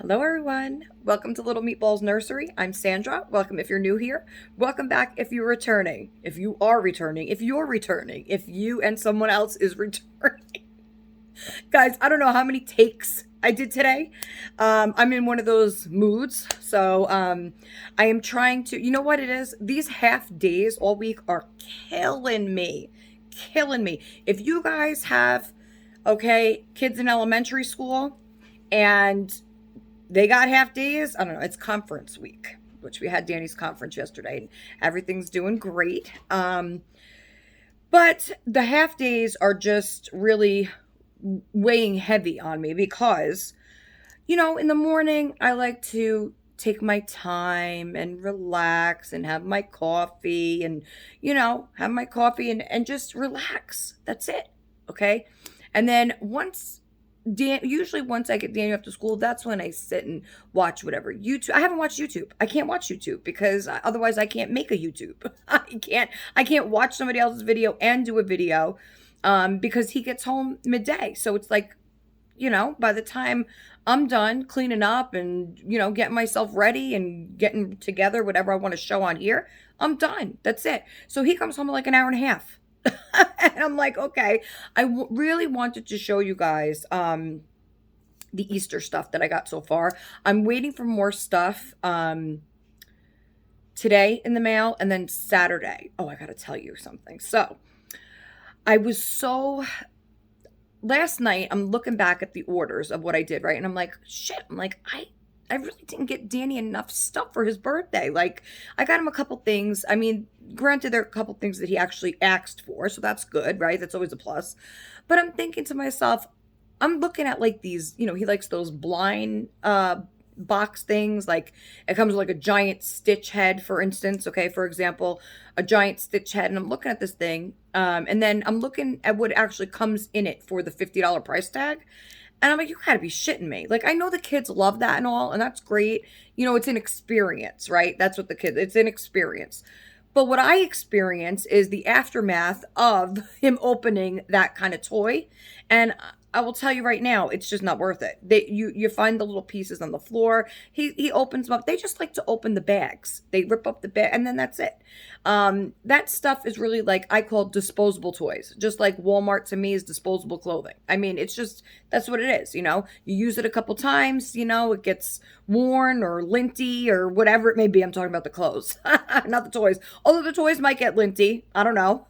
Hello, everyone. Welcome to Little Meatballs Nursery. I'm Sandra. Welcome if you're new here. Welcome back if you're returning. If you are returning, if you're returning, if you and someone else is returning. Guys, I don't know how many takes I did today. I'm in one of those moods. So I am trying to, you know what it is? These half days all week are killing me. Killing me. If you guys have, okay, kids in elementary school and they got half days. I don't know. It's conference week, which we had Danny's conference yesterday, and everything's doing great. But the half days are just really weighing heavy on me because, in the morning, I like to take my time and relax and have my coffee and, have my coffee and just relax. That's it. Okay. And then usually once I get Daniel after school, that's when I sit and watch whatever YouTube. I haven't watched YouTube. I can't watch YouTube because otherwise I can't make a YouTube. I can't watch somebody else's video and do a video because he gets home midday. So it's like, by the time I'm done cleaning up and, getting myself ready and getting together whatever I want to show on here, I'm done. That's it. So he comes home in like an hour and a half. And I'm like, okay, really wanted to show you guys the Easter stuff that I got so far. I'm waiting for more stuff today in the mail and then Saturday. Oh, I got to tell you something. So I was so last night, I'm looking back at the orders of what I did, right? And I'm like, shit, I really didn't get Danny enough stuff for his birthday. Like, I got him a couple things. I mean, granted, there are a couple things that he actually asked for, so that's good, right? That's always a plus. But I'm thinking to myself, I'm looking at like these, he likes those blind box things. Like, it comes with like a giant Stitch head, for instance. Okay, for example, a giant Stitch head. And I'm looking at this thing. And then I'm looking at what actually comes in it for the $50 price tag. And I'm like, you gotta be shitting me. Like, I know the kids love that and all, and that's great. It's an experience, right? That's what it's an experience. But what I experience is the aftermath of him opening that kind of toy. And I will tell you right now, it's just not worth it. You find the little pieces on the floor. He opens them up. They just like to open the bags. They rip up the bag and then that's it. That stuff is really like I call disposable toys. Just like Walmart to me is disposable clothing. I mean, it's just that's what it is. You use it a couple times. It gets worn or linty or whatever it may be. I'm talking about the clothes, not the toys. Although the toys might get linty. I don't know.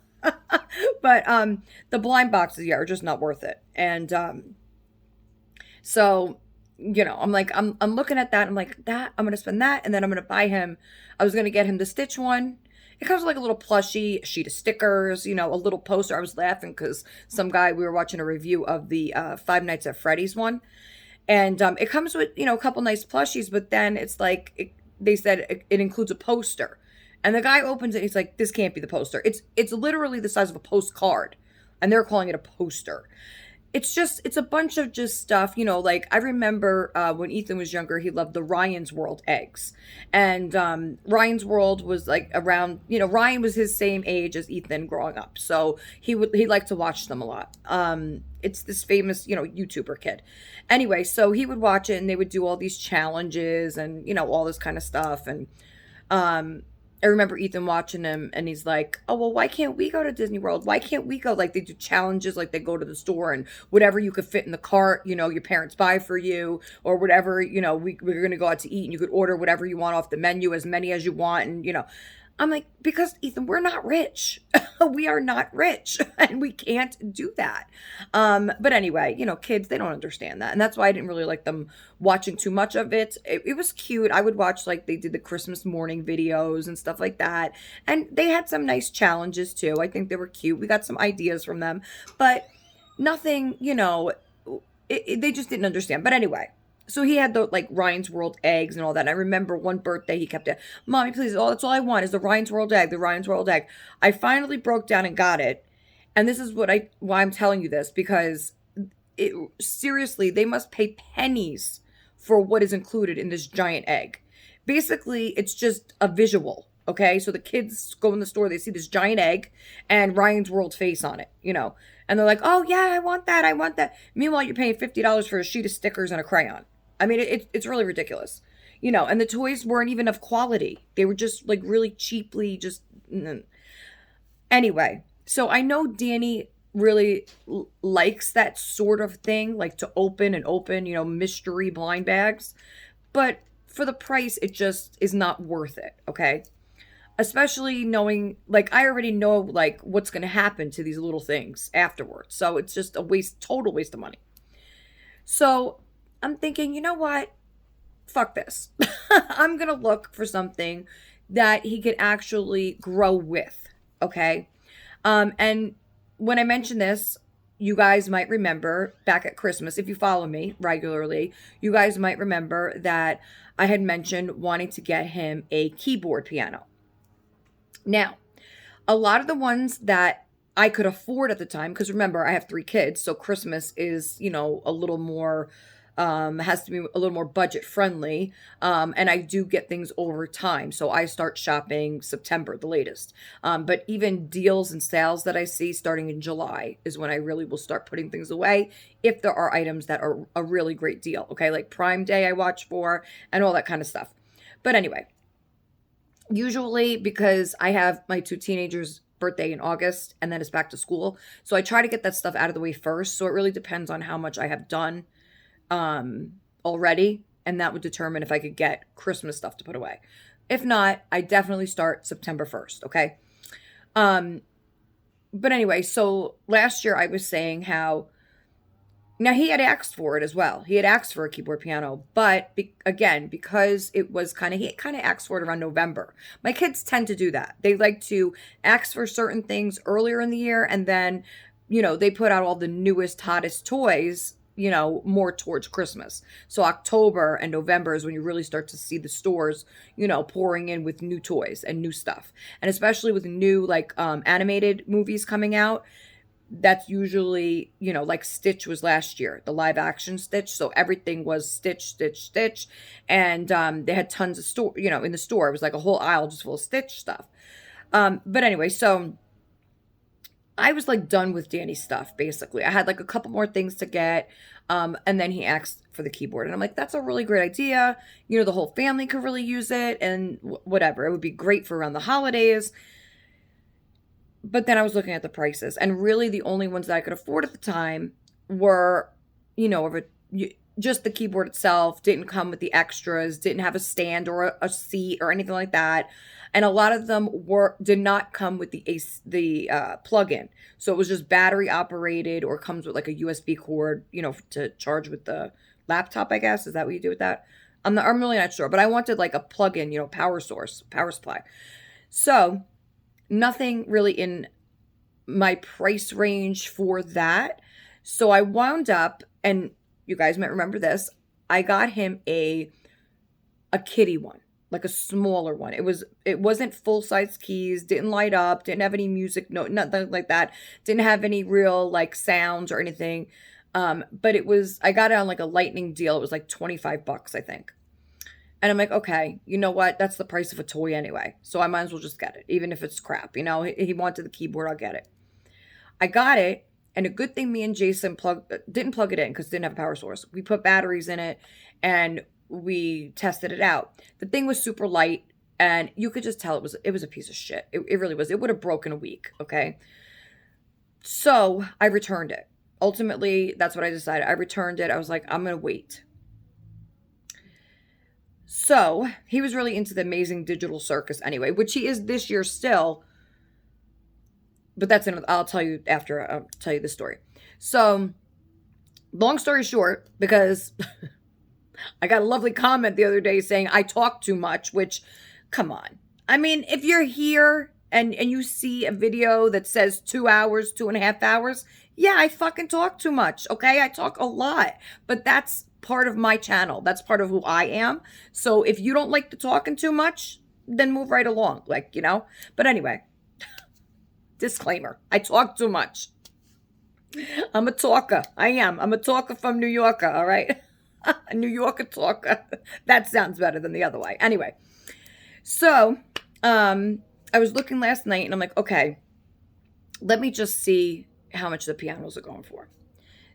But the blind boxes, yeah, are just not worth it. And so I'm like, I'm looking at that. I'm like, that I'm gonna spend that, and then I'm gonna buy him. I was gonna get him the Stitch one. It comes with like a little plushie, a sheet of stickers, a little poster. I was laughing because some guy we were watching a review of the Five Nights at Freddy's one, and it comes with a couple nice plushies, but then it's like they said it includes a poster. And the guy opens it. He's like, "This can't be the poster. It's literally the size of a postcard, and they're calling it a poster." It's a bunch of just stuff, like I remember when Ethan was younger, he loved the Ryan's World eggs. And Ryan's World was like around, Ryan was his same age as Ethan growing up. So he liked to watch them a lot. It's this famous, YouTuber kid. Anyway, so he would watch it and they would do all these challenges and, all this kind of stuff. And I remember Ethan watching him and he's like, "Oh, well, why can't we go to Disney World? Why can't we go?" Like they do challenges, like they go to the store and whatever you could fit in the cart, your parents buy for you or whatever, we're going to go out to eat and you could order whatever you want off the menu, as many as you want. And, I'm like, because Ethan, we're not rich. We are not rich and we can't do that. But anyway, kids, they don't understand that. And that's why I didn't really like them watching too much of it. It was cute. I would watch like they did the Christmas morning videos and stuff like that. And they had some nice challenges too. I think they were cute. We got some ideas from them, but nothing, they just didn't understand. But anyway, so he had the like Ryan's World eggs and all that. And I remember one birthday he kept it. "Mommy, please, that's all I want is the Ryan's World egg, the Ryan's World egg." I finally broke down and got it. And this is why I'm telling you this, because seriously, they must pay pennies for what is included in this giant egg. Basically, it's just a visual. Okay, so the kids go in the store, they see this giant egg and Ryan's World face on it, and they're like, "Oh yeah, I want that, I want that." Meanwhile, you're paying $50 for a sheet of stickers and a crayon. I mean, it's really ridiculous. And the toys weren't even of quality. They were just like really cheaply just. Anyway, so I know Danny really likes that sort of thing, like to open and open, mystery blind bags. But for the price, it just is not worth it, okay? Especially knowing, like, I already know, like, what's going to happen to these little things afterwards. So it's just a total waste of money. So I'm thinking, you know what? Fuck this. I'm going to look for something that he could actually grow with, okay? And when I mentioned this, you guys might remember back at Christmas, if you follow me regularly, you guys might remember that I had mentioned wanting to get him a keyboard piano. Now, a lot of the ones that I could afford at the time, because remember, I have 3 kids, so Christmas is, a little more, has to be a little more budget friendly. And I do get things over time. So I start shopping September, the latest. But even deals and sales that I see starting in July is when I really will start putting things away if there are items that are a really great deal. Okay, like Prime Day I watch for and all that kind of stuff. But anyway, usually because I have my 2 teenagers' birthday in August and then it's back to school. So I try to get that stuff out of the way first. So it really depends on how much I have done already, and that would determine if I could get Christmas stuff to put away. If not, I definitely start September 1st, okay? But anyway, so last year I was saying how, now he had asked for it as well. He had asked for a keyboard piano, but again, because it was he kind of asked for it around November. My kids tend to do that. They like to ask for certain things earlier in the year, and then, they put out all the newest, hottest toys more towards Christmas. So October and November is when you really start to see the stores, pouring in with new toys and new stuff. And especially with new animated movies coming out, that's usually, like Stitch was last year, the live action Stitch. So everything was Stitch, Stitch, Stitch. And they had tons of store, in the store. It was like a whole aisle just full of Stitch stuff. But anyway, so I was like done with Danny's stuff, basically. I had like a couple more things to get. And then he asked for the keyboard. And I'm like, that's a really great idea. The whole family could really use it and whatever. It would be great for around the holidays. But then I was looking at the prices. And really the only ones that I could afford at the time were, just the keyboard itself. Didn't come with the extras. Didn't have a stand or a seat or anything like that. And a lot of them did not come with the plug-in. So it was just battery operated or comes with like a USB cord, to charge with the laptop, I guess. Is that what you do with that? I'm really not sure. But I wanted like a plug-in, power source, power supply. So nothing really in my price range for that. So I wound up, and you guys might remember this, I got him a kitty one. Like a smaller one. It wasn't full size keys, didn't light up, didn't have any music, nothing like that. Didn't have any real like sounds or anything. But I got it on like a lightning deal. It was like $25, I think. And I'm like, okay, you know what? That's the price of a toy anyway. So I might as well just get it, even if it's crap. He wanted the keyboard, I'll get it. I got it, and a good thing me and Jason didn't plug it in because it didn't have a power source. We put batteries in it, and we tested it out. The thing was super light, and you could just tell it was a piece of shit. It really was. It would have broken a week, okay? So I returned it. Ultimately, that's what I decided. I returned it. I was like, I'm going to wait. So he was really into the Amazing Digital Circus anyway, which he is this year still. But that's another, I'll tell you after I'll tell you the story. So long story short, because I got a lovely comment the other day saying I talk too much, which, come on. I mean, if you're here and you see a video that says 2 hours, 2.5 hours, yeah, I fucking talk too much, okay? I talk a lot, but that's part of my channel. That's part of who I am. So if you don't like the talking too much, then move right along, But anyway, disclaimer, I talk too much. I'm a talker. I am. I'm a talker from New Yorker, all right? A New Yorker talker. That sounds better than the other way. Anyway, so I was looking last night and I'm like, okay, let me just see how much the pianos are going for.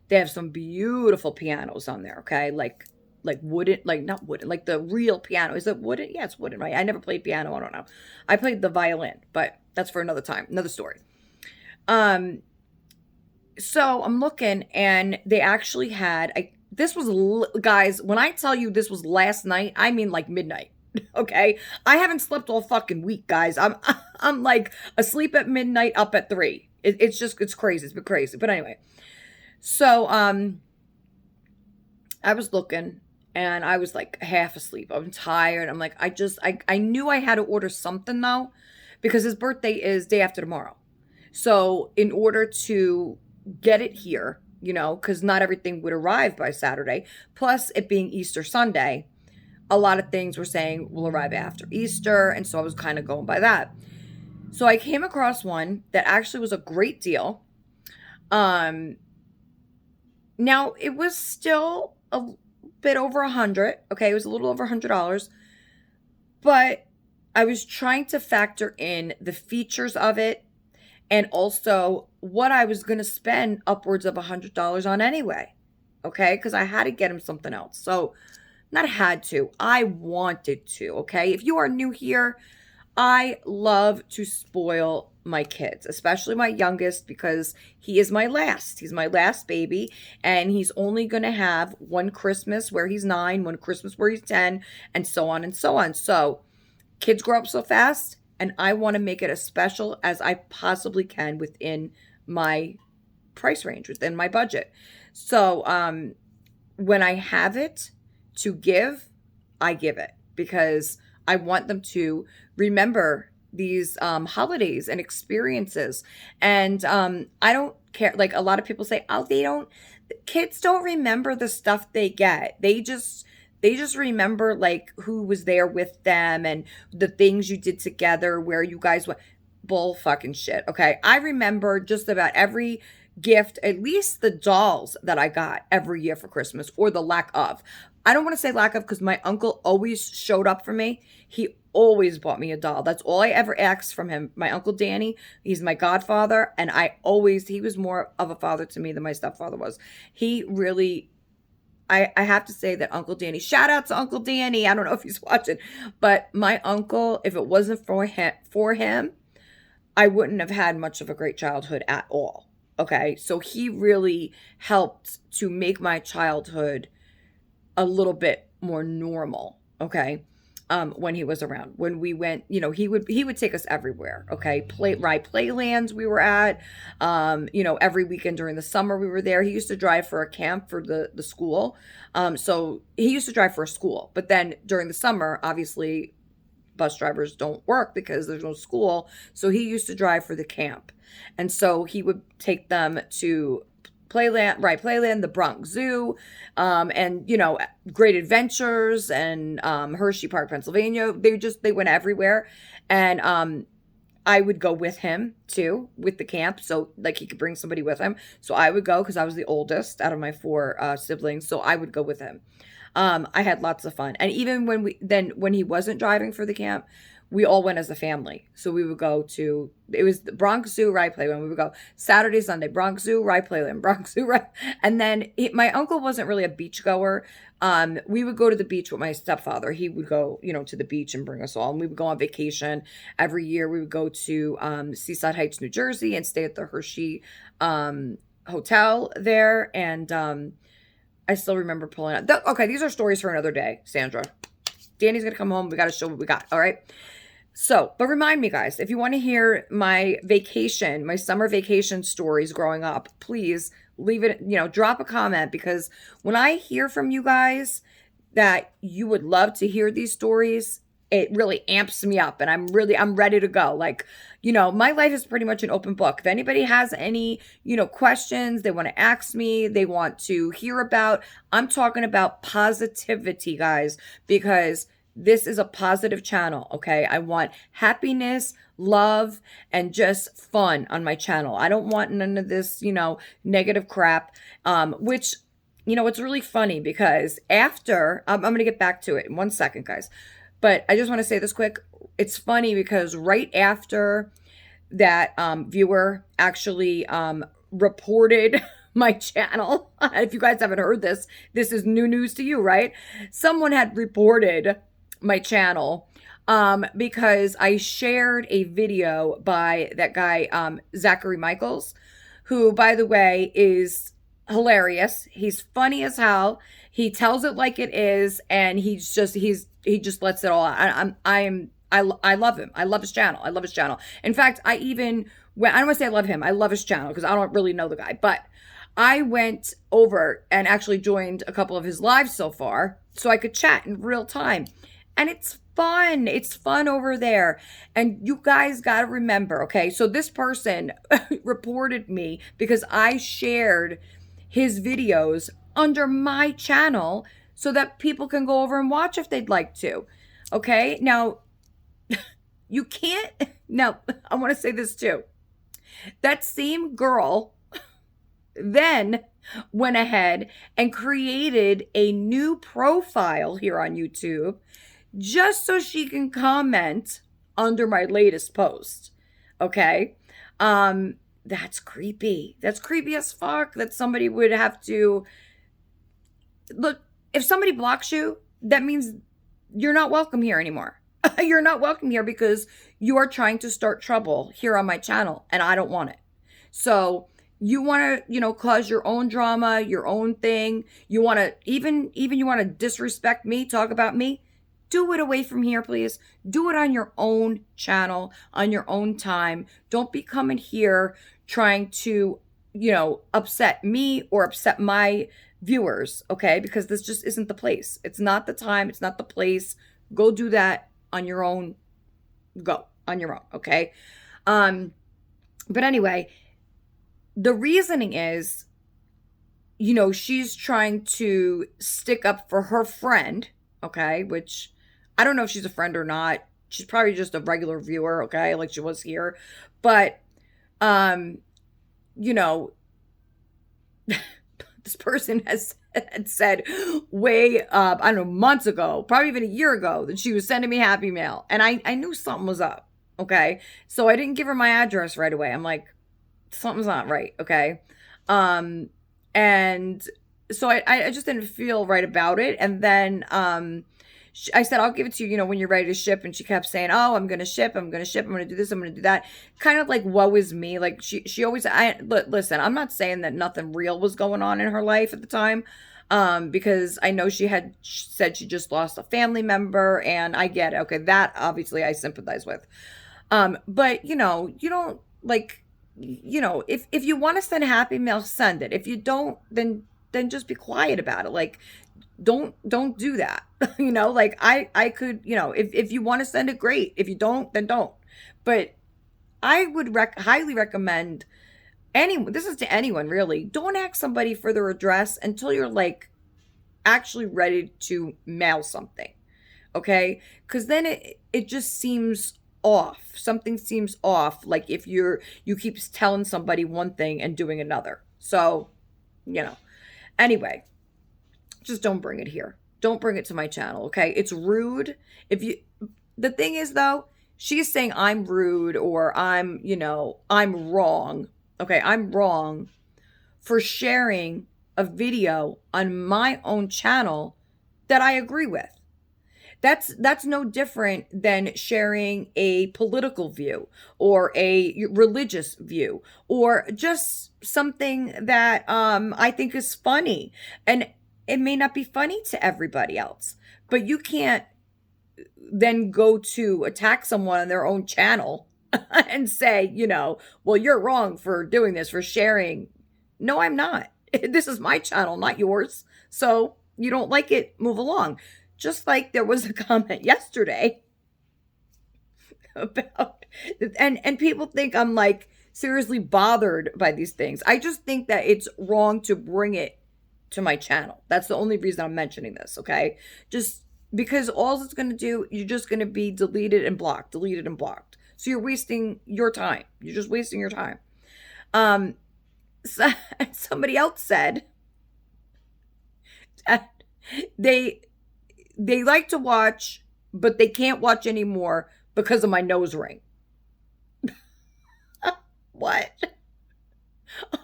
They have some beautiful pianos on there, okay? Like like wooden, like not wooden, like the real piano. Is it wooden? Yeah, it's wooden, right? I never played piano. I don't know. I played the violin, but that's for another time, another story. Um, so I'm looking, and they actually had. This was guys. When I tell you this was last night, I mean like midnight. Okay, I haven't slept all fucking week, guys. I'm like asleep at midnight, up at 3. It's crazy. It's been crazy. But anyway, so I was looking, and I was like half asleep. I'm tired. I'm like, I knew I had to order something though, because his birthday is day after tomorrow. So in order to get it here, because not everything would arrive by Saturday, plus it being Easter Sunday, a lot of things were saying will arrive after Easter. And so I was kind of going by that. So I came across one that actually was a great deal. Um, Now it was still a bit over 100. Okay, it was a little over $100, but I was trying to factor in the features of it and also what I was going to spend upwards of $100 on anyway. Okay, because I had to get him something else. So, not had to, I wanted to. Okay, if you are new here, I love to spoil my kids, especially my youngest, because he is my last. He's my last baby, and he's only going to have one Christmas where he's 9, one Christmas where he's 10, and so on and so on. So, kids grow up so fast, and I want to make it as special as I possibly can within my price range, within my budget. So, when I have it to give, I give it, because I want them to remember these holidays and experiences. And I don't care. Like a lot of people say, oh, kids don't remember the stuff they get. They just remember like who was there with them and the things you did together, where you guys went. Bull fucking shit. Okay. I remember just about every gift, at least the dolls that I got every year for Christmas, or the lack of. I don't want to say lack of, because my uncle always showed up for me. He always bought me a doll. That's all I ever asked from him. My Uncle Danny, he's my godfather, and he was more of a father to me than my stepfather was. He really, I have to say that Uncle Danny, shout out to Uncle Danny. I don't know if he's watching, but my uncle, if it wasn't for him, I wouldn't have had much of a great childhood at all. Okay. So he really helped to make my childhood a little bit more normal. Okay. When he was around, when we went, he would take us everywhere. Okay. Playlands we were at, every weekend during the summer we were there. He used to drive for a camp for the school. So he used to drive for a school, but then during the summer, obviously bus drivers don't work because there's no school. So he used to drive for the camp. And so he would take them to Playland, the Bronx Zoo, and, Great Adventures, and Hershey Park, Pennsylvania. They went everywhere. And I would go with him too, with the camp. So like he could bring somebody with him. So I would go because I was the oldest out of my 4 siblings. So I would go with him. I had lots of fun. And even when he wasn't driving for the camp, we all went as a family. So we would go to, it was the Bronx Zoo, Rye Playland. We would go Saturday, Sunday, Bronx Zoo, Rye Playland, Bronx Zoo, Rye. And then my uncle wasn't really a beach goer. We would go to the beach with my stepfather. He would go, to the beach and bring us all. And we would go on vacation every year. We would go to Seaside Heights, New Jersey, and stay at the Hershey hotel there. And I still remember pulling out. Okay, these are stories for another day, Sandra. Danny's going to come home. We got to show what we got. All right. So, but remind me, guys, if you want to hear my summer vacation stories growing up, please leave it, drop a comment, because when I hear from you guys that you would love to hear these stories, it really amps me up, and I'm ready to go. Like, my life is pretty much an open book. If anybody has any, questions they want to ask me, they want to hear about, I'm talking about positivity, guys, because this is a positive channel. Okay. I want happiness, love, and just fun on my channel. I don't want none of this, negative crap, which, it's really funny because after, I'm going to get back to it in 1 second, guys. But I just want to say this quick. It's funny because right after that viewer actually reported my channel. If you guys haven't heard this, this is new news to you, right? Someone had reported my channel because I shared a video by that guy, Zachary Michaels, who, by the way, is hilarious. He's funny as hell. He tells it like it is, and he just lets it all out. I love him. I love his channel. I love his channel. In fact, I don't want to say I love him. I love his channel because I don't really know the guy, but I went over and actually joined a couple of his lives so far so I could chat in real time. And it's fun. It's fun over there. And you guys got to remember, okay? So this person reported me because I shared his videos under my channel so that people can go over and watch if they'd like to. Okay? Now, you can't. Now, I want to say this too. That same girl then went ahead and created a new profile here on YouTube just so she can comment under my latest post. Okay? That's creepy. That's creepy as fuck that somebody would have to look. If somebody blocks you, that means you're not welcome here anymore. You're not welcome here because you are trying to start trouble here on my channel, and I don't want it. So you want to, cause your own drama, your own thing. You want to even you want to disrespect me, talk about me. Do it away from here, please. Do it on your own channel, on your own time. Don't be coming here trying to, upset me or upset my viewers, okay? Because this just isn't the place. It's not the time. It's not the place. Go do that on your own. Go on your own, okay? But anyway, the reasoning is, she's trying to stick up for her friend, okay? Which I don't know if she's a friend or not. She's probably just a regular viewer, okay? Like she was here. But, this person had said way, I don't know, months ago, probably even a year ago, that she was sending me happy mail. And I knew something was up, okay? So I didn't give her my address right away. I'm like, something's not right, okay? And so I just didn't feel right about it. And then I said, I'll give it to you, when you're ready to ship. And she kept saying, oh, I'm going to ship. I'm going to ship. I'm going to do this. I'm going to do that. Kind of like, woe is me. Like she always, listen, I'm not saying that nothing real was going on in her life at the time. Because I know she had said she just lost a family member, and I get it. Okay. That obviously I sympathize with. But you don't like, if you want to send happy mail, send it. If you don't, then just be quiet about it. Like, don't do that. Like I could, if you want to send it, great. If you don't, then don't. But I would highly recommend this is to anyone really, don't ask somebody for their address until you're like actually ready to mail something. Okay. Cause then it just seems off. Something seems off. Like if you keep telling somebody one thing and doing another. So, anyway, just don't bring it here. Don't bring it to my channel, okay? It's rude. The thing is though, she's saying I'm rude or I'm wrong. Okay, I'm wrong for sharing a video on my own channel that I agree with. That's no different than sharing a political view or a religious view or just something that I think is funny. And it may not be funny to everybody else, but you can't then go to attack someone on their own channel and say, well, you're wrong for doing this, for sharing. No, I'm not. This is my channel, not yours. So you don't like it, move along. Just like there was a comment yesterday about, and people think I'm like seriously bothered by these things. I just think that it's wrong to bring it to my channel. That's the only reason I'm mentioning this, okay? Just because all it's going to do, you're just going to be deleted and blocked. So you're wasting your time. You're just wasting your time. So, somebody else said that they like to watch, but they can't watch anymore because of my nose ring. What?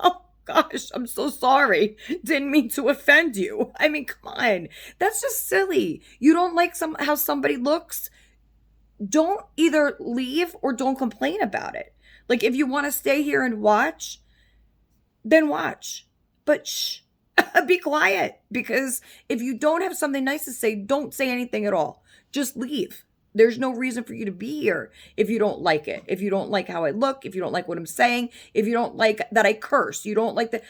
Oh, gosh, I'm so sorry. Didn't mean to offend you. I mean, come on. That's just silly. You don't like how somebody looks? Don't either leave or don't complain about it. Like, if you want to stay here and watch, then watch. But shh, be quiet. Because if you don't have something nice to say, don't say anything at all. Just leave. There's no reason for you to be here if you don't like it. If you don't like how I look, if you don't like what I'm saying, if you don't like that I curse, you don't like that.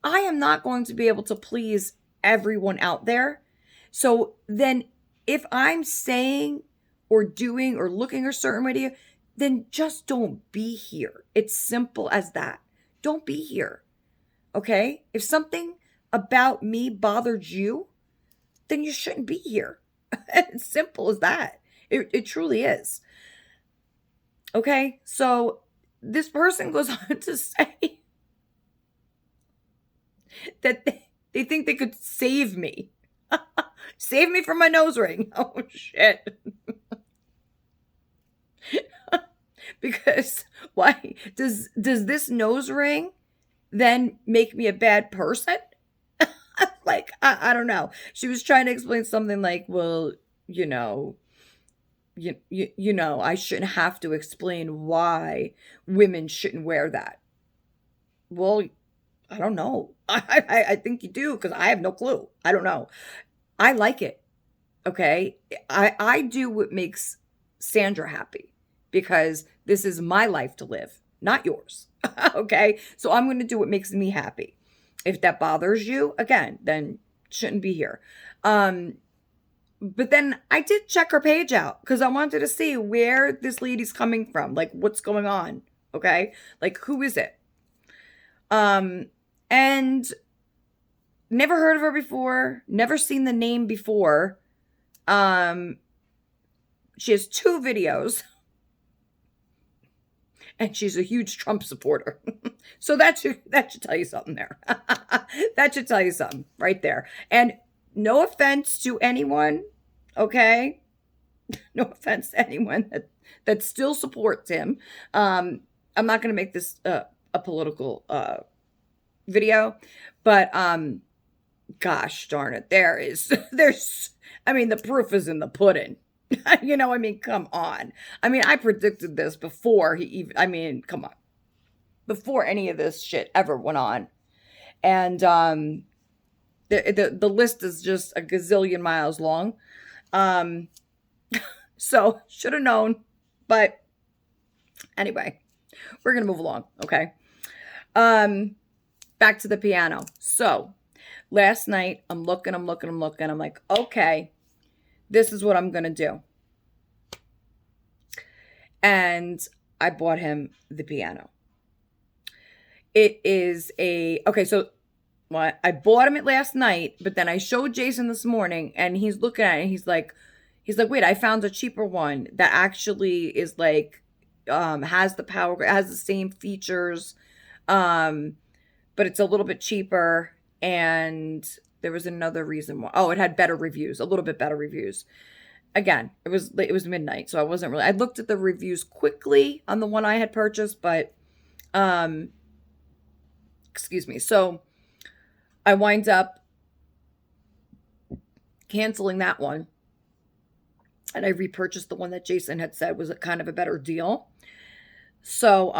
I am not going to be able to please everyone out there. So then if I'm saying or doing or looking a certain way to you, then just don't be here. It's simple as that. Don't be here. Okay? If something about me bothered you, then you shouldn't be here. It's simple as that. It truly is. Okay? So this person goes on to say that they think they could save me. Save me from my nose ring. Oh, shit. Because why? Does this nose ring then make me a bad person? Like, I don't know. She was trying to explain something like, well, you know, I shouldn't have to explain why women shouldn't wear that. Well, I don't know. I think you do, because I have no clue. I don't know. I like it. Okay. I do what makes Sandra happy, because this is my life to live, not yours. Okay. So I'm going to do what makes me happy. If that bothers you, again, then shouldn't be here. But then I did check her page out because I wanted to see where this lady's coming from. Like, what's going on? Okay. Like, who is it? And never heard of her before. Never seen the name before. She has 2 videos. And she's a huge Trump supporter. So that should tell you something there. That should tell you something right there. And no offense to anyone, okay? No offense to anyone that still supports him. I'm not going to make this a political video, but gosh darn it, there's the proof is in the pudding. Come on. I predicted this before come on. Before any of this shit ever went on. And the list is just a gazillion miles long. So should have known. But anyway, we're going to move along, okay? Back to the piano. So last night I'm looking. I'm like, okay, this is what I'm going to do. And I bought him the piano. It is I bought him it last night, but then I showed Jason this morning and he's looking at it and he's like, wait, I found a cheaper one that actually is like, has the power, has the same features, but it's a little bit cheaper. And there was another reason why. Oh, it had better reviews, a little bit better reviews. Again, it was midnight, so I looked at the reviews quickly on the one I had purchased, but, excuse me. So I wind up canceling that one. And I repurchased the one that Jason had said was kind of a better deal. So,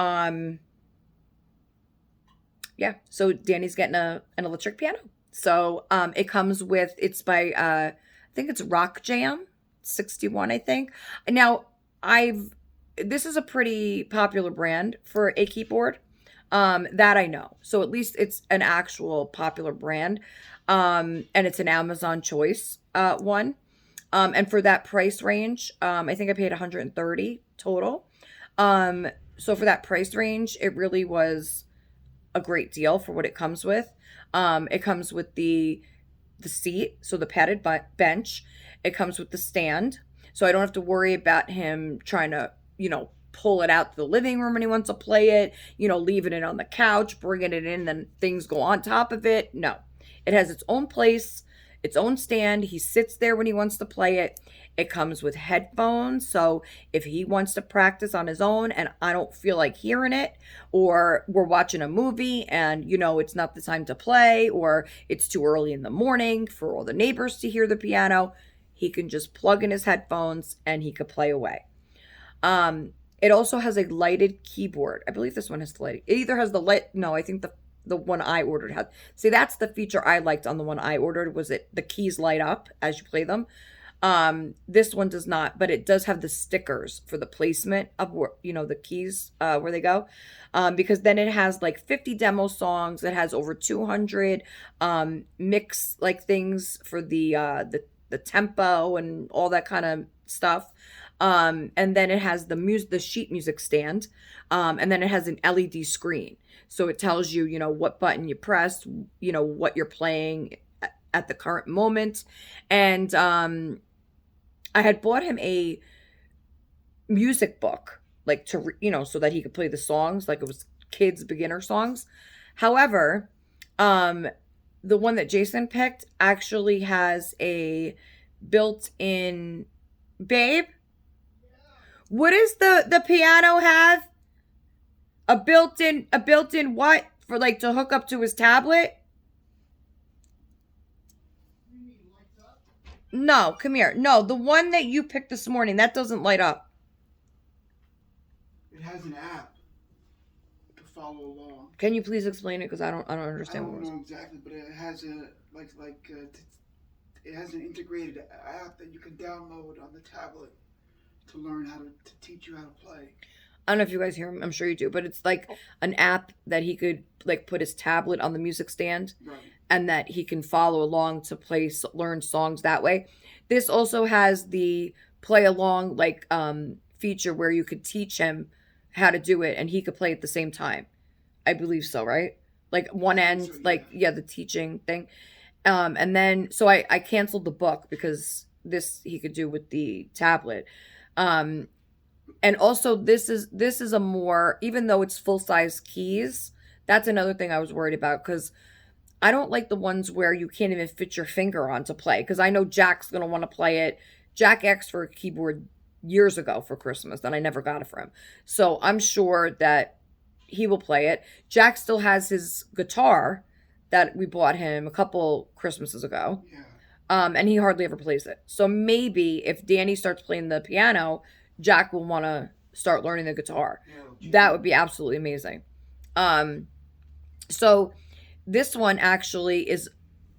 yeah. So Danny's getting an electric piano. So, it's by, I think it's Rock Jam 61, I think. Now, this is a pretty popular brand for a keyboard. That I know. So at least it's an actual popular brand. And it's an Amazon choice, one. And for that price range, I think I paid $130 total. So for that price range, it really was a great deal for what it comes with. It comes with the seat, so the padded bench. It comes with the stand, so I don't have to worry about him trying to, pull it out to the living room when he wants to play it, leaving it on the couch, bringing it in, then things go on top of it. No, it has its own place. its own stand. He sits there when he wants to play it. It comes with headphones, so if he wants to practice on his own and I don't feel like hearing it, or we're watching a movie and it's not the time to play, or it's too early in the morning for all the neighbors to hear the piano, he can just plug in his headphones and he could play away. It also has a lighted keyboard. I believe this one has the light. It either has the light. No, I think the one I ordered had. See, that's the feature I liked on the one I ordered, was it the keys light up as you play them. This one does not, but it does have the stickers for the placement of the keys, where they go. Because then it has like 50 demo songs. It has over 200 mix like things for the tempo and all that kind of stuff. And then it has the sheet music stand. And then it has an LED screen. So it tells you, what button you pressed, what you're playing at the current moment. And I had bought him a music book, like so that he could play the songs, like it was kids beginner songs. However, the one that Jason picked actually has a built-in, babe. What does the piano have? A built-in what? For like to hook up to his tablet? No, come here. No, the one that you picked this morning, that doesn't light up. It has an app to follow along. Can you please explain it? Because I don't I understand don't know exactly, but it has it has an integrated app that you can download on the tablet to learn how to teach you how to play. I don't know if you guys hear him. I'm sure you do, but it's like an app that he could like put his tablet on the music stand, Right. and that he can follow along to learn songs that way. This also has the play along like feature where you could teach him how to do it and he could play at the same time. I believe so, right? Like one end, So, yeah. like yeah, the teaching thing. And then so I canceled the book because this he could do with the tablet. Um and also this is a more, even though it's full size keys, that's another thing I was worried about, because I don't like the ones where you can't even fit your finger on to play, because I know Jack's going to want to play it. Jack asked for a keyboard years ago for Christmas and I never got it for him. So I'm sure that he will play it. Jack still has his guitar that we bought him a couple Christmases ago. Yeah. And he hardly ever plays it. So maybe if Danny starts playing the piano, Jack will want to start learning the guitar. Yeah, That would be absolutely amazing. So this one actually is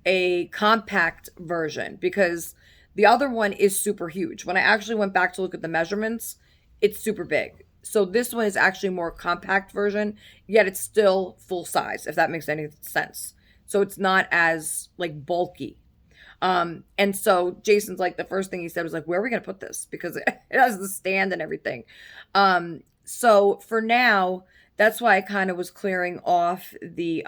a compact version, because the other one is super huge. When I actually went back to look at the measurements, it's super big. So this one is actually more compact version, yet it's still full size, if that makes any sense. So it's not as like bulky. And so Jason's like, the first thing he said was like, where are we going to put this? Because it has the stand and everything. So for now, that's why I kind of was clearing off the,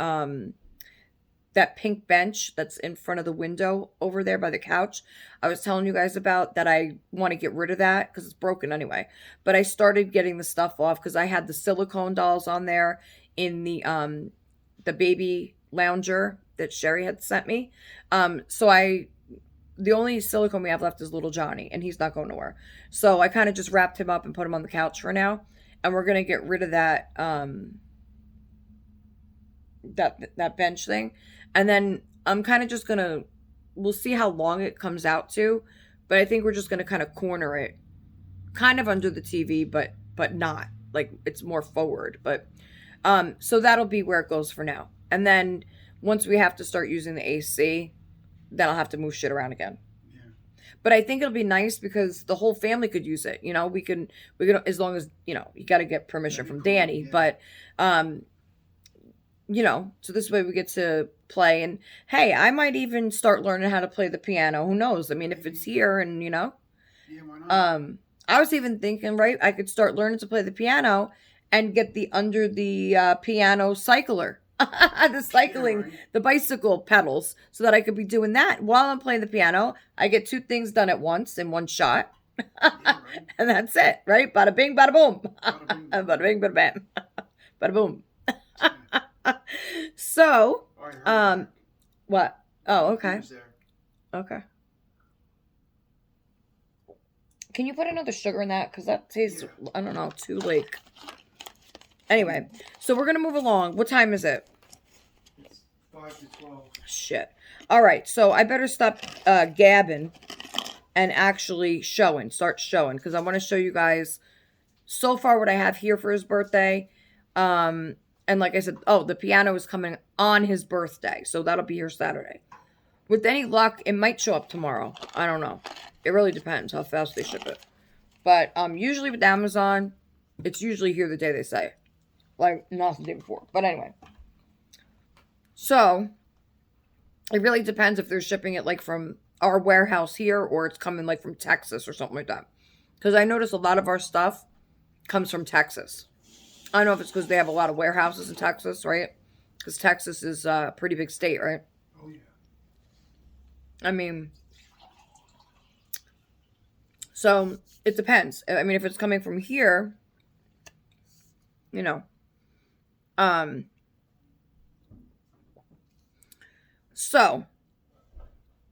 that pink bench that's in front of the window over there by the couch. I was telling you guys about that. I want to get rid of that because it's broken anyway. But I started getting the stuff off because I had the silicone dolls on there in the baby lounger that Sherry had sent me. So the only silicone we have left is little Johnny, and he's not going nowhere. So I kind of just wrapped him up and put him on the couch for now. And we're gonna get rid of that that bench thing. And then I'm kind of just gonna, we'll see how long it comes out to, but I think we're just gonna kind of corner it, kind of under the TV, but not like it's more forward. But so that'll be where it goes for now. And then once we have to start using the AC, then I'll have to move shit around again. Yeah. But I think it'll be nice because the whole family could use it. We can as long as you got to get permission from Danny. Yeah. But so this way we get to play. And hey, I might even start learning how to play the piano. Who knows? I mean, if it's here and Yeah, why not? I was even thinking, right, I could start learning to play the piano and get the under the piano cycler. The cycling, Yeah, right. the bicycle pedals, so that I could be doing that while I'm playing the piano. I get two things done at once in one shot. Yeah, right. And that's it, right? Bada bing, bada boom. Bada bing, Bada bing, bada bam. Bada boom. Yeah. So, Oh, I heard that. what? Oh, okay. Who's there? Okay. Can you put another sugar in that? Because that tastes, Yeah. I don't know, too like. Anyway, so we're going to move along. What time is it? It's 5 to 12. Shit. All right, so I better stop gabbing and actually start showing, because I want to show you guys so far what I have here for his birthday. And like I said, oh, the piano is coming on his birthday, so that'll be here Saturday. With any luck, it might show up tomorrow. I don't know. It really depends how fast they ship it. But usually with Amazon, it's usually here the day they say. Like, not the day before. But anyway. So, it really depends if they're shipping it like from our warehouse here or it's coming like from Texas or something like that. Because I notice a lot of our stuff comes from Texas. I don't know if it's because they have a lot of warehouses in Texas, right? Because Texas is a pretty big state, right? Oh, yeah. I mean, so it depends. I mean, if it's coming from here, you know. So,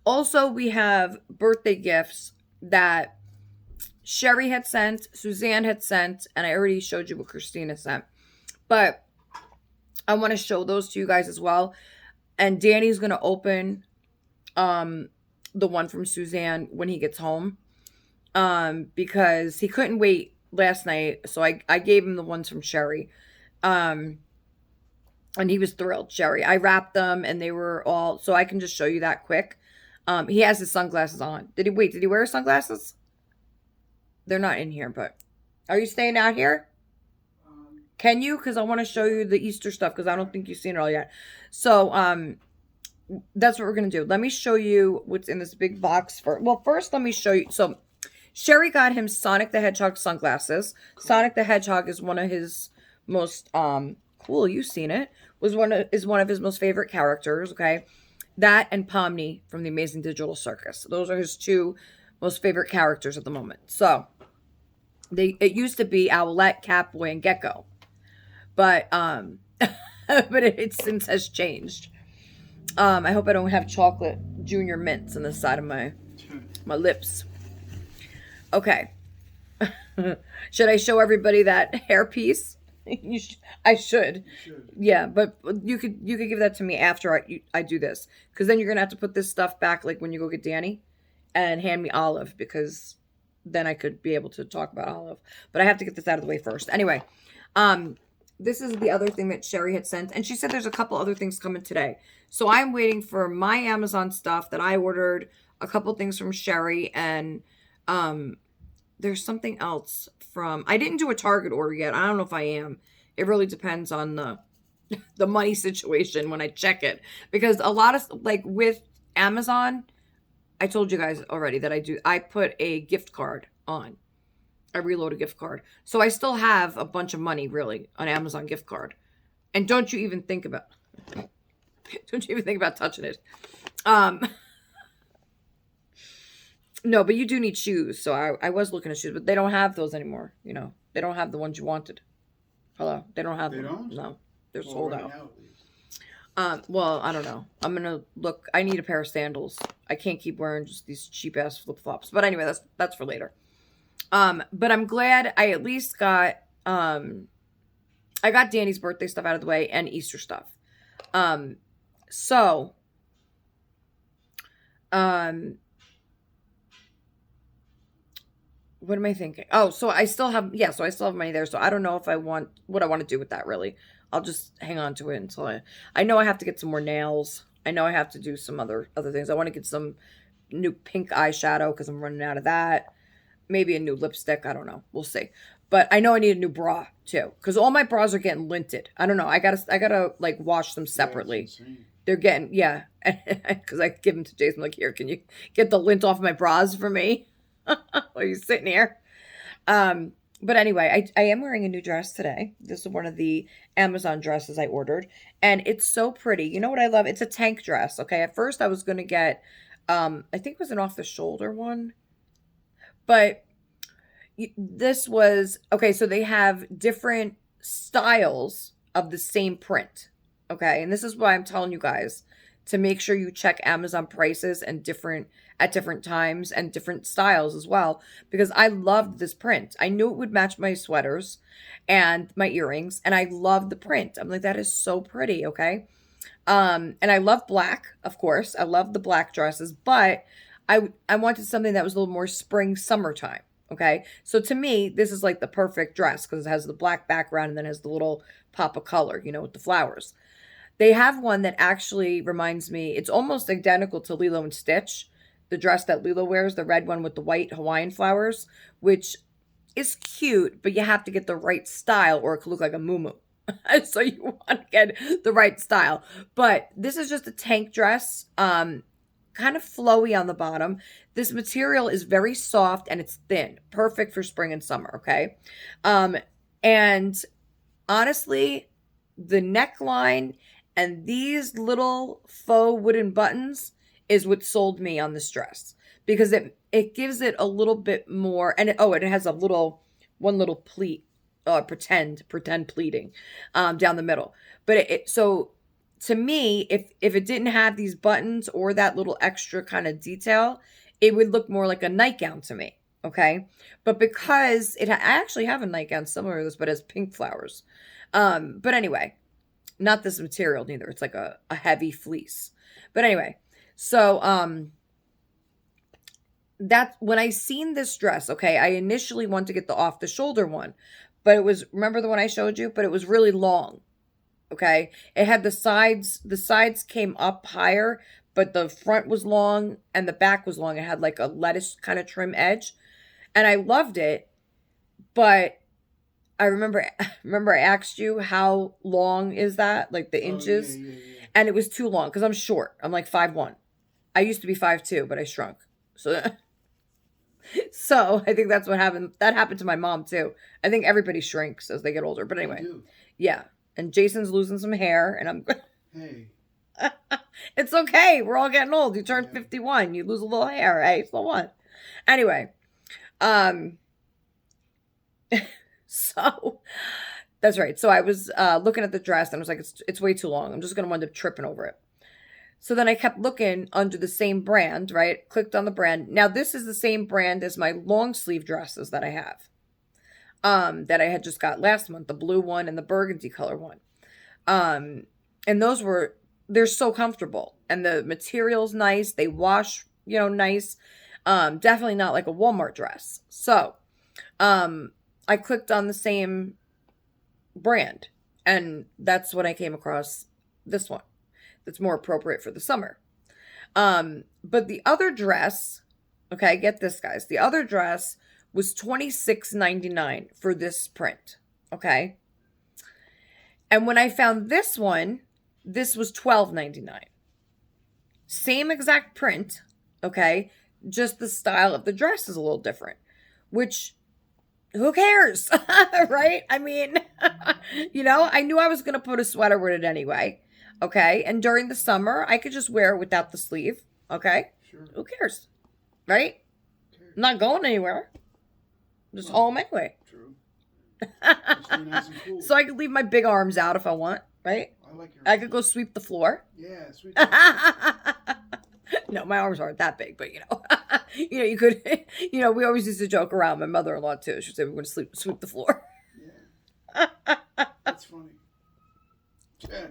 also we have birthday gifts that Sherry had sent, Suzanne had sent, and I already showed you what Christina sent. But I want to show those to you guys as well. And Danny's going to open the one from Suzanne when he gets home. Because he couldn't wait last night, so I gave him the ones from Sherry. And he was thrilled, Sherry. I wrapped them and they were all, so I can just show you that quick. He has his sunglasses on. Did he wear his sunglasses? They're not in here, but are you staying out here? Can you? Because I want to show you the Easter stuff because I don't think you've seen it all yet. So, that's what we're going to do. Let me show you what's in this big box. First, let me show you. So, Sherry got him Sonic the Hedgehog sunglasses. Sonic the Hedgehog is one of his most, cool, you've seen it, is one of his most favorite characters, okay? That and Pomni from the Amazing Digital Circus. Those are his two most favorite characters at the moment. So, it used to be Owlette, Catboy, and Gecko. But but it since has changed. I hope I don't have chocolate junior mints on the side of my lips. Okay. Should I show everybody that hairpiece? I should. You should. Yeah, but you could give that to me after I do this, because then you're gonna have to put this stuff back like when you go get Danny, and hand me Olive, because then I could be able to talk about Olive. But I have to get this out of the way first. Anyway, this is the other thing that Sherry had sent, and she said there's a couple other things coming today. So I'm waiting for my Amazon stuff that I ordered, a couple things from Sherry, and there's something else from, I didn't do a Target order yet. I don't know if I am. It really depends on the money situation when I check it, because a lot of, like with Amazon, I told you guys already that I put a gift card on. I reload a gift card. So I still have a bunch of money, really, on Amazon gift card. And don't you even think about touching it. No, but you do need shoes. So I was looking at shoes, but they don't have those anymore. You know, they don't have the ones you wanted. Hello, they don't have them. Don't? No, they're sold right out. now, at least. Well, I don't know. I'm gonna look. I need a pair of sandals. I can't keep wearing just these cheap ass flip flops. But anyway, that's for later. But I'm glad I at least got I got Danny's birthday stuff out of the way and Easter stuff. So what am I thinking? Oh, so I still have money there. So I don't know if I want what I want to do with that really. I'll just hang on to it until I know I have to get some more nails. I know I have to do some other things. I want to get some new pink eyeshadow because I'm running out of that. Maybe a new lipstick. I don't know. We'll see. But I know I need a new bra too, because all my bras are getting linted. I don't know. I gotta like wash them separately. Yeah, they're getting, yeah, because I give them to Jason. Like, here, can you get the lint off my bras for me? While you're sitting here. But anyway, I am wearing a new dress today. This is one of the Amazon dresses I ordered, and it's so pretty. You know what I love? It's a tank dress. Okay, at first I was gonna get, I think it was an off the shoulder one, but this was okay. So they have different styles of the same print. Okay, and this is why I'm telling you guys to make sure you check Amazon prices and at different times and different styles as well, because I loved this print. I knew it would match my sweaters and my earrings, and I loved the print. I'm like, that is so pretty, okay? And I love black, of course. I love the black dresses, but I wanted something that was a little more spring summertime. Okay. So to me, this is like the perfect dress because it has the black background and then has the little pop of color, with the flowers. They have one that actually reminds me, it's almost identical to Lilo and Stitch, the dress that Lilo wears, the red one with the white Hawaiian flowers, which is cute, but you have to get the right style or it could look like a muumuu. So you want to get the right style. But this is just a tank dress, kind of flowy on the bottom. This material is very soft and it's thin, perfect for spring and summer, okay? And honestly, the neckline and these little faux wooden buttons is what sold me on this dress because it gives it a little bit more, and it has one little pleat, pretend pleating down the middle. But so to me, if it didn't have these buttons or that little extra kind of detail, it would look more like a nightgown to me. Okay, but because I actually have a nightgown similar to this, but it has pink flowers. But anyway, not this material neither. It's like a heavy fleece. But anyway, so that when I seen this dress, okay, I initially wanted to get the off the shoulder one, but remember the one I showed you, but it was really long. Okay. It had the sides came up higher, but the front was long and the back was long. It had like a lettuce kind of trim edge. And I loved it, but I remember I asked you how long is that, like the inches, and it was too long because I'm short. I'm like 5'1". I used to be 5'2", but I shrunk. So I think that's what happened. That happened to my mom too. I think everybody shrinks as they get older. But anyway, yeah. And Jason's losing some hair, and I'm. Hey. It's okay. We're all getting old. You turn 51, you lose a little hair. Hey, so what? Anyway, so that's right. So I was looking at the dress, and I was like, it's way too long. I'm just gonna wind up tripping over it. So then I kept looking under the same brand, right? Clicked on the brand. Now this is the same brand as my long sleeve dresses that I have. That I had just got last month, the blue one and the burgundy color one. And they're so comfortable and the material's nice. They wash, nice. Definitely not like a Walmart dress. So, I clicked on the same brand and that's when I came across this one. That's more appropriate for the summer. But the other dress, okay, get this, guys. The other dress was $26.99 for this print, okay? And when I found this one, this was $12.99. Same exact print, okay? Just the style of the dress is a little different, which, who cares, right? I mean, I knew I was going to put a sweater with it anyway. Okay. And during the summer, I could just wear it without the sleeve. Okay. Sure. Who cares? Right? I'm not going anywhere. Just home anyway. True. Nice and cool. So I could leave my big arms out if I want, right? I could go sweep the floor. Yeah, sweep the floor. No, my arms aren't that big, but you could, we always used to joke around. My mother-in-law too. She'd say we're going to sweep the floor. Yeah. That's funny. Yeah.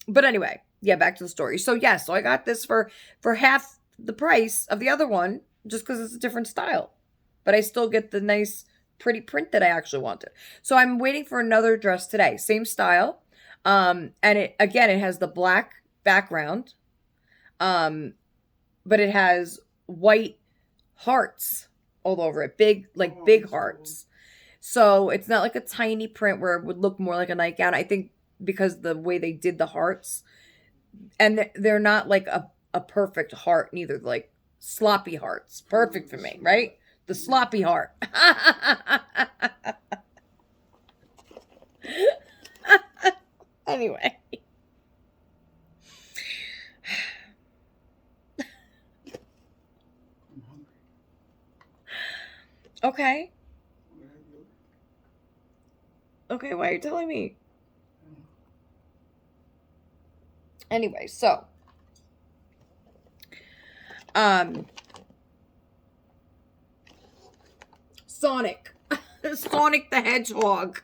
But anyway, yeah, back to the story. So so I got this for half the price of the other one just because it's a different style, but I still get the nice pretty print that I actually wanted. So I'm waiting for another dress today, same style. And it has the black background. But it has white hearts all over it, big hearts. Cool. So it's not like a tiny print where it would look more like a nightgown. I think because the way they did the hearts, and they're not like a perfect heart neither, like sloppy hearts. Perfect for me, right? The sloppy heart. Anyway. Okay. Okay, why are you telling me? Anyway, so um Sonic. Sonic the Hedgehog.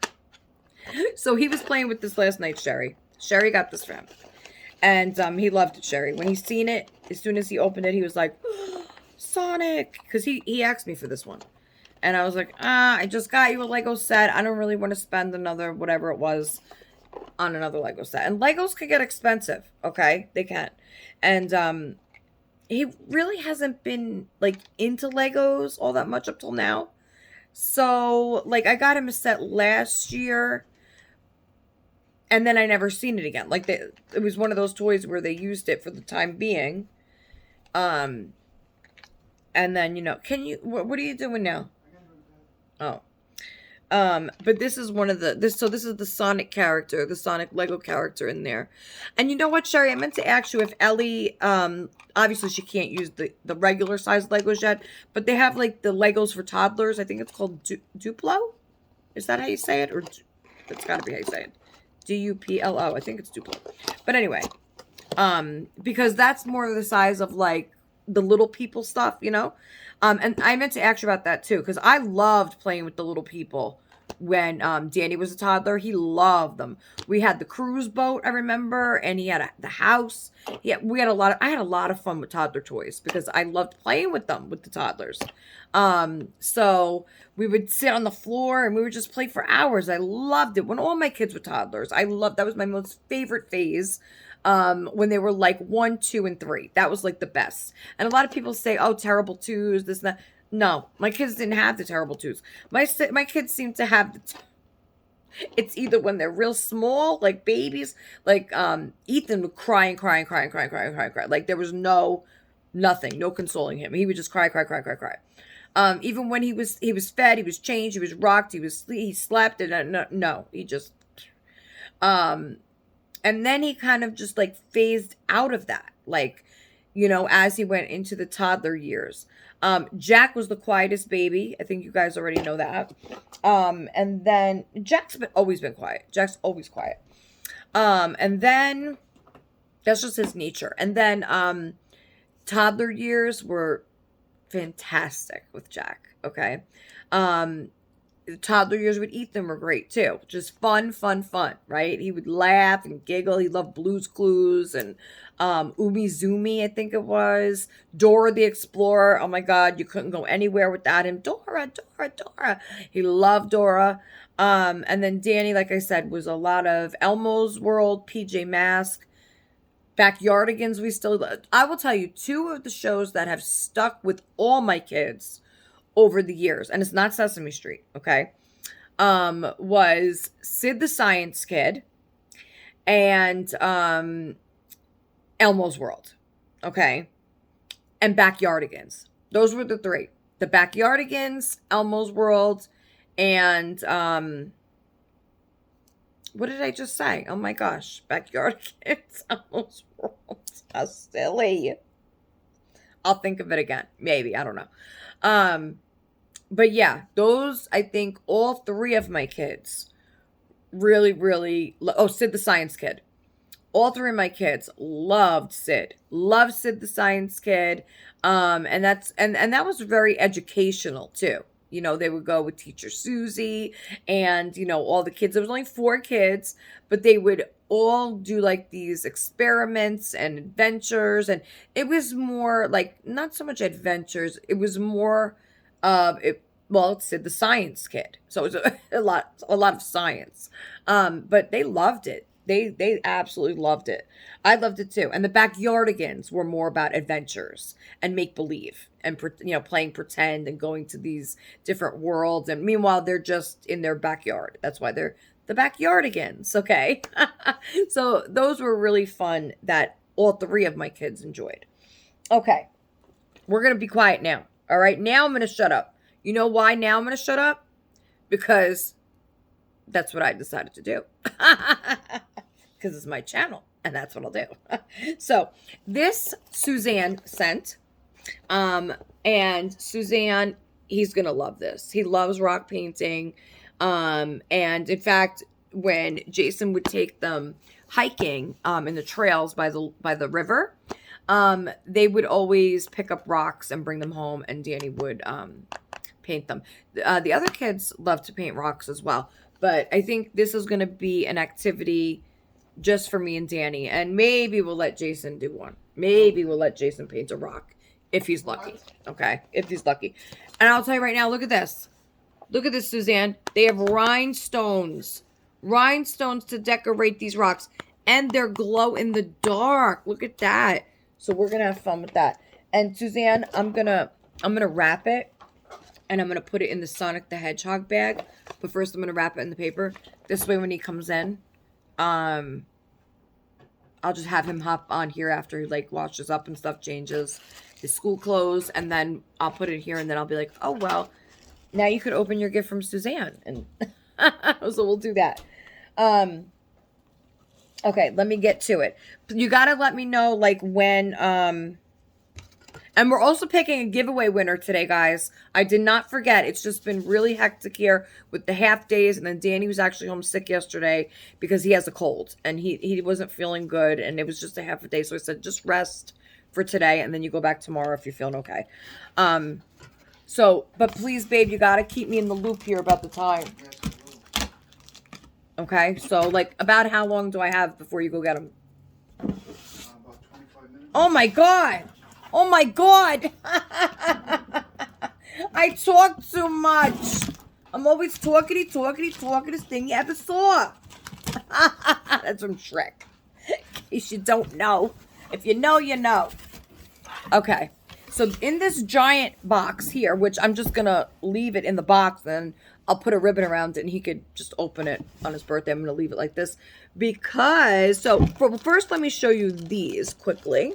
So he was playing with this last night, Sherry. Sherry got this for him. And he loved it, Sherry. When he seen it, as soon as he opened it, he was like, Sonic. Because he asked me for this one. And I was like, I just got you a Lego set. I don't really want to spend another whatever it was on another Lego set. And Legos can get expensive, okay? They can. And he really hasn't been, like, into Legos all that much up till now. So, like, I got him a set last year, and then I never seen it again. Like, it was one of those toys where they used it for the time being. And then, what are you doing now? Oh. But this is one of this is the Sonic character, the Sonic Lego character in there. And you know what, Sherry? I meant to ask you if Ellie, obviously she can't use the regular size Legos yet, but they have like the Legos for toddlers. I think it's called Duplo. Is that how you say it? Or that's gotta be how you say it. Duplo. I think it's Duplo. But anyway, because that's more the size of like the little people stuff, and I meant to ask you about that too, because I loved playing with the little people when Danny was a toddler. He loved them. We had the cruise boat, I remember, and he had the house. Yeah, I had a lot of fun with toddler toys because I loved playing with them, with the toddlers. So we would sit on the floor and we would just play for hours. I loved it when all my kids were toddlers. That was my most favorite phase. When they were like 1, 2, and 3. That was like the best. And a lot of people say, oh, terrible twos, this and that. No, my kids didn't have the terrible twos. My kids seem to have it's either when they're real small, like babies, like Ethan would cry and cry and cry and cry and cry and cry and cry. Like there was nothing, no consoling him. He would just cry, cry, cry, cry, cry. Even when he was fed, he was changed, he was rocked, he slept, and no, he just and then he kind of just like phased out of that, like, as he went into the toddler years. Jack was the quietest baby. I think you guys already know that. And then Jack's always been quiet. Jack's always quiet. And then that's just his nature. And then toddler years were fantastic with Jack. Okay. Toddler years with Ethan were great too. Just fun, right? He would laugh and giggle. He loved Blue's Clues and Umizoomi, I think it was. Dora the Explorer. Oh my God, you couldn't go anywhere without him. Dora. He loved Dora. And then Danny, like I said, was a lot of Elmo's World, PJ Masks, Backyardigans. I will tell you, 2 of the shows that have stuck with all my kids over the years, and it's not Sesame Street, okay, was Sid the Science Kid and Elmo's World, okay, and Backyardigans. Those were the 3. The Backyardigans, Elmo's World, and what did I just say? Oh my gosh, Backyardigans, Elmo's World. How silly. I'll think of it again. Maybe, I don't know. But yeah, those, I think all 3 of my kids really, Sid the Science Kid. All 3 of my kids loved Sid. Loved Sid the Science Kid. And that was very educational too. They would go with Teacher Susie and, all the kids. There was only 4 kids, but they would all do like these experiments and adventures. And it was more like, not so much adventures. It was more, it said the Science Kid. So it was a lot of science. But they loved it. They absolutely loved it. I loved it too. And the Backyardigans were more about adventures and make believe and playing pretend and going to these different worlds. And meanwhile, they're just in their backyard. That's why they're the Backyardigans. Okay. So those were really fun that all 3 of my kids enjoyed. Okay. We're going to be quiet now. All right. Now I'm going to shut up. You know why now I'm going to shut up? Because that's what I decided to do. Because it's my channel. And that's what I'll do. So this Suzanne sent. And Suzanne, he's going to love this. He loves rock painting. And in fact, when Jason would take them hiking in the trails by the river, they would always pick up rocks and bring them home, and Danny would paint them. The other kids love to paint rocks as well, but I think this is going to be an activity just for me and Danny, and maybe we'll let Jason do one. Maybe we'll let Jason paint a rock if he's lucky. Okay, if he's lucky. And I'll tell you right now, look at this. Look at this, Suzanne. They have rhinestones. Rhinestones to decorate these rocks. And they're glow in the dark. Look at that. So we're gonna have fun with that. And Suzanne, I'm gonna wrap it, and I'm gonna put it in the Sonic the Hedgehog bag. But first I'm gonna wrap it in the paper. This way when he comes in, I'll just have him hop on here after he like washes up and stuff, changes his school clothes, and then I'll put it here, and then I'll be like, oh well, now you could open your gift from Suzanne. And so we'll do that. Okay, let me get to it. You gotta let me know like when and we're also picking a giveaway winner today, guys. I did not forget. It's just been really hectic here with the half days, and then Danny was actually home sick yesterday because he has a cold and he wasn't feeling good, and it was just a half a day. So I said just rest for today, and then you go back tomorrow if you're feeling okay. So, but please, babe, you gotta keep me in the loop here about the time. Okay, so like about how long do I have before you go get them? About 25 minutes. Oh my god! Oh my god! I talk too much. I'm always talkity. This thing you ever saw. That's from Shrek. In case you don't know. If you know, you know. Okay. So in this giant box here, which I'm just going to leave it in the box, and I'll put a ribbon around it and he could just open it on his birthday. I'm going to leave it like this because, so first let me show you these quickly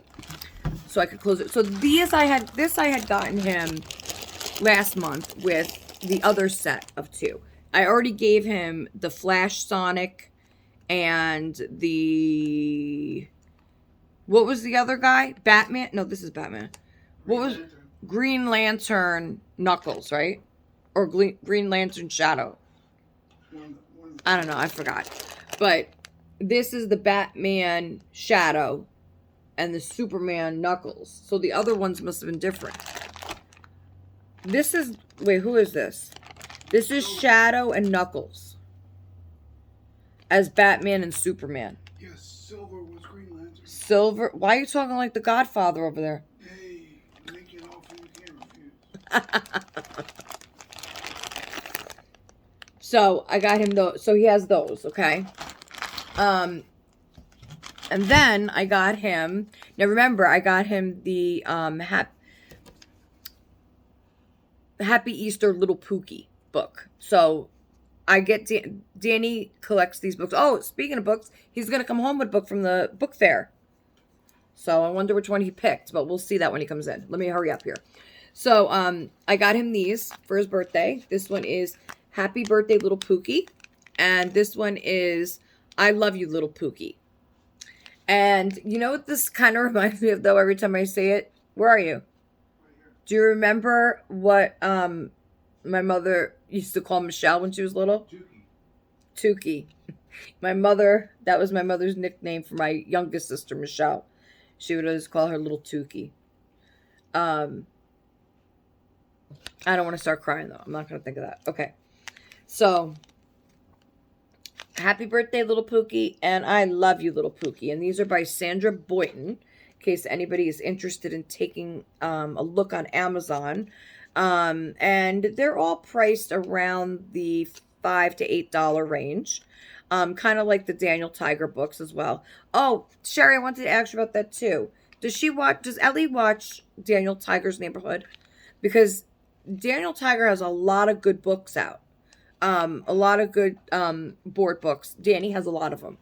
so I could close it. So these I had gotten him last month with the other set of two. I already gave him the Flash Sonic and the, what was the other guy? Batman? No, this is Batman. What was Green Lantern Knuckles, right? Or Green Lantern Shadow. I don't know. I forgot. But this is the Batman Shadow and the Superman Knuckles. So the other ones must have been different. This is... Wait, who is this? This is Shadow and Knuckles. As Batman and Superman. Yes, Silver was Green Lantern. Silver? Why are you talking like the Godfather over there? So I got him those. So he has those, okay? And then I got him. Now remember, I got him the Happy Easter Little Pookie book. So I get Danny collects these books. Oh, speaking of books, he's gonna come home with a book from the book fair. So I wonder which one he picked, but we'll see that when he comes in. Let me hurry up here. So, I got him these for his birthday. This one is Happy Birthday, Little Pookie. And this one is I Love You, Little Pookie. And you know what this kind of reminds me of, though, every time I say it? Where are you? Do you remember what my mother used to call Michelle when she was little? Tukey. My mother, that was my mother's nickname for my youngest sister, Michelle. She would always call her Little Tukey. I don't want to start crying, though. I'm not going to think of that. Okay. So, Happy Birthday, Little Pookie, and I Love You, Little Pookie. And these are by Sandra Boynton, in case anybody is interested in taking a look on Amazon. And they're all priced around the $5 to $8 range. Kind of like the Daniel Tiger books as well. Oh, Sherry, I wanted to ask you about that, too. Does Ellie watch Daniel Tiger's Neighborhood? Because Daniel Tiger has a lot of good books out. A lot of good board books. Danny has a lot of them.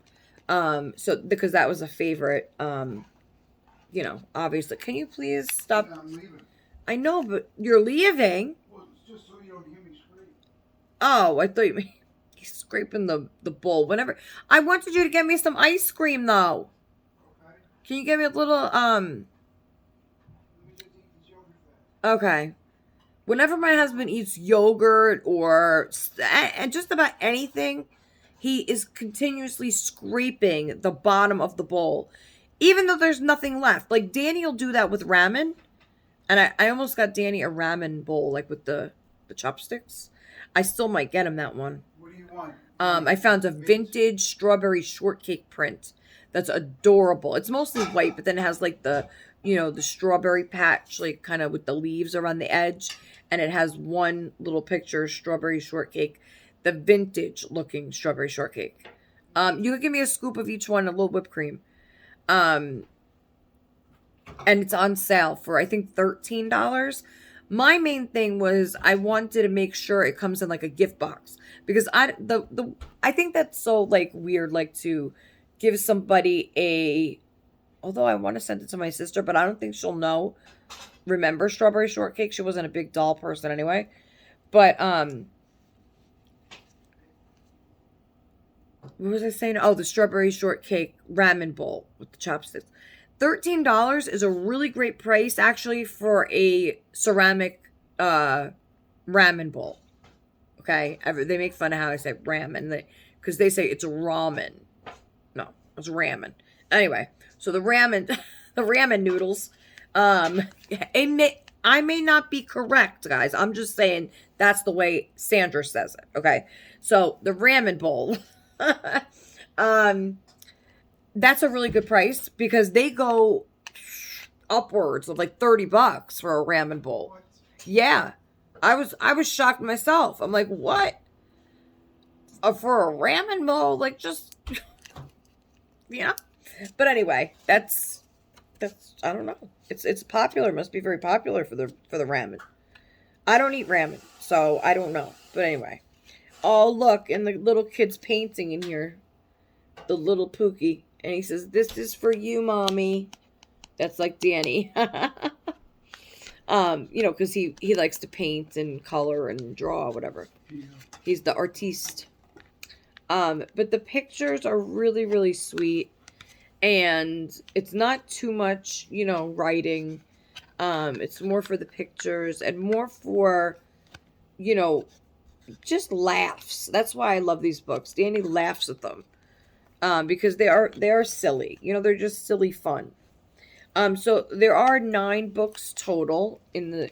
So because that was a favorite, you know, obviously. Can you please stop? I'm leaving. I know, but you're leaving. Well, it's just so you don't hear me scream. Oh, I thought he's scraping the bowl. Whenever I wanted you to get me some ice cream, though. Okay. Can you give me a little Let me just eat this yogurt fast. Okay. Whenever my husband eats yogurt or and just about anything, he is continuously scraping the bottom of the bowl, even though there's nothing left. Like Danny will do that with ramen, and I almost got Danny a ramen bowl, like with the chopsticks. I still might get him that one. What do you want? I found a vintage strawberry shortcake print that's adorable. It's mostly white, but then it has like the, the strawberry patch, like kind of with the leaves around the edge. And it has one little picture, strawberry shortcake, the vintage looking strawberry shortcake. You could give me a scoop of each one, a little whipped cream. And it's on sale for, I think, $13. My main thing was I wanted to make sure it comes in like a gift box, because I think that's so like weird, like to give somebody although I want to send it to my sister, but I don't think she'll remember strawberry shortcake. She wasn't a big doll person anyway. But what was I saying? Oh, the strawberry shortcake ramen bowl with the chopsticks. $13 is a really great price, actually, for a ceramic ramen bowl. Okay? They make fun of how I say ramen, because they say it's ramen. No, it's ramen. Anyway, so the ramen, the ramen noodles, I may not be correct, guys. I'm just saying that's the way Sandra says it. Okay? So the ramen bowl, that's a really good price, because they go upwards of like $30 for a ramen bowl. What? Yeah. I was shocked myself. I'm like, what? For a ramen bowl? Like, just, yeah. But anyway, that's, I don't know. It's popular. It must be very popular for the ramen. I don't eat ramen, so I don't know. But anyway. Oh, look, and the little kid's painting in here. The little Pookie. And he says, "This is for you, Mommy." That's like Danny. Because he likes to paint and color and draw, whatever. Yeah. He's the artiste. But the pictures are really, really sweet. And it's not too much, writing. It's more for the pictures and more for, just laughs. That's why I love these books. Danny laughs at them. Because they are silly. They're just silly fun. So there are 9 books total in the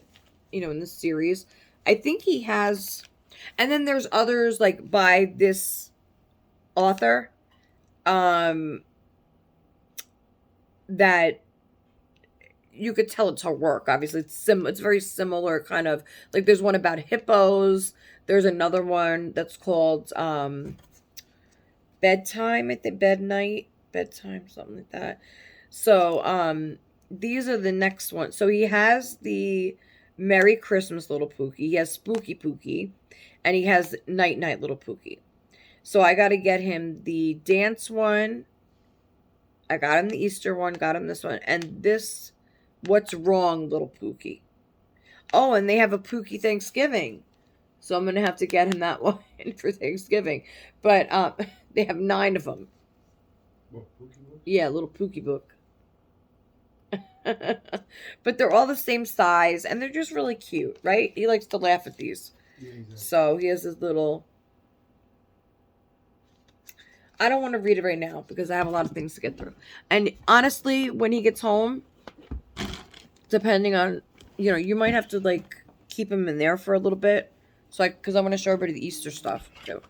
series. I think he has, and then there's others like by this author, that you could tell it's her work. Obviously, it's very similar, kind of like there's one about hippos. There's another one that's called bedtime, I think, bedtime, something like that. So, these are the next ones. So he has the Merry Christmas Little Pookie. He has Spooky Pookie. And he has Night Night Little Pookie. So I got to get him the dance one. I got him the Easter one. Got him this one. And this, What's Wrong Little Pookie. Oh, and they have a Pookie Thanksgiving. So I'm going to have to get him that one for Thanksgiving. But they have 9 of them. What, Pookie book? Yeah, little Pookie book. But they're all the same size, and they're just really cute, right? He likes to laugh at these. Yeah, exactly. So he has his little... I don't want to read it right now because I have a lot of things to get through. And honestly, when he gets home, depending on, you might have to like keep him in there for a little bit. So because I want to show everybody the Easter stuff too.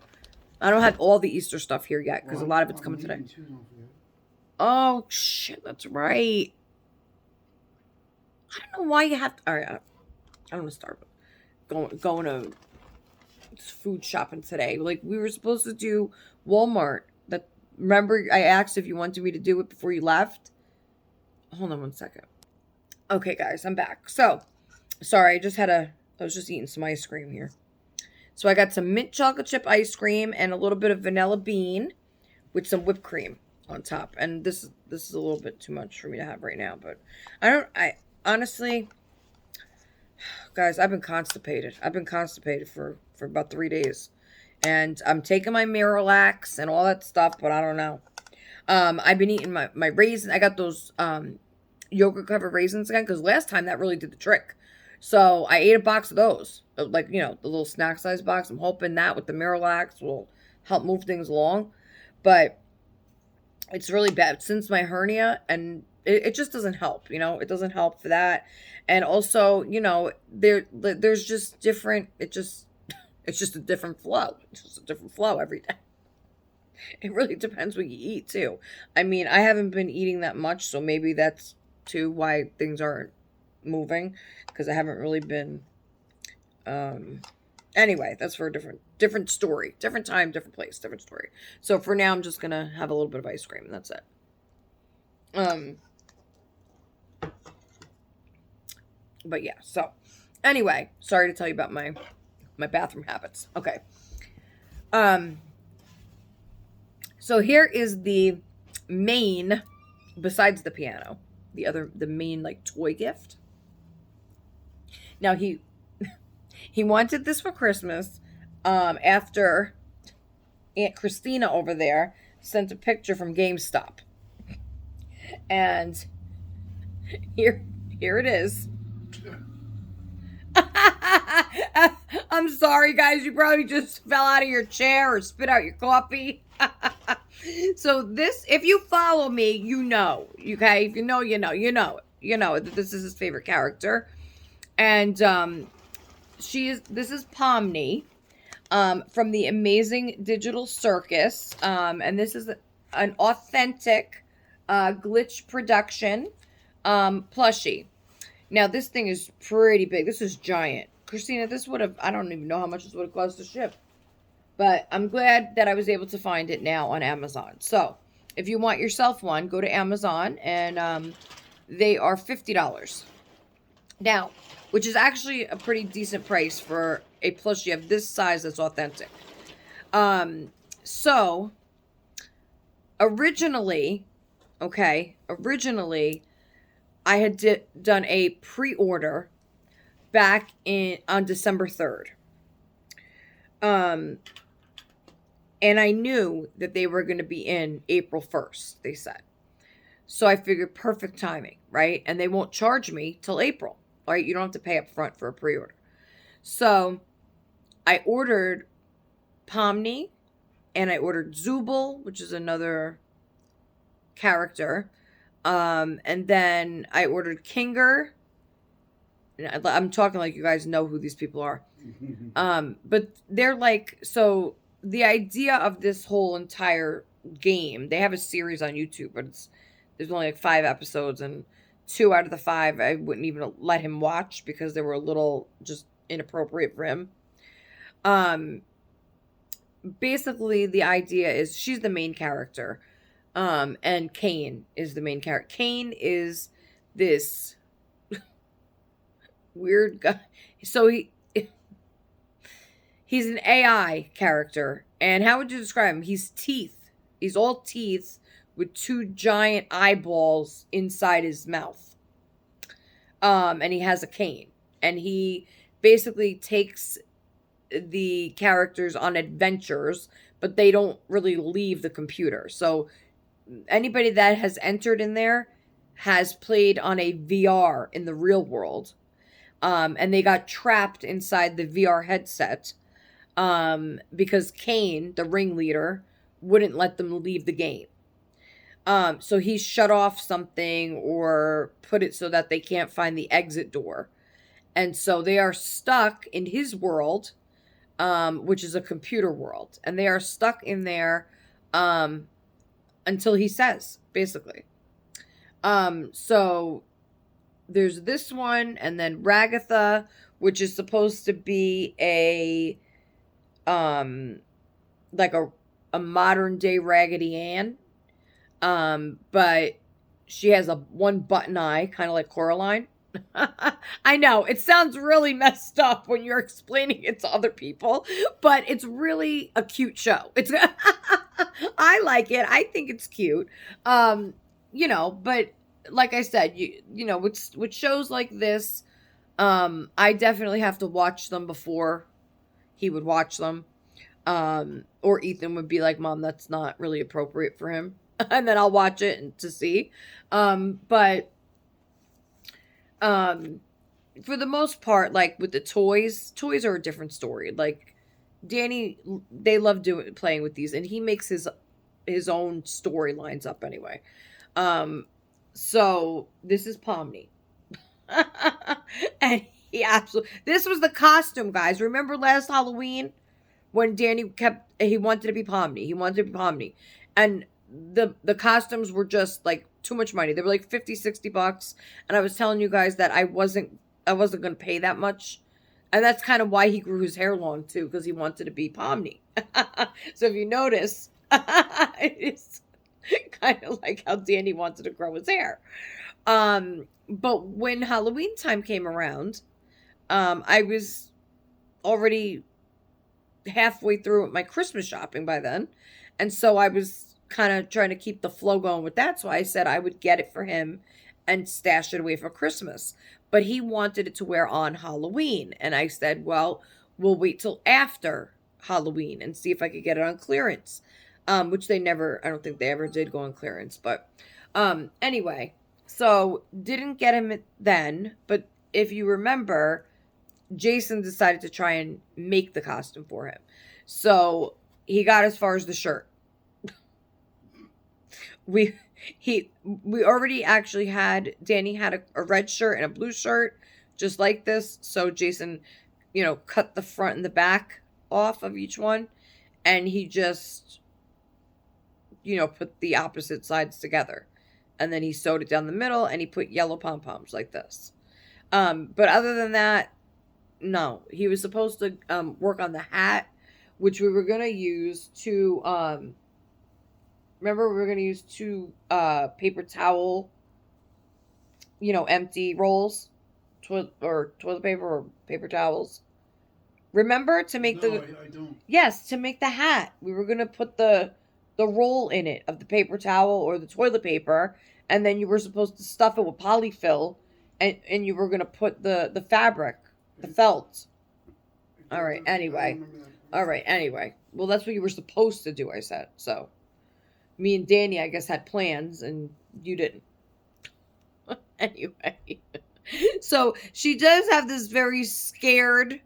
I don't have all the Easter stuff here yet because a lot of it's coming today. Oh shit, that's right. I don't know why you have to. All right, I don't want to start going to food shopping today. Like we were supposed to do Walmart. Remember I asked if you wanted me to do it before you left. Hold on one second. Okay, guys, I'm back. So, sorry, I was just eating some ice cream here. So I got some mint chocolate chip ice cream and a little bit of vanilla bean with some whipped cream on top. And this is a little bit too much for me to have right now, but I honestly, guys, I've been constipated. I've been constipated for about 3 days. And I'm taking my Miralax and all that stuff, but I don't know. I've been eating my raisins. I got those yogurt covered raisins again because last time that really did the trick. So I ate a box of those, like, the little snack size box. I'm hoping that with the Miralax will help move things along. But it's really bad since my hernia, and it just doesn't help. It doesn't help for that. And also, there's just different. It's just a different flow. It's just a different flow every day. It really depends what you eat too. I mean, I haven't been eating that much, so maybe that's too why things aren't moving, because I haven't really been. Anyway, that's for a different story, different time, different place, different story. So for now, I'm just gonna have a little bit of ice cream, and that's it. But yeah. So anyway, sorry to tell you about my bathroom habits. Okay. So here is the main, besides the piano, the main like toy gift. Now he wanted this for Christmas, after Aunt Christina over there sent a picture from GameStop. And here it is. I'm sorry, guys. You probably just fell out of your chair or spit out your coffee. So this, if you follow me, you know, okay? If you know, you know that this is his favorite character. And this is Pomni, from the Amazing Digital Circus. And this is an authentic Glitch production plushie. Now, this thing is pretty big. This is giant. Christina, this would have, I don't even know how much this would have cost to ship. But I'm glad that I was able to find it now on Amazon. So, if you want yourself one, go to Amazon, and they are $50. Now, which is actually a pretty decent price for a plushie of this size that's authentic. So, originally, I had done a pre-order back on December 3rd. And I knew that they were going to be in April 1st, they said. So I figured perfect timing, right? And they won't charge me till April, right? You don't have to pay up front for a pre-order. So I ordered Pomni, and I ordered Zooble, which is another character. And then I ordered Kinger. I'm talking like you guys know who these people are. But they're like, so the idea of this whole entire game, they have a series on YouTube, but there's only like 5 episodes, and 2 out of the 5 I wouldn't even let him watch because they were a little just inappropriate for him. Basically the idea is she's the main character, and Kane is the main character. Kane is this weird guy. So he's an AI character. And how would you describe him? He's teeth. He's all teeth with 2 giant eyeballs inside his mouth. And he has a cane. And he basically takes the characters on adventures, but they don't really leave the computer. So anybody that has entered in there has played on a VR in the real world. And they got trapped inside the VR headset. Because Kane, the ringleader, wouldn't let them leave the game. So he shut off something or put it so that they can't find the exit door. And so they are stuck in his world, which is a computer world. And they are stuck in there until he says, basically. So there's this one, and then Ragatha, which is supposed to be like a modern day Raggedy Ann. But she has a 1 button eye, kind of like Coraline. I know, it sounds really messed up when you're explaining it to other people, but it's really a cute show. I like it. I think it's cute. But like I said, with shows like this, I definitely have to watch them before he would watch them. Or Ethan would be like, Mom, that's not really appropriate for him. And then I'll watch it to see. But for the most part, like with the toys are a different story. Like, Danny, they love playing with these, and he makes his own storylines up anyway. So this is Pomni. And he absolutely, this was the costume, guys. Remember last Halloween when Danny he wanted to be Pomni. He wanted to be Pomni. And the costumes were just like too much money. They were like $50-$60. And I was telling you guys that I wasn't going to pay that much. And that's kind of why he grew his hair long too, because he wanted to be Pomni. So if you notice, it's kind of like how Danny wanted to grow his hair. But when Halloween time came around, I was already halfway through my Christmas shopping by then. And so I was kind of trying to keep the flow going with that. So I said I would get it for him and stash it away for Christmas. But he wanted it to wear on Halloween. And I said, well, we'll wait till after Halloween and see if I could get it on clearance. Which I don't think they ever did go on clearance. But anyway, so didn't get him then. But if you remember, Jason decided to try and make the costume for him. So he got as far as the shirt. We already actually Danny had a red shirt and a blue shirt, just like this. So Jason, cut the front and the back off of each one. And he just, put the opposite sides together. And then he sewed it down the middle and he put yellow pom-poms like this. But other than that, no. He was supposed to work on the hat, which we were going to use to, remember we were going to use two paper towel, empty rolls, toilet paper or paper towels. Remember to make I don't. Yes, to make the hat. We were going to put the roll in it of the paper towel or the toilet paper, and then you were supposed to stuff it with polyfill, and you were going to put the fabric, the felt. All right, anyway. Well, that's what you were supposed to do, I said. So, me and Danny, I guess, had plans, and you didn't. Anyway. So, she does have this very scared,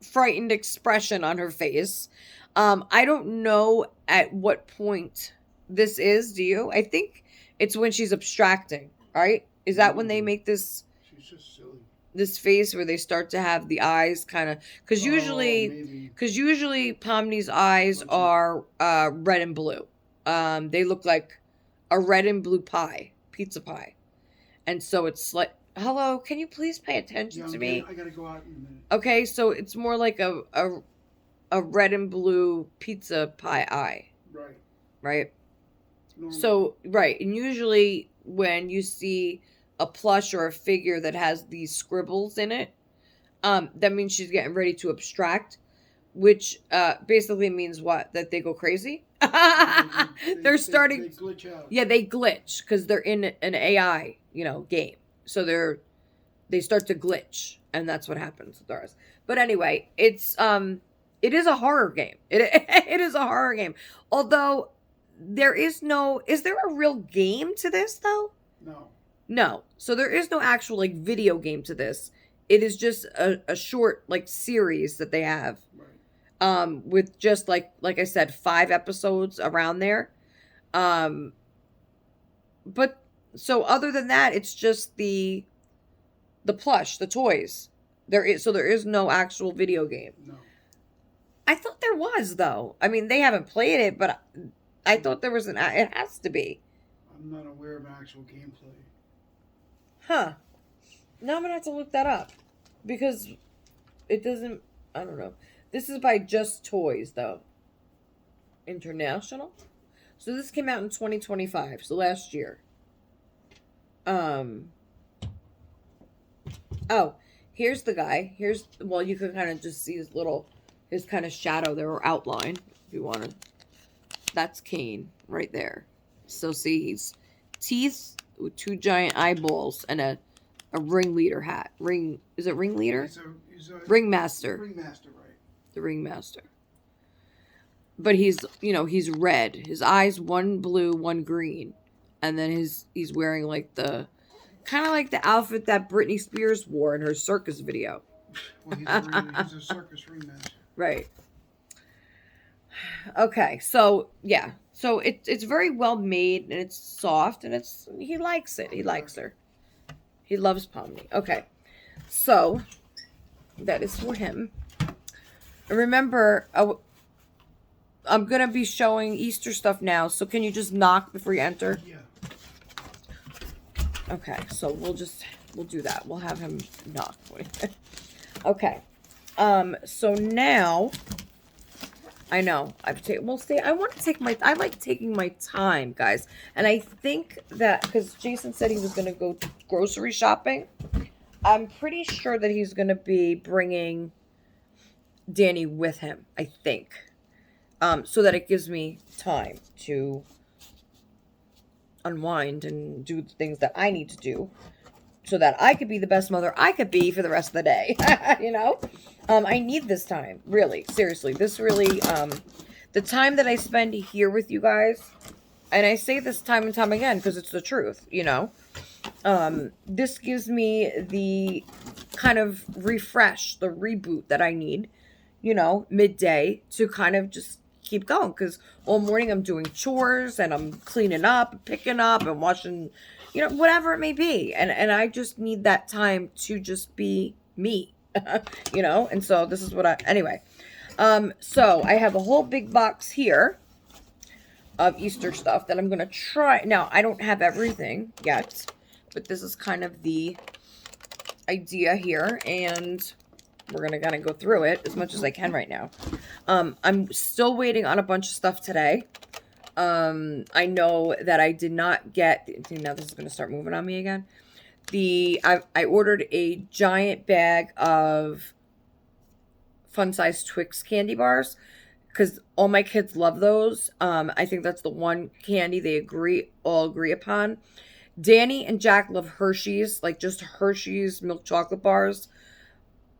frightened expression on her face. I don't know at what point this is, do you? I think it's when she's abstracting, right? Is that when they make this... She's just silly. This face where they start to have the eyes kind of... Because usually Pomni's eyes are red and blue. They look like a red and blue pizza pie. And so it's like... Hello, can you please pay attention to me? I gotta go out in a minute. Okay, so it's more like a red and blue pizza pie eye. Right? Normal. So, right. And usually when you see a plush or a figure that has these scribbles in it, that means she's getting ready to abstract, basically means what? That they go crazy? They're starting... They glitch out. Yeah, they glitch because they're in an AI, game. So they start to glitch, and that's what happens with ours. But anyway, it is a horror game. It is a horror game. Although is there a real game to this though? No. So there is no actual video game to this. It is just a short series that they have. Right. With just like I said, 5 episodes around there. But so other than that, it's just the plush, the toys. There is no actual video game. No. I thought there was though. I mean, they haven't played it, but I thought there was it has to be. I'm not aware of actual gameplay. Huh. Now I'm gonna have to look that up. Because it doesn't, I don't know. This is by Just Toys though. International? So this came out in 2025, so last year. Oh, here's the guy. You can kind of just see his kind of shadow there or outline if you want to. That's Kane right there. So see, he's teeth with 2 giant eyeballs and a ringleader hat. Is it ringleader? He's a Ringmaster. Ringmaster, right. The ringmaster. But he's red. His eyes, one blue, one green. And then he's wearing kind of like the outfit that Britney Spears wore in her circus video. Well, he's a circus ringmaster. Right. Okay, so yeah, so it's very well made and it's soft and he likes it. He Okay. likes her. He loves Pomni. Okay, so that is for him. Remember, I'm gonna be showing Easter stuff now. So can you just knock before you enter? Yeah. Okay, so we'll do that. We'll have him knock. Okay. So now I know we'll stay. I like taking my time, guys. And I think that because Jason said he was gonna go grocery shopping, I'm pretty sure that he's gonna be bringing Danny with him. I think, so that it gives me time to unwind and do the things that I need to do so that I could be the best mother I could be for the rest of the day. You know? I need this time. Really. Seriously. This really, the time that I spend here with you guys, and I say this time and time again because it's the truth, you know? This gives me the kind of refresh, the reboot that I need, you know, midday to kind of just keep going because all morning I'm doing chores and I'm cleaning up, picking up and washing, you know, whatever it may be. And I just need that time to just be me, you know? And so this is what anyway. So I have a whole big box here of Easter stuff that I'm going to try. Now, I don't have everything yet, but this is kind of the idea here. And we're going to kind of go through it as much as I can right now. I'm still waiting on a bunch of stuff today. I know that I did not get, now this is going to start moving on me again. I ordered a giant bag of fun-size Twix candy bars because all my kids love those. I think that's the one candy they all agree upon. Danny and Jack love Hershey's, like just Hershey's milk chocolate bars,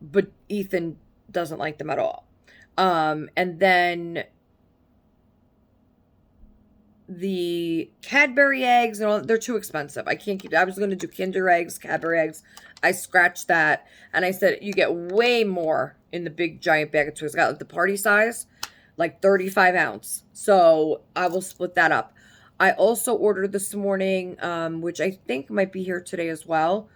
but Ethan doesn't like them at all. And then the Cadbury eggs and all, they're too expensive. I can't keep. I was going to do Kinder eggs, Cadbury eggs. I scratched that and I said you get way more in the big giant bag of Twix. I got like the party size, like 35 ounce. So I will split that up. I also ordered this morning, which I think might be here today as well.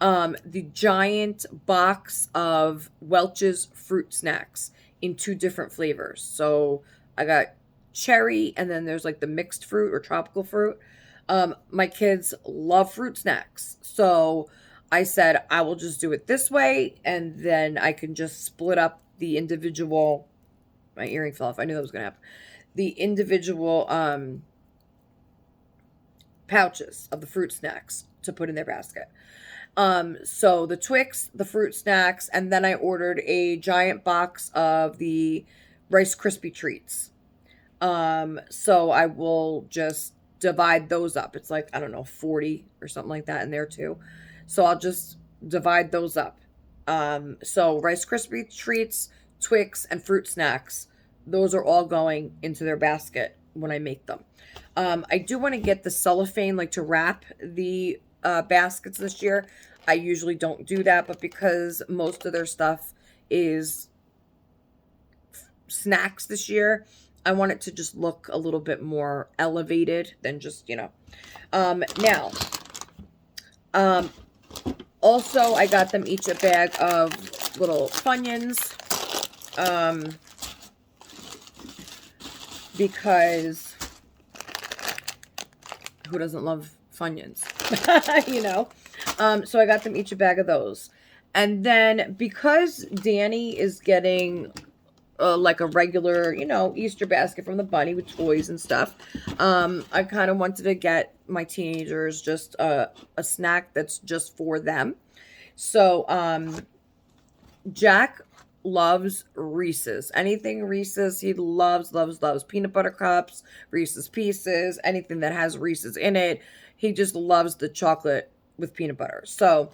The giant box of Welch's fruit snacks in 2 different flavors. So I got cherry and then there's like the mixed fruit or tropical fruit. My kids love fruit snacks. So I said I will just do it this way and then I can just split up the individual, my earring fell off. I knew that was going to happen. The individual pouches of the fruit snacks to put in their basket. So the Twix, the fruit snacks, and then I ordered a giant box of the Rice Krispie treats. So I will just divide those up. It's like, I don't know, 40 or something like that in there too. So I'll just divide those up. So Rice Krispie treats, Twix, and fruit snacks, those are all going into their basket when I make them. I do want to get the cellophane, like to wrap the baskets this year. I usually don't do that, but because most of their stuff is snacks this year, I want it to just look a little bit more elevated than just, you know. Now, also I got them each a bag of little Funyuns, because who doesn't love Funyuns? You know? So I got them each a bag of those. And then because Danny is getting like a regular, you know, Easter basket from the bunny with toys and stuff, I kind of wanted to get my teenagers just a snack that's just for them. So Jack loves Reese's. Anything Reese's, he loves, loves, loves. Peanut butter cups, Reese's Pieces, anything that has Reese's in it. He just loves the chocolate with peanut butter. So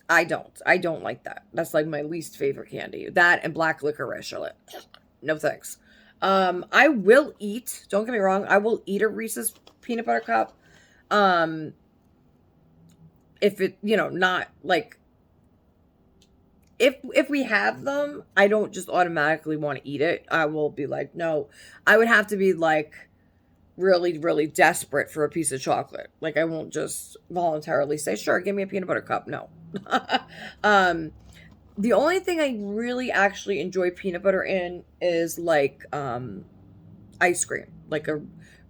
I don't like that. That's like my least favorite candy. That and black licorice. No thanks. I will eat, don't get me wrong, I will eat a Reese's peanut butter cup. If it, you know, not like if we have them, I don't just automatically want to eat it. I will be like, no. I would have to be like really, really desperate for a piece of chocolate. Like I won't just voluntarily say, sure, give me a peanut butter cup. No. um, the only thing I really actually enjoy peanut butter in is like ice cream, like a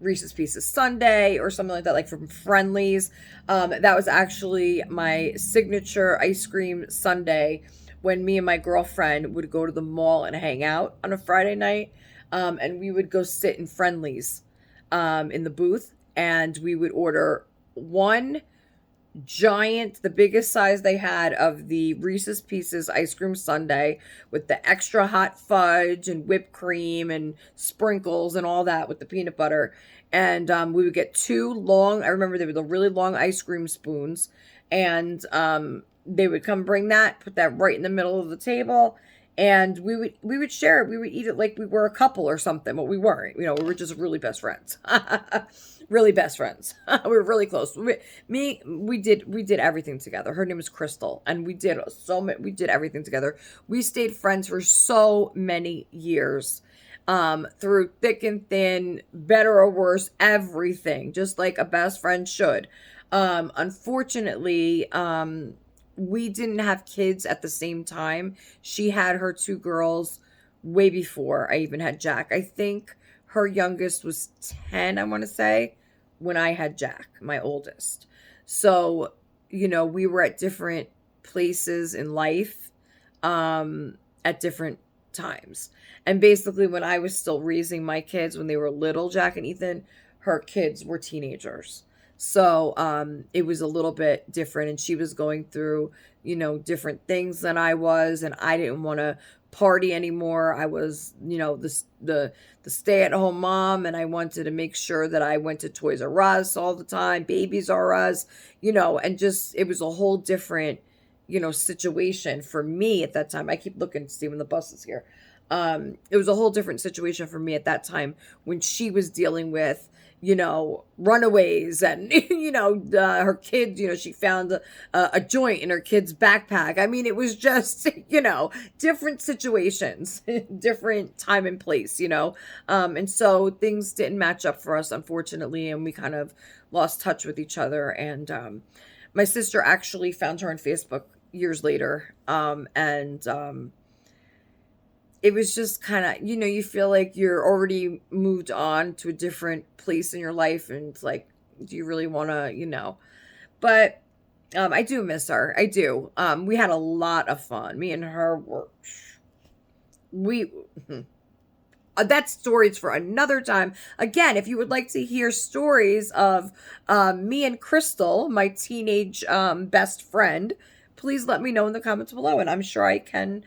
Reese's Pieces sundae or something like that, like from Friendlies. That was actually my signature ice cream sundae when me and my girlfriend would go to the mall and hang out on a Friday night. And we would go sit in Friendlies in the booth, and we would order one giant, the biggest size they had of the Reese's Pieces ice cream sundae with the extra hot fudge and whipped cream and sprinkles and all that with the peanut butter. And we would get two long, I remember they were the really long ice cream spoons. And they would come bring that, put that right in the middle of the table. And we would share it. We would eat it like we were a couple or something, but we weren't. You know, we were just really best friends. Really best friends. We were really close. We did everything together. Her name was Crystal, and we did everything together. We stayed friends for so many years. Through thick and thin, better or worse, everything, just like a best friend should. Unfortunately, we didn't have kids at the same time. She had her two girls way before I even had Jack. I think her youngest was 10, I want to say, when I had Jack, my oldest. So, you know, we were at different places in life at different times. And basically, when I was still raising my kids, when they were little, Jack and Ethan, her kids were teenagers. So it was a little bit different, and she was going through, you know, different things than I was, and I didn't want to party anymore. I was, you know, the stay-at-home mom, and I wanted to make sure that I went to Toys R Us all the time, Babies R Us, you know, and just it was a whole different, you know, situation for me at that time. I keep looking to see when the bus is here. It was a whole different situation for me at that time when she was dealing with, you know, runaways and, you know, her kids, you know, she found a joint in her kid's backpack. I mean, it was just, you know, different situations, different time and place, you know. And so things didn't match up for us, unfortunately, and we kind of lost touch with each other. And my sister actually found her on Facebook years later. It was just kind of, you know, you feel like you're already moved on to a different place in your life. And it's like, do you really want to, you know, but I do miss her. I do. We had a lot of fun. Me and her were, that story's for another time. Again, if you would like to hear stories of me and Crystal, my teenage best friend, please let me know in the comments below. And I'm sure I can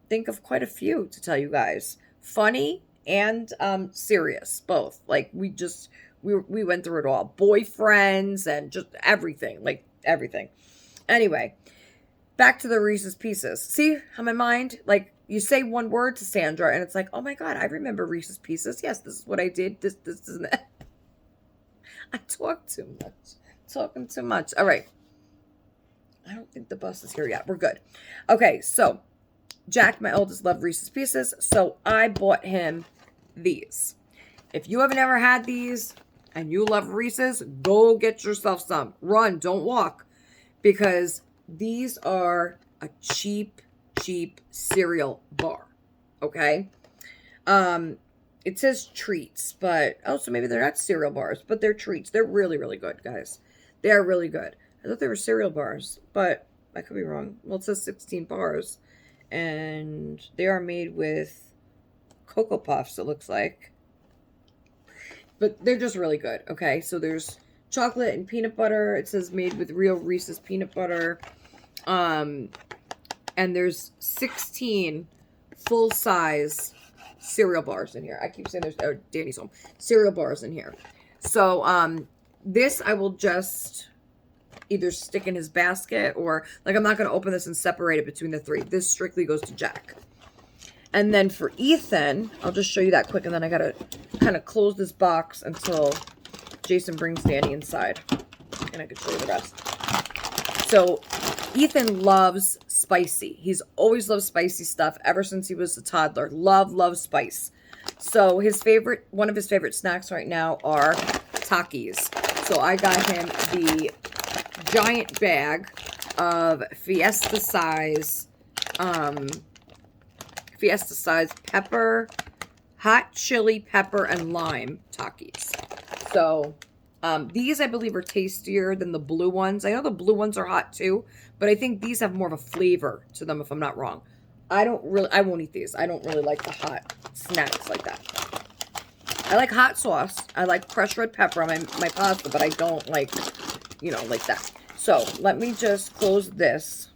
think of quite a few to tell you guys. Funny and serious, both. Like we went through it all. Boyfriends and just everything, like everything. Anyway, back to the Reese's Pieces. See how my mind, like you say one word to Sandra and it's like, oh my God, I remember Reese's Pieces. Yes, this is what I did. This and that. I talk too much. Talking too much. All right. I don't think the bus is here yet. We're good. Okay, so Jack, my oldest, loved Reese's Pieces, so I bought him these. If you haven't ever had these and you love Reese's, go get yourself some. Run, don't walk, because these are a cheap cereal bar, okay? It says treats, but, oh, so maybe they're not cereal bars, but they're treats. They're really, really good, guys. They are really good. I thought they were cereal bars, but I could be wrong. Well, it says 16 bars. And they are made with Cocoa Puffs, it looks like. But they're just really good, okay? So there's chocolate and peanut butter. It says made with real Reese's peanut butter. And there's 16 full-size cereal bars in here. I keep saying there's Danny's home. Cereal bars in here. So this I will just either stick in his basket or, like, I'm not going to open this and separate it between the three. This strictly goes to Jack. And then for Ethan, I'll just show you that quick, and then I got to kind of close this box until Jason brings Danny inside, and I can show you the rest. So Ethan loves spicy. He's always loved spicy stuff ever since he was a toddler. Love spice. So one of his favorite snacks right now are Takis. So I got him the giant bag of Fiesta size pepper, hot chili pepper, and lime Takis. So these, I believe, are tastier than the blue ones. I know the blue ones are hot too, but I think these have more of a flavor to them, if I'm not wrong. I won't eat these. I don't really like the hot snacks like that. I like hot sauce. I like crushed red pepper on my pasta, but I don't like, like that. So let me just close this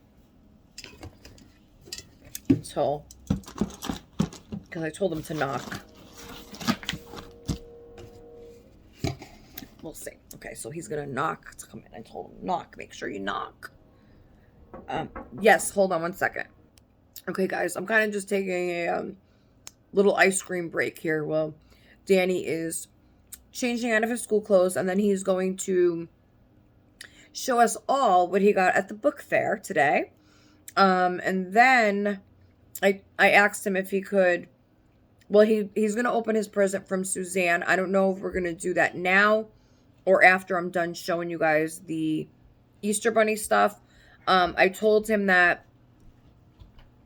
because I told him to knock. We'll see. Okay, so he's gonna knock to come in. I told him knock. Make sure you knock. Yes. Hold on one second. Okay, guys, I'm kind of just taking a little ice cream break here. Well, Danny is changing out of his school clothes, and then he's going to show us all what he got at the book fair today. And then I asked him if he could. Well, he's gonna open his present from Suzanne. I don't know if we're gonna do that now or after I'm done showing you guys the Easter Bunny stuff. I told him that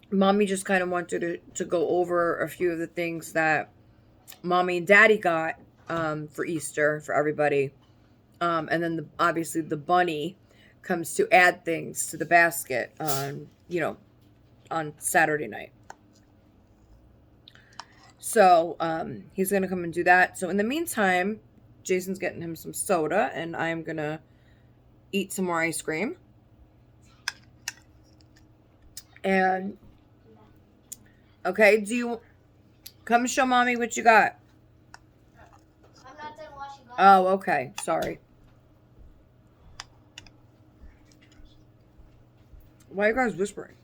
Mommy just kind of wanted to go over a few of the things that Mommy and Daddy got for Easter for everybody. And then obviously the bunny comes to add things to the basket on Saturday night. So he's going to come and do that. So in the meantime, Jason's getting him some soda, and I'm going to eat some more ice cream. And, okay, do you come show Mommy what you got? I'm not done washing up. Oh, okay. Sorry. Why are you guys whispering?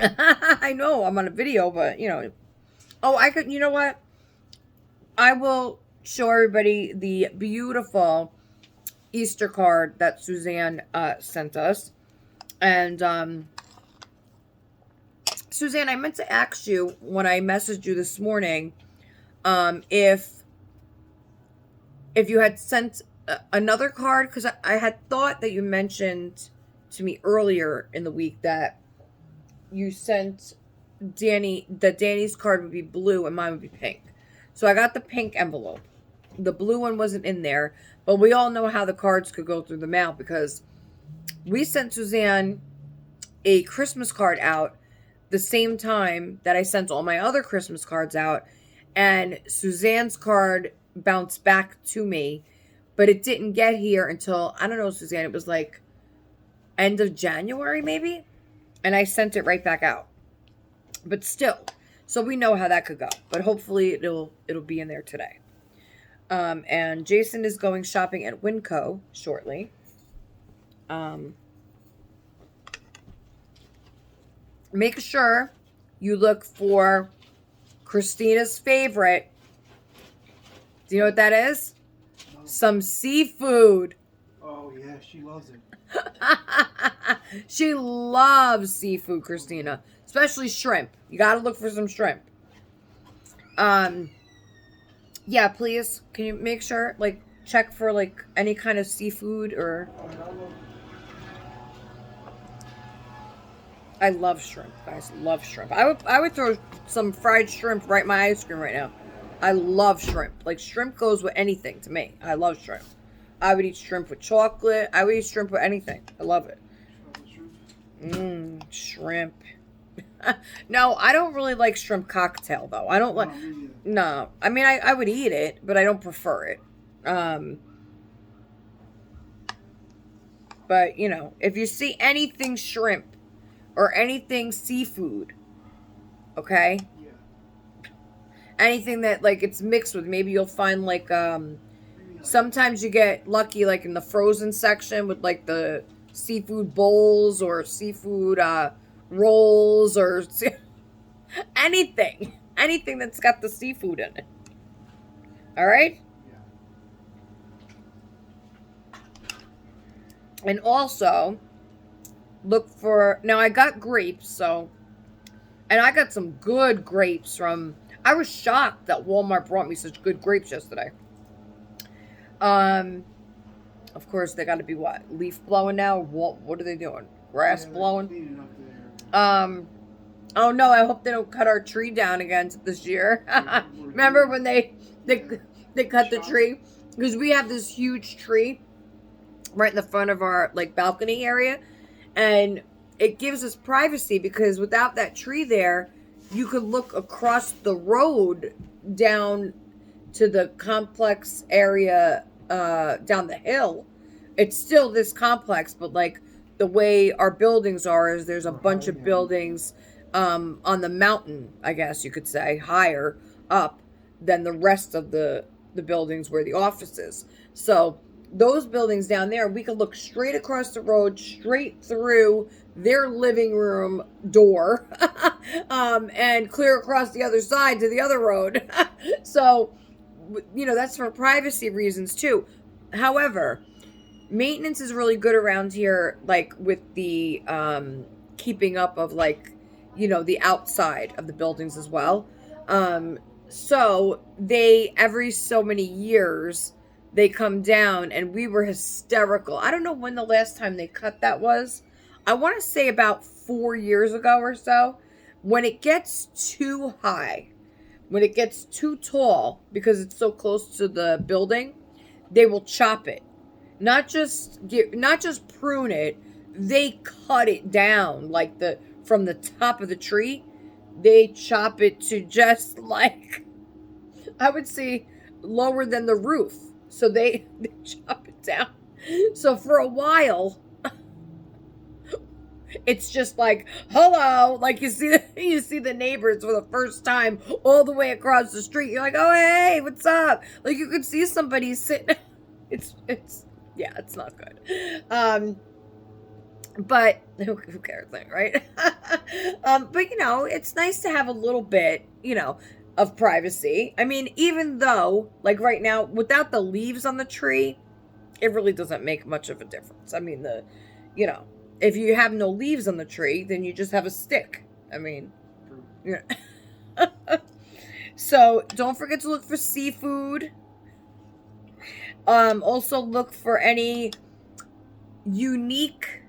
I know I'm on a video, but, Oh, I could, you know what? I will show everybody the beautiful Easter card that Suzanne sent us. And, Suzanne, I meant to ask you when I messaged you this morning, if you had sent another card, because I had thought that you mentioned to me earlier in the week that you sent Danny's card would be blue and mine would be pink. So I got the pink envelope. The blue one wasn't in there, but we all know how the cards could go through the mail because we sent Suzanne a Christmas card out the same time that I sent all my other Christmas cards out, and Suzanne's card bounced back to me, but it didn't get here until, I don't know, Suzanne, it was like end of January maybe, and I sent it right back out. But still, so we know how that could go, but hopefully it'll be in there today. And Jason is going shopping at Winco shortly. Make sure you look for Christina's favorite. Do you know what that is? No. Some seafood. Oh, yeah, she loves it. She loves seafood, Christina. Especially shrimp. You gotta look for some shrimp. Yeah, please. Can you make sure, check for, any kind of seafood or... I love shrimp, guys. Love shrimp. I would throw some fried shrimp right in my ice cream right now. I love shrimp. Shrimp goes with anything to me. I love shrimp. I would eat shrimp with chocolate. I would eat shrimp with anything. I love it. Shrimp. No, I don't really like shrimp cocktail, though. I don't like... No. I mean, I would eat it, but I don't prefer it. But, if you see anything shrimp or anything seafood, okay? Yeah. Anything that, it's mixed with, maybe you'll find, sometimes you get lucky, in the frozen section with, the seafood bowls or seafood rolls or anything that's got the seafood in it. All right? Yeah. And also, look for, now I got grapes, so, and I got some good grapes from, I was shocked that Walmart brought me such good grapes yesterday. Of course, they got to be what? Leaf blowing now? What are they doing? Grass blowing? Cleaning up there. Oh no, I hope they don't cut our tree down again this year. Remember when they cut the tree? Because we have this huge tree right in the front of our like balcony area, and it gives us privacy because without that tree there, you could look across the road down to the complex area down the hill. It's still this complex, but like the way our buildings are is there's a bunch of buildings on the mountain, I guess you could say, higher up than the rest of the buildings where the office is. So those buildings down there, we could look straight across the road, straight through their living room door, and clear across the other side to the other road. So, you know, that's for privacy reasons too. However, maintenance is really good around here, like with the keeping up of like, you know, the outside of the buildings as well. So they, every so many years, they come down, and we were hysterical. I don't know when the last time they cut that was. I want to say about 4 years ago or so. When it gets too high, when it gets too tall, because it's so close to the building, they will chop it. Not just prune it, they cut it down like from the top of the tree. They chop it to just like, I would say, lower than the roof. So they chop it down. So for a while, it's just like, hello, like you see the neighbors for the first time all the way across the street. You're like, oh hey, what's up? Like you could see somebody sitting. It's yeah, it's not good. But who cares, right? But you know, it's nice to have a little bit, you know, of privacy. I mean, even though, like right now, without the leaves on the tree, it really doesn't make much of a difference. I mean, you know, if you have no leaves on the tree, then you just have a stick. I mean, yeah. So don't forget to look for seafood. Also look for any unique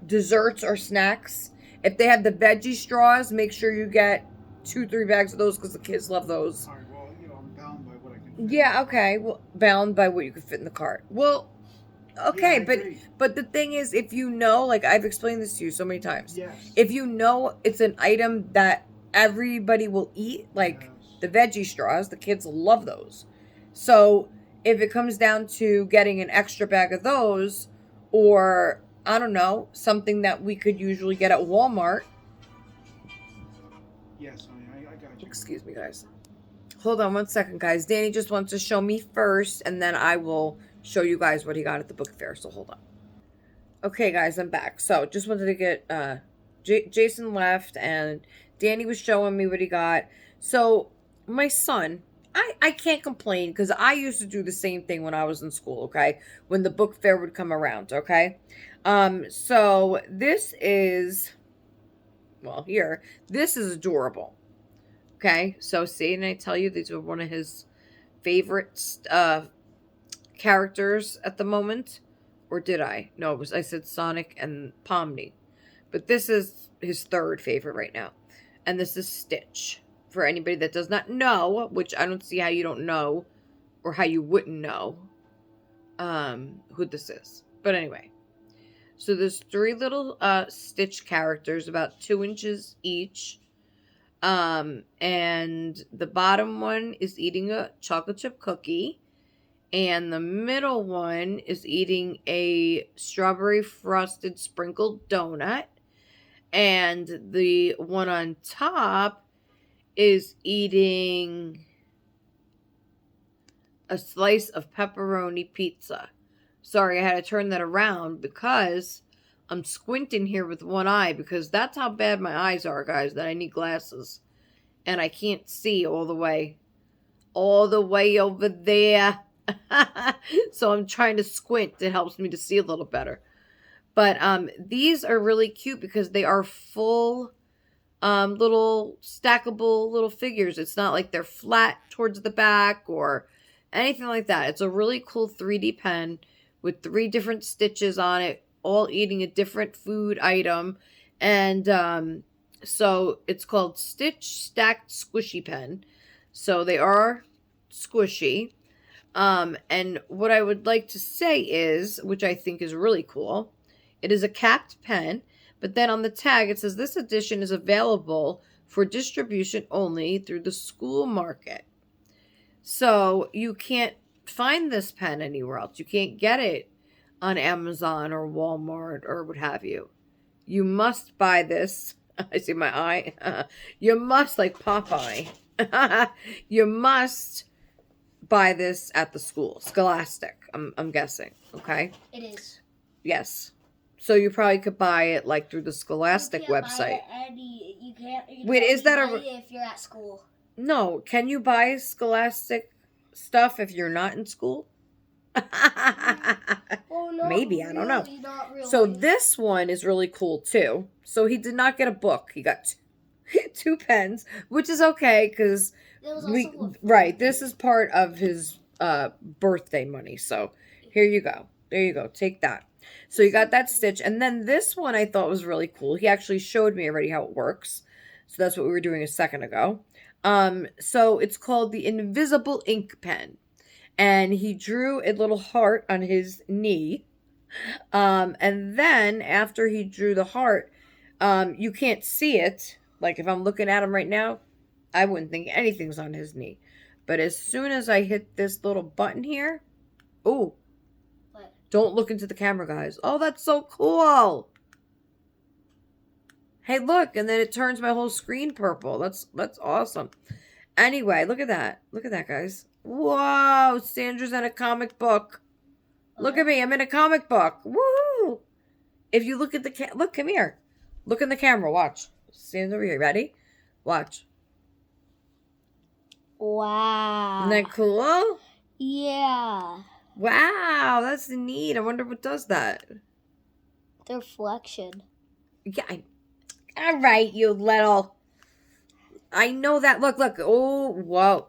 desserts or snacks. If they have the veggie straws, make sure you get 2-3 bags of those because the kids love those. All right, well, you know, I'm bound by what I can fit. Yeah, okay. Well, bound by what you can fit in the cart. Well, okay, Yeah, but the thing is, if you know, like I've explained this to you so many times. Yes. If you know it's an item that everybody will eat, like Yes. the veggie straws, the kids love those. So if it comes down to getting an extra bag of those, or I don't know, something that we could usually get at Walmart. Yes, honey, I got you. Excuse me, guys. Hold on 1 second, guys. Danny just wants to show me first, and then I will show you guys what he got at the book fair. So hold on. Okay, guys, I'm back. So just wanted to get Jason left, and Danny was showing me what he got. So my son, I can't complain because I used to do the same thing when I was in school. Okay, when the book fair would come around. Okay, so this is, well, here, this is adorable. Okay, so see, and I tell you, these are one of his favorite characters at the moment. Or did I? No, I said Sonic and Pomni. But this is his third favorite right now. And this is Stitch. For anybody that does not know, which I don't see how you don't know, or how you wouldn't know, who this is. But anyway. So there's 3 little Stitch characters, about 2 inches each. And the bottom one is eating a chocolate chip cookie. And the middle one is eating a strawberry frosted sprinkled donut. And the one on top is eating a slice of pepperoni pizza. Sorry, I had to turn that around because I'm squinting here with one eye because that's how bad my eyes are, guys, that I need glasses. And I can't see all the way over there. So I'm trying to squint. It helps me to see a little better. But these are really cute because they are full little stackable little figures. It's not like they're flat towards the back or anything like that. It's a really cool 3D pen with 3 different stitches on it, all eating a different food item. And so it's called Stitch Stacked Squishy Pen. So they are squishy. And what I would like to say is, which I think is really cool, it is a capped pen, but then on the tag it says this edition is available for distribution only through the school market. So you can't find this pen anywhere else. You can't get it on Amazon or Walmart or what have you. You must buy this. I see my eye. You must, like Popeye. You must buy this at the school. Scholastic, I'm guessing. Okay? It is. Yes. So you probably could buy it like through the Scholastic You can't website. buy it you can't. You Wait, can is that only a- buy it if you're at school? No, can you buy Scholastic stuff if you're not in school? Oh, no, Maybe, I don't know. Not really. So this one is really cool too. So he did not get a book. He got 2 pens, which is okay because There was also right. This is part of his birthday money. So here you go. There you go. Take that. So you got that stitch, and then this one I thought was really cool. He actually showed me already how it works. So that's what we were doing a second ago. So it's called the Invisible Ink Pen. And he drew a little heart on his knee. And then after he drew the heart, you can't see it. Like if I'm looking at him right now, I wouldn't think anything's on his knee. But as soon as I hit this little button here, oh, don't look into the camera, guys. Oh, that's so cool. Hey, look, and then it turns my whole screen purple. That's awesome. Anyway, look at that. Look at that, guys. Whoa, Sandra's in a comic book. Look at me. I'm in a comic book. Woo! If you look at the look, come here. Look in the camera. Watch. Stand over here. Ready? Watch. Wow. Isn't that cool? Yeah. Wow, that's neat. I wonder what does that. The reflection. Yeah. All right, you little. I know that. Look. Oh, whoa.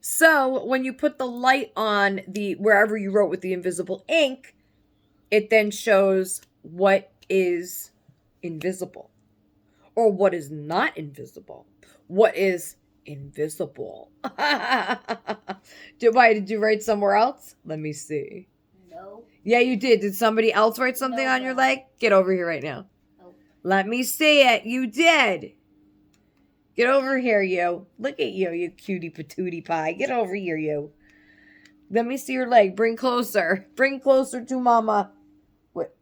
So when you put the light on the wherever you wrote with the invisible ink, it then shows what is invisible or what is not invisible. What is invisible? Did you write somewhere else? Let me see. No. Yeah, you did. Did somebody else write something on your leg? Get over here right now. Nope. Let me see it. You did. Get over here, you. Look at you, you cutie patootie pie. Get over here, you. Let me see your leg. Bring closer. Bring closer to mama. What?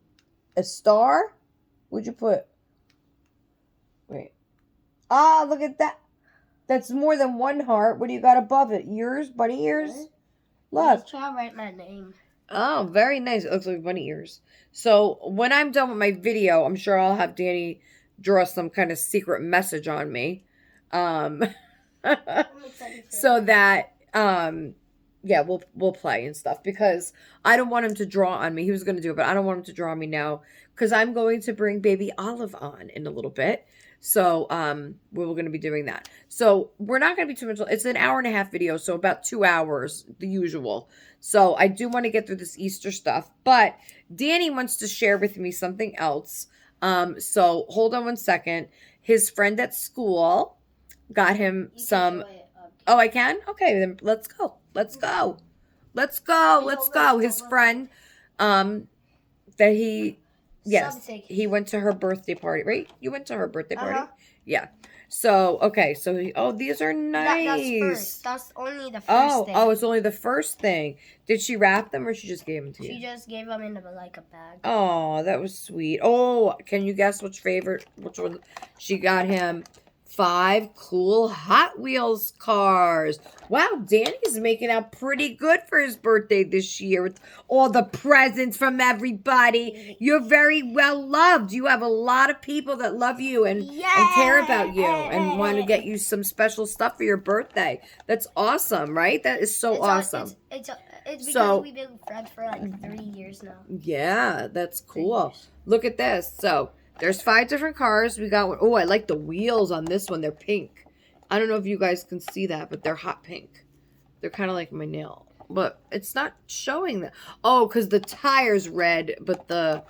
A star? What'd you put? Wait. Ah, look at that. That's more than one heart. What do you got above it? Ears? Bunny ears? Look. Let's try to write my name. Oh, very nice. It looks like bunny ears. So when I'm done with my video, I'm sure I'll have Danny draw some kind of secret message on me. I'm excited for So that. yeah, we'll play and stuff because I don't want him to draw on me. He was going to do it, but I don't want him to draw on me now because I'm going to bring baby Olive on in a little bit. So we're going to be doing that. So we're not going to be too much. It's an 1.5-hour video, so about 2 hours, the usual. So I do want to get through this Easter stuff, but Danny wants to share with me something else. So hold on one second. His friend at school got him You can some. show it, Oh, I can? Okay, then let's go. Let's go. Let's go. Let's go. His friend, that he, yes, Something. he went to her birthday party, right? You went to her birthday party? Uh-huh. Yeah. So, okay. So, these are nice. That's first. That's only the first thing. Oh, it's only the first thing. Did she wrap them or she just gave them to She you? just gave them in like a bag. Oh, that was sweet. Oh, can you guess which one she got him 5 cool Hot Wheels cars. Wow, Danny's making out pretty good for his birthday this year with all the presents from everybody. You're very well loved. You have a lot of people that love you and care about you and want to get you some special stuff for your birthday. That's awesome, right? That is so awesome. It's because we've been friends for like 3 years now. Yeah, that's cool. Look at this. So there's 5 different cars. We got one. Oh, I like the wheels on this one. They're pink. I don't know if you guys can see that, but they're hot pink. They're kind of like my nail. But it's not showing that. Oh, because the tire's red, but the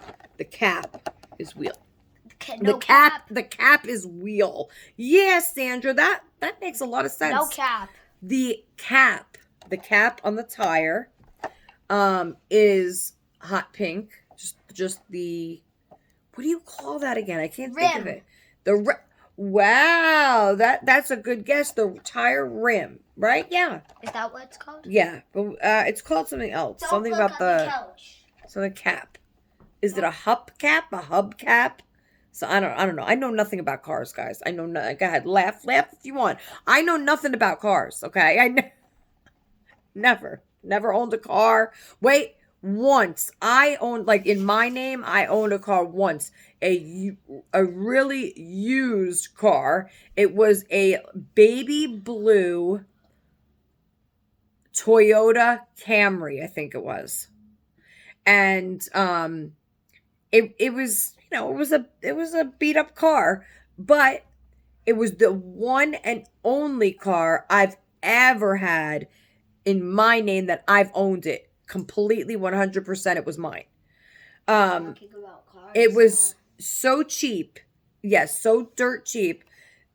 cap is wheel. The cap is wheel. Yeah, Sandra, that makes a lot of sense. No cap. The cap on the tire is hot pink. Just the, what do you call that again? I can't think of it. Wow, that's a good guess. The tire rim, right? Yeah. Is that what it's called? Yeah, but it's called something else. Don't something look about on the couch. something cap. Is it a hubcap? A hubcap? So I don't know. I know nothing about cars, guys. I know nothing. Go ahead, laugh if you want. I know nothing about cars. Okay, I never owned a car. Wait. Once I owned, like in my name, I owned a car once, a really used car. It was a baby blue Toyota Camry, I think it was, and it was, you know, it was a beat up car, but it was the one and only car I've ever had in my name that I've owned it. Completely 100%, it was mine. It was so cheap. Yes, so dirt cheap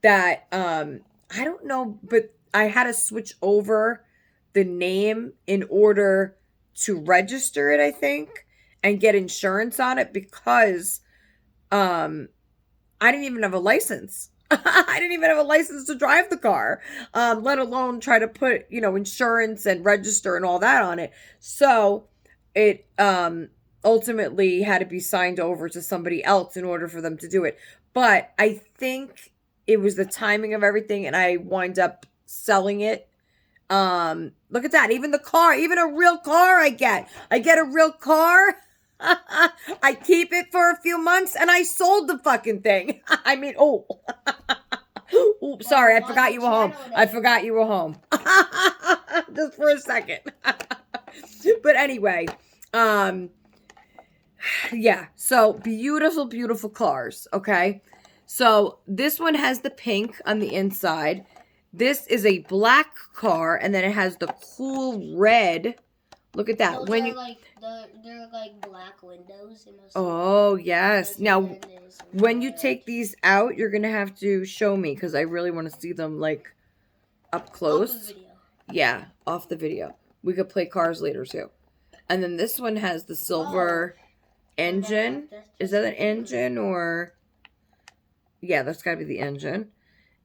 that I don't know, but I had to switch over the name in order to register it, I think, and get insurance on it because I didn't even have a license. I didn't even have a license to drive the car, let alone try to put, insurance and register and all that on it. So it ultimately had to be signed over to somebody else in order for them to do it. But I think it was the timing of everything, and I wind up selling it. Look at that. Even the car, even a real car I get a real car. I keep it for a few months and I sold the fucking thing. I mean, Oops, sorry, I forgot you were home. Just for a second. But anyway, yeah, so beautiful, beautiful cars, okay? So this one has the pink on the inside. This is a black car, and then it has the cool red. Look at that. They're like black windows. Oh, yes. Now, when you take these out, you're going to have to show me because I really want to see them, like, up close. Off the video. Yeah, off the video. We could play cars later, too. And then this one has the silver engine. Is that an engine or... Yeah, that's got to be the engine.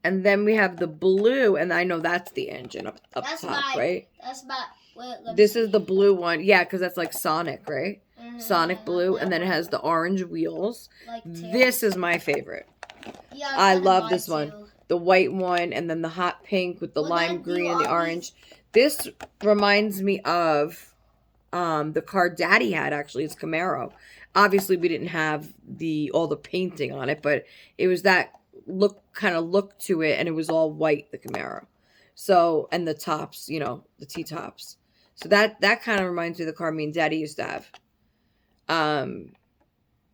And then we have the blue, and I know that's the engine up top, right? That's my... This is the blue one. Yeah, because that's like Sonic, right? Mm-hmm. Sonic blue. And then it has the orange wheels. This is my favorite. Yeah, I love this one. The white one and then the hot pink with the lime green and the orange. This reminds me of the car Daddy had, actually. It's Camaro. Obviously, we didn't have all the painting on it, but it was that kind of look to it, and it was all white, the Camaro. So, and the tops, the T-tops. So that kind of reminds me of the car me and Daddy used to have.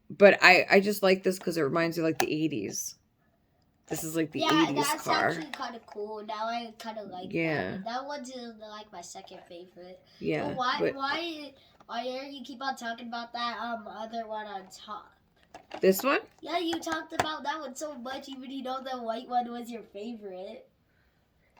But I just like this because it reminds me of like the 80s. This is like the 80s car. Yeah, that's actually kind of cool. Now I kind of like that. That one's like my second favorite. Yeah. So why are you keep on talking about that other one on top? This one? Yeah, you talked about that one so much, even the white one was your favorite.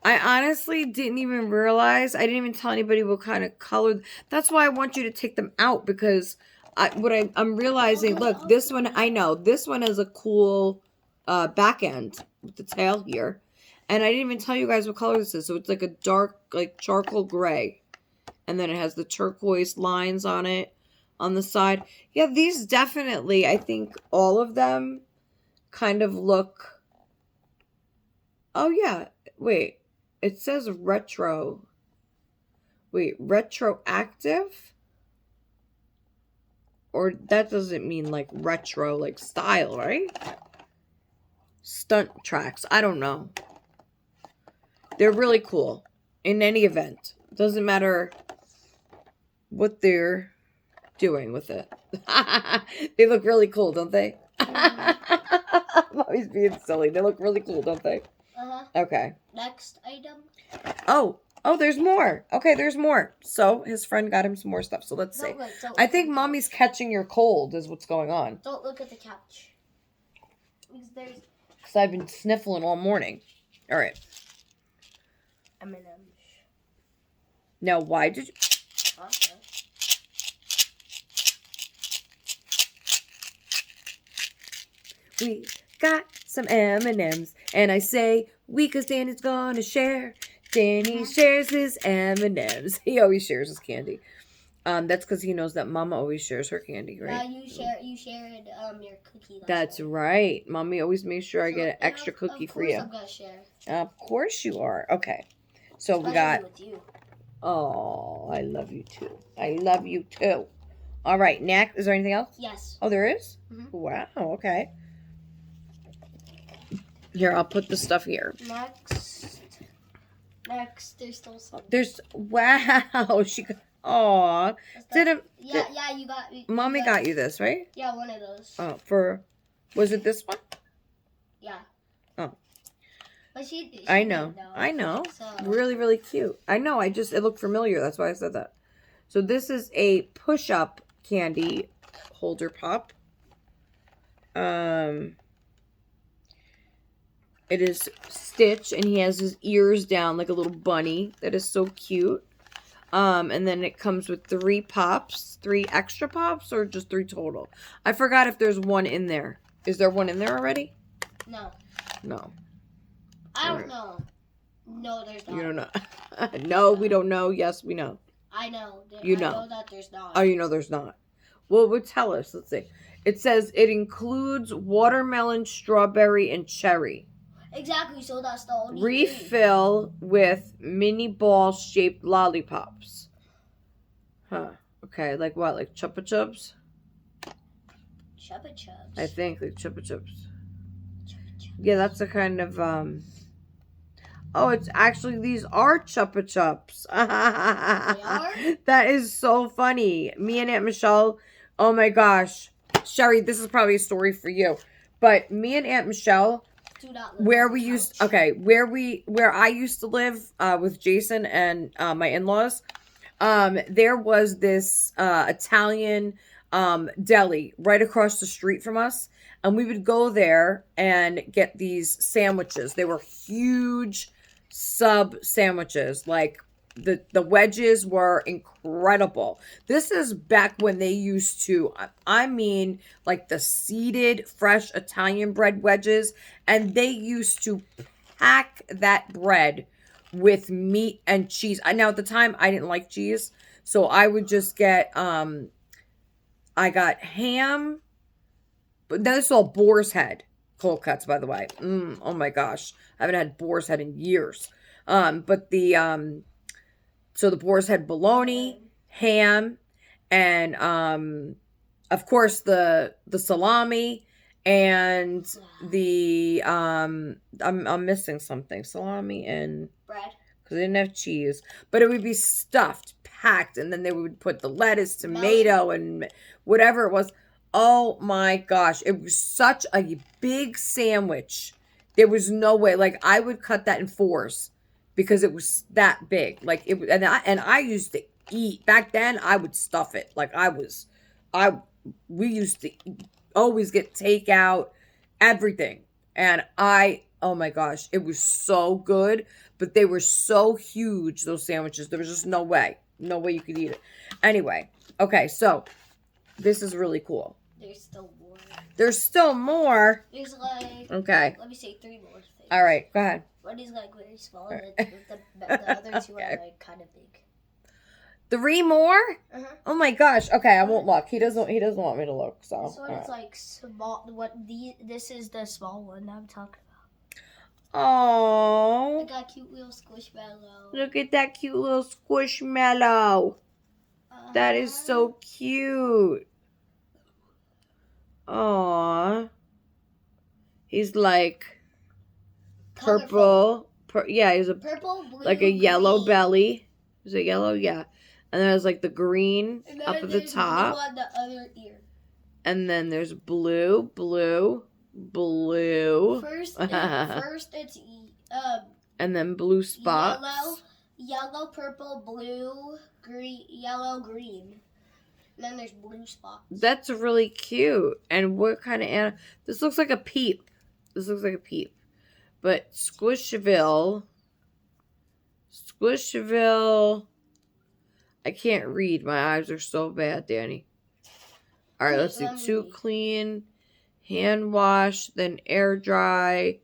I honestly didn't even realize. I didn't even tell anybody what kind of color. That's why I want you to take them out because I'm realizing. Look, this one I know. This one has a cool back end with the tail here, and I didn't even tell you guys what color this is. So it's like a dark, like charcoal gray, and then it has the turquoise lines on it on the side. Yeah, these definitely. I think all of them kind of look Oh, yeah. Wait. It says retro. Wait, retroactive? Or that doesn't mean like retro, like style, right? Stunt tracks. I don't know. They're really cool. In any event. Doesn't matter what they're doing with it. They look really cool, don't they? I'm always being silly. They look really cool, don't they? Uh-huh. Okay. Next item. Oh, there's more. Okay, there's more. So his friend got him some more stuff. So let's see. Don't look, don't I look think at the mommy's couch. catching your cold is what's going on. Don't look at the couch. Because there's Because I've been sniffling all morning. All right. M&M's. Now, why did you... Okay. We got some M&Ms. And I say we because Danny's gonna share. Danny shares his M&Ms. He always shares his candy. That's because he knows that Mama always shares her candy, right? You shared your cookie last That's night. right. Mommy always makes sure I So, get an extra cookie for you. Of course I'm gonna share. Of course you are. Okay. So we Especially got... with you. Oh, I love you too. I love you too. All right, next. Is there anything else? Yes. Oh, there is? Mhm. Wow, okay. Here, I'll put the stuff here. Next, there's still some. There's... Wow. She got... Aw. Yeah, you got. Mommy got you this, right? Yeah, one of those. Oh, for... Was it this one? Yeah. Oh. But she I know. didn't I know. So, Really, really cute. I know. It looked familiar. That's why I said that. So this is a push-up candy holder pop. It is Stitch, and he has his ears down like a little bunny. That is so cute. And then it comes with 3 pops. 3 extra pops, or just 3 total? I forgot if there's one in there. Is there one in there already? No. No. I don't know. No, there's not. You don't know. No, we don't know. Yes, we know. I know. You I know. know that there's not. Oh, you know there's not. Well, it would tell us. Let's see. It says it includes watermelon, strawberry, and cherry. Exactly, so that's the only thing. Refill with mini ball-shaped lollipops. Huh. Okay, like what? Like Chupa Chups? Chupa Chups. I think, like Chupa Chups. Chupa Chups. Yeah, that's a kind of, Oh, it's actually, these are Chupa Chups. They are? That is so funny. Me and Aunt Michelle, oh my gosh. Sherry, this is probably a story for you. But me and Aunt Michelle, Do not live where on we the used, couch. okay, where I used to live with Jason and my in-laws, there was this Italian deli right across the street from us. And we would go there and get these sandwiches. They were huge sub sandwiches. Like the wedges were incredible. This is back when they used to, I mean, like the seeded fresh Italian bread wedges. And they used to pack that bread with meat and cheese. Now at the time I didn't like cheese. So I would just get, I got ham. But this is all boar's head cold cuts, by the way. Oh my gosh. I haven't had boar's head in years. But the, so the boar's head bologna, ham, and, of course the salami and the, I'm missing something. Salami and Bread. because they didn't have cheese, but it would be stuffed, packed, and then they would put the lettuce, tomato, and whatever it was. Oh my gosh, it was such a big sandwich. There was no way. Like I would cut that in 4s because it was that big. Like it, and I used to eat back then. I would stuff it. Like we used to always get takeout, everything, and oh my gosh, it was so good. But they were so huge, those sandwiches. There was just no way you could eat it. Anyway, okay, so this is really cool. There's still more. There's still more. There's like, Okay. let me say 3 more things. All right, go ahead. One is like very small, and the other 2 Okay. are like kind of big. 3 more? Uh-huh. Oh my gosh. Okay, I won't look. He doesn't want me to look. So. This one is like small. This is the small one I'm talking about. I Oh, got a cute little squishmallow. look at that cute little squishmallow. That is so cute. Aw. He's like purple. Yeah, he's a Purple, blue, like a yellow green. belly. Is it yellow? Yeah. And then there's like the green And then up at the there's top. blue on the other ear. And then there's blue, blue, blue. First it's And then blue spots. yellow, purple, blue, green, yellow, green. And then there's blue spots. That's really cute. And what kind of animal? This looks like a peep. This looks like a peep. But Squishville. I can't read. My eyes are so bad, Danny. All right, let's see. Too clean. Hand wash, then air dry.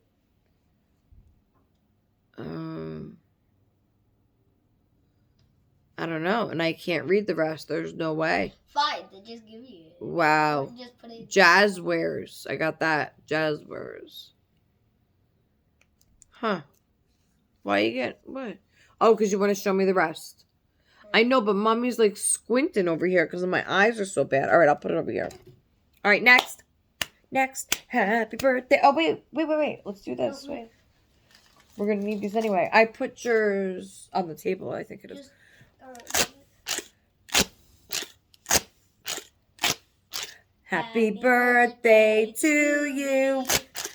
I don't know. And I can't read the rest. There's no way. Fine, then just give me it. Wow. Just put it. Jazzwares. I got that. Jazzwares. Huh. Why you get what? Oh, because you want to show me the rest. I know, but mommy's like squinting over here because my eyes are so bad. All right, I'll put it over here. All right, next. Happy birthday. Oh, wait. Let's do this. Wait. We're going to need these anyway. I put yours on the table, I think it is. Happy birthday to you.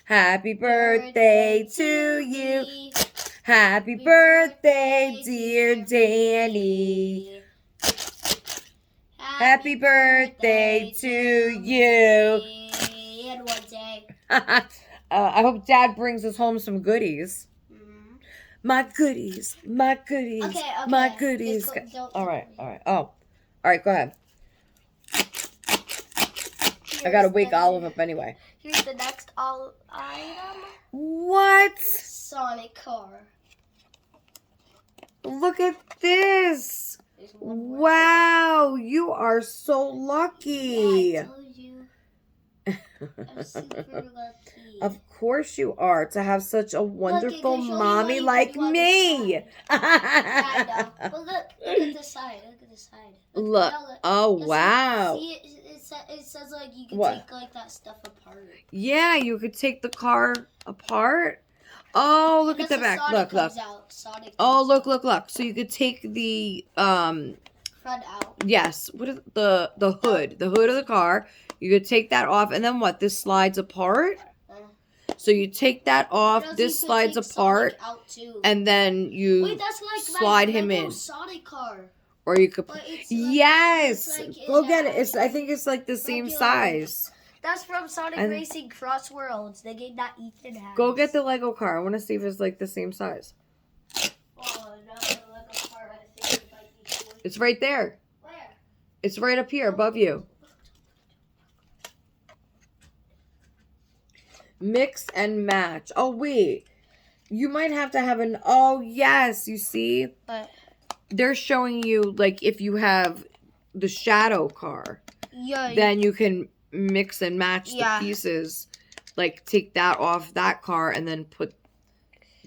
Happy birthday to you. Happy birthday, dear Danny. Happy birthday to you. And one day. I hope Dad brings us home some goodies. Mm-hmm. My goodies. Okay. My goodies. All right. Oh. All right, go ahead. I gotta wake Olive up anyway. Here's the next item. What? Sonic car. Look at this. Wow, you are so lucky. Yeah, I told you. I'm super lucky. Of course you are, to have such a wonderful show you mommy why like you love me. Yeah, I know. But look at the side. Look. Oh, Listen, wow. See, it says like you can What? take like that stuff apart. Yeah, you could take the car apart. Oh, look at the back. Sonic Look. comes out. Sonic Oh, comes look. So you could take the front out. yes, what is the hood? The hood of the car. You could take that off, and then what? This slides apart. So you take that off. But This you could slides take apart, Sonic out too. and then you Wait, that's like slide my him Lego in. Sonic car. Or you could. But it's Yes, like go it get it. has I think it's like the same regular- size. That's from Sonic And- Racing Cross Worlds. The game that Ethan has. Go get the Lego car. I want to see if it's like the same size. Oh, no, the Lego car. I think it might be cool. It's right there. Where? It's right up here above you. Mix and match. Oh wait, you might have to have an. Oh yes, you see. But They're showing you like if you have the shadow car, yeah, then you can mix and match Yeah. the pieces. Like take that off that car and then put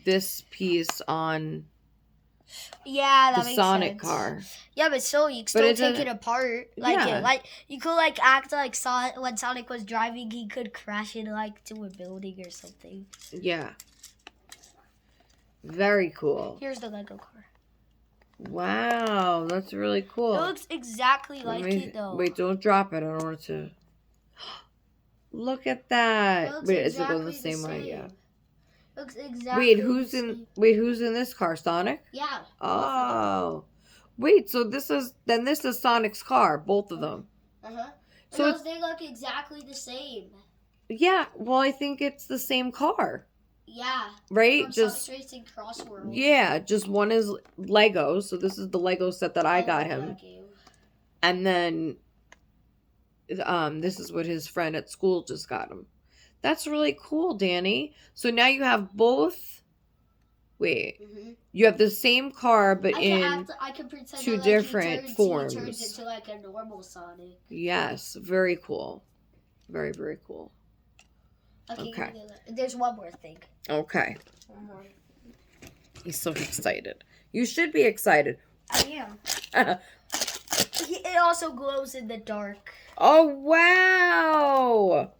this piece on yeah, that the makes Sonic sense. car. Yeah, but still, you can But still it take doesn't- it apart. Like, Yeah. like you could like act like when Sonic was driving, he could crash it like to a building or something. Yeah. Very cool. Here's the Lego car. Wow, that's really cool. It looks exactly Let like me- it though. Wait, don't drop it. I don't want it to. Look at that. It looks Wait, is it going the exactly same way? Yeah. Looks exactly. Wait, the who's in this car? Sonic? Yeah. Oh. Wait, so this is Sonic's car, both of them. Uh-huh. So So they look exactly the same. Yeah, well, I think it's the same car, Yeah. right? From Just Sonic Racing Cross Worlds. yeah, just one is Lego, so this is the Lego set that I got love him. that game. And then this is what his friend at school just got him. That's really cool, Danny. So now you have both. Wait, Mhm. you have the same car, but I can pretend two that, different he forms. turns into like a normal Sonic. yes, very cool. Very, very cool. Okay. There's one more thing. Okay. He's so excited. You should be excited. I am. It also glows in the dark. Oh, wow.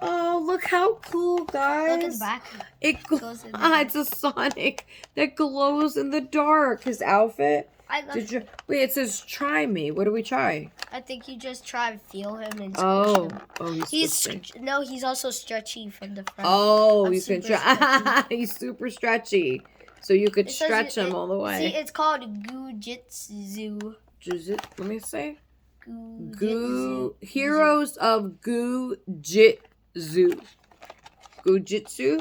Oh, look how cool, guys. Look at the back. It Glows in the dark. it's a Sonic that glows in the dark. His outfit. I love Did you wait? It says try me. What do we try? I think you just try and feel him and squish Oh, him. oh, He's twisting. no, he's also stretchy from the front. Oh, I'm you can super try. He's super stretchy, so you could It says stretch him all the See, way. it's called Goo-Jitsu. Let me say. Goo-Jitsu. Goo Heroes of Goo-Jitsu. Goo-Jitsu?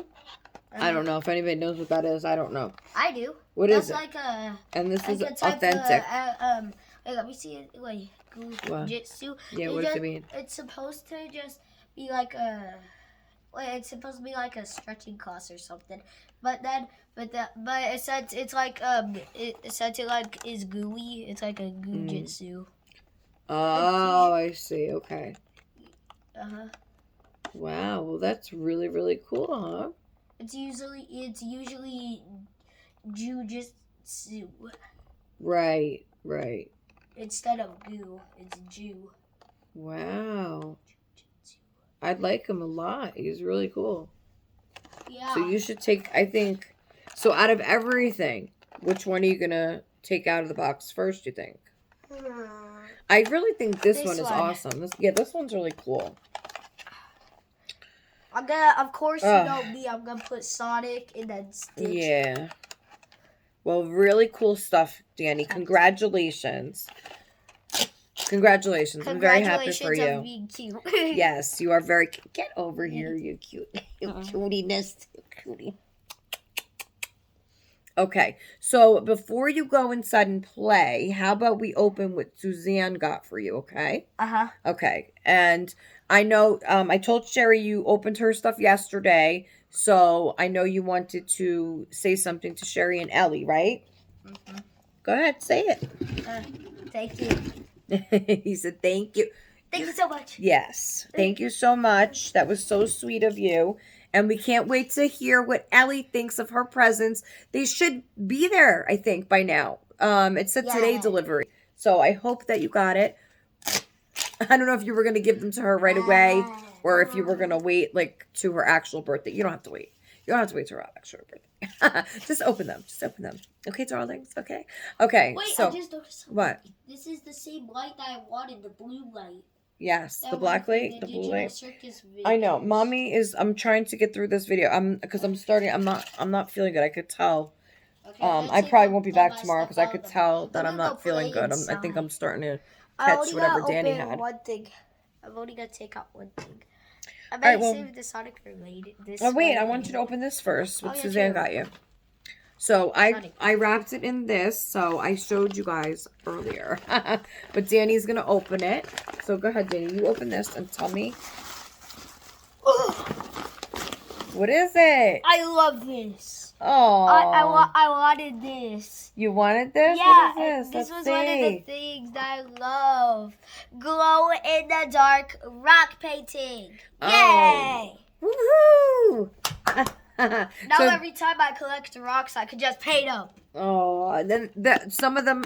I don't know if anybody knows what that is. I don't know. I do. What That's is it? like a. And this is like a type authentic. Wait, let me see it. Wait, Goo-Jitsu. Yeah, what does it mean? It's supposed to just be like a. Wait, it's supposed to be like a stretching class or something. But it said it's like it said it like is gooey. It's like a Goo-Jitsu. Oh, I see. Okay. Uh-huh. Wow. Well, that's really, really cool, huh? It's usually Jujitsu Right. Right. instead of goo. It's Jew. Wow. I'd like him a lot. He's really cool. Yeah. So you should take, I think, so out of everything, which one are you going to take out of the box first, you think? I really think this This one is one. awesome. This one's really cool. I'm gonna, of course, you Ugh. know me. I'm gonna put Sonic and then Stitch. Yeah. Well, really cool stuff, Danny. Congratulations. Congratulations. I'm very happy for Congratulations on you. being cute. Yes, you are very cute. Get over here, you cute. You cutiness. Cutie. Okay, so before you go inside and play, how about we open what Suzanne got for you, okay? Uh-huh. Okay, and I know I told Sherry you opened her stuff yesterday, so I know you wanted to say something to Sherry and Ellie, right? Mm-hmm. Go ahead, say it. Thank you. He said thank you. Thank you so much. Yes, thank you so much. That was so sweet of you. And we can't wait to hear what Ellie thinks of her presents. They should be there, I think, by now. It said today Yeah. delivery. So I hope that you got it. I don't know if you were going to give them to her right away or if you were going to wait like to her actual birthday. You don't have to wait. You don't have to wait to her actual birthday. Just open them. Just open them. Okay, darlings? Okay. Okay. Wait, so I just noticed something. what? This is the same light that I wanted, the blue light. Yes, That the one black from light, the blue Digital light. Circus I know. videos. Mommy is I'm trying to get through this video. I'm not feeling good. I could tell. Okay, I let's probably take won't be all back my tomorrow stuff because I out could of the tell box. that I'm I'm gonna not feeling play good. I think I'm inside. starting to I catch only whatever gotta Danny open had. one thing. I'm only gonna take out one thing. I right, might well- save the Sonic for later. This Oh wait, I one want you to open this first. What Oh, yeah, Suzanne true. got you. So Sonic. I wrapped it in this, so I showed you guys earlier. But Danny's gonna open it. So go ahead, Danny. You open this and tell me. What is it? I love this. Oh, I wanted this. you wanted this? Yeah, What is this? this Let's was one of the see. things that I love. Glow in the dark rock painting. Oh. Yay! Woohoo! Now So- every time I collect rocks, I could just paint them. Oh, and then some of them,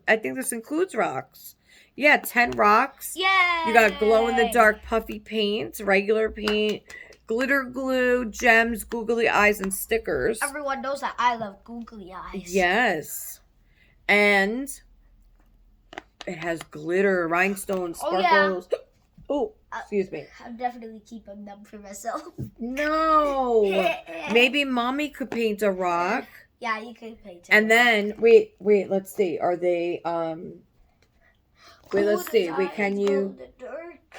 I think this includes rocks. Yeah, 10 rocks. Yay! You got glow in the dark puffy paint, regular paint, glitter glue, gems, googly eyes, and stickers. Everyone knows that I love googly eyes. Yes. And it has glitter, rhinestones, Oh, yeah. sparkles. Oh, excuse me. I'm definitely keeping them for myself. No. Maybe mommy could paint a rock. Yeah, you can paint it. And then wait, let's see. Are they wait, let's see. Wait, can you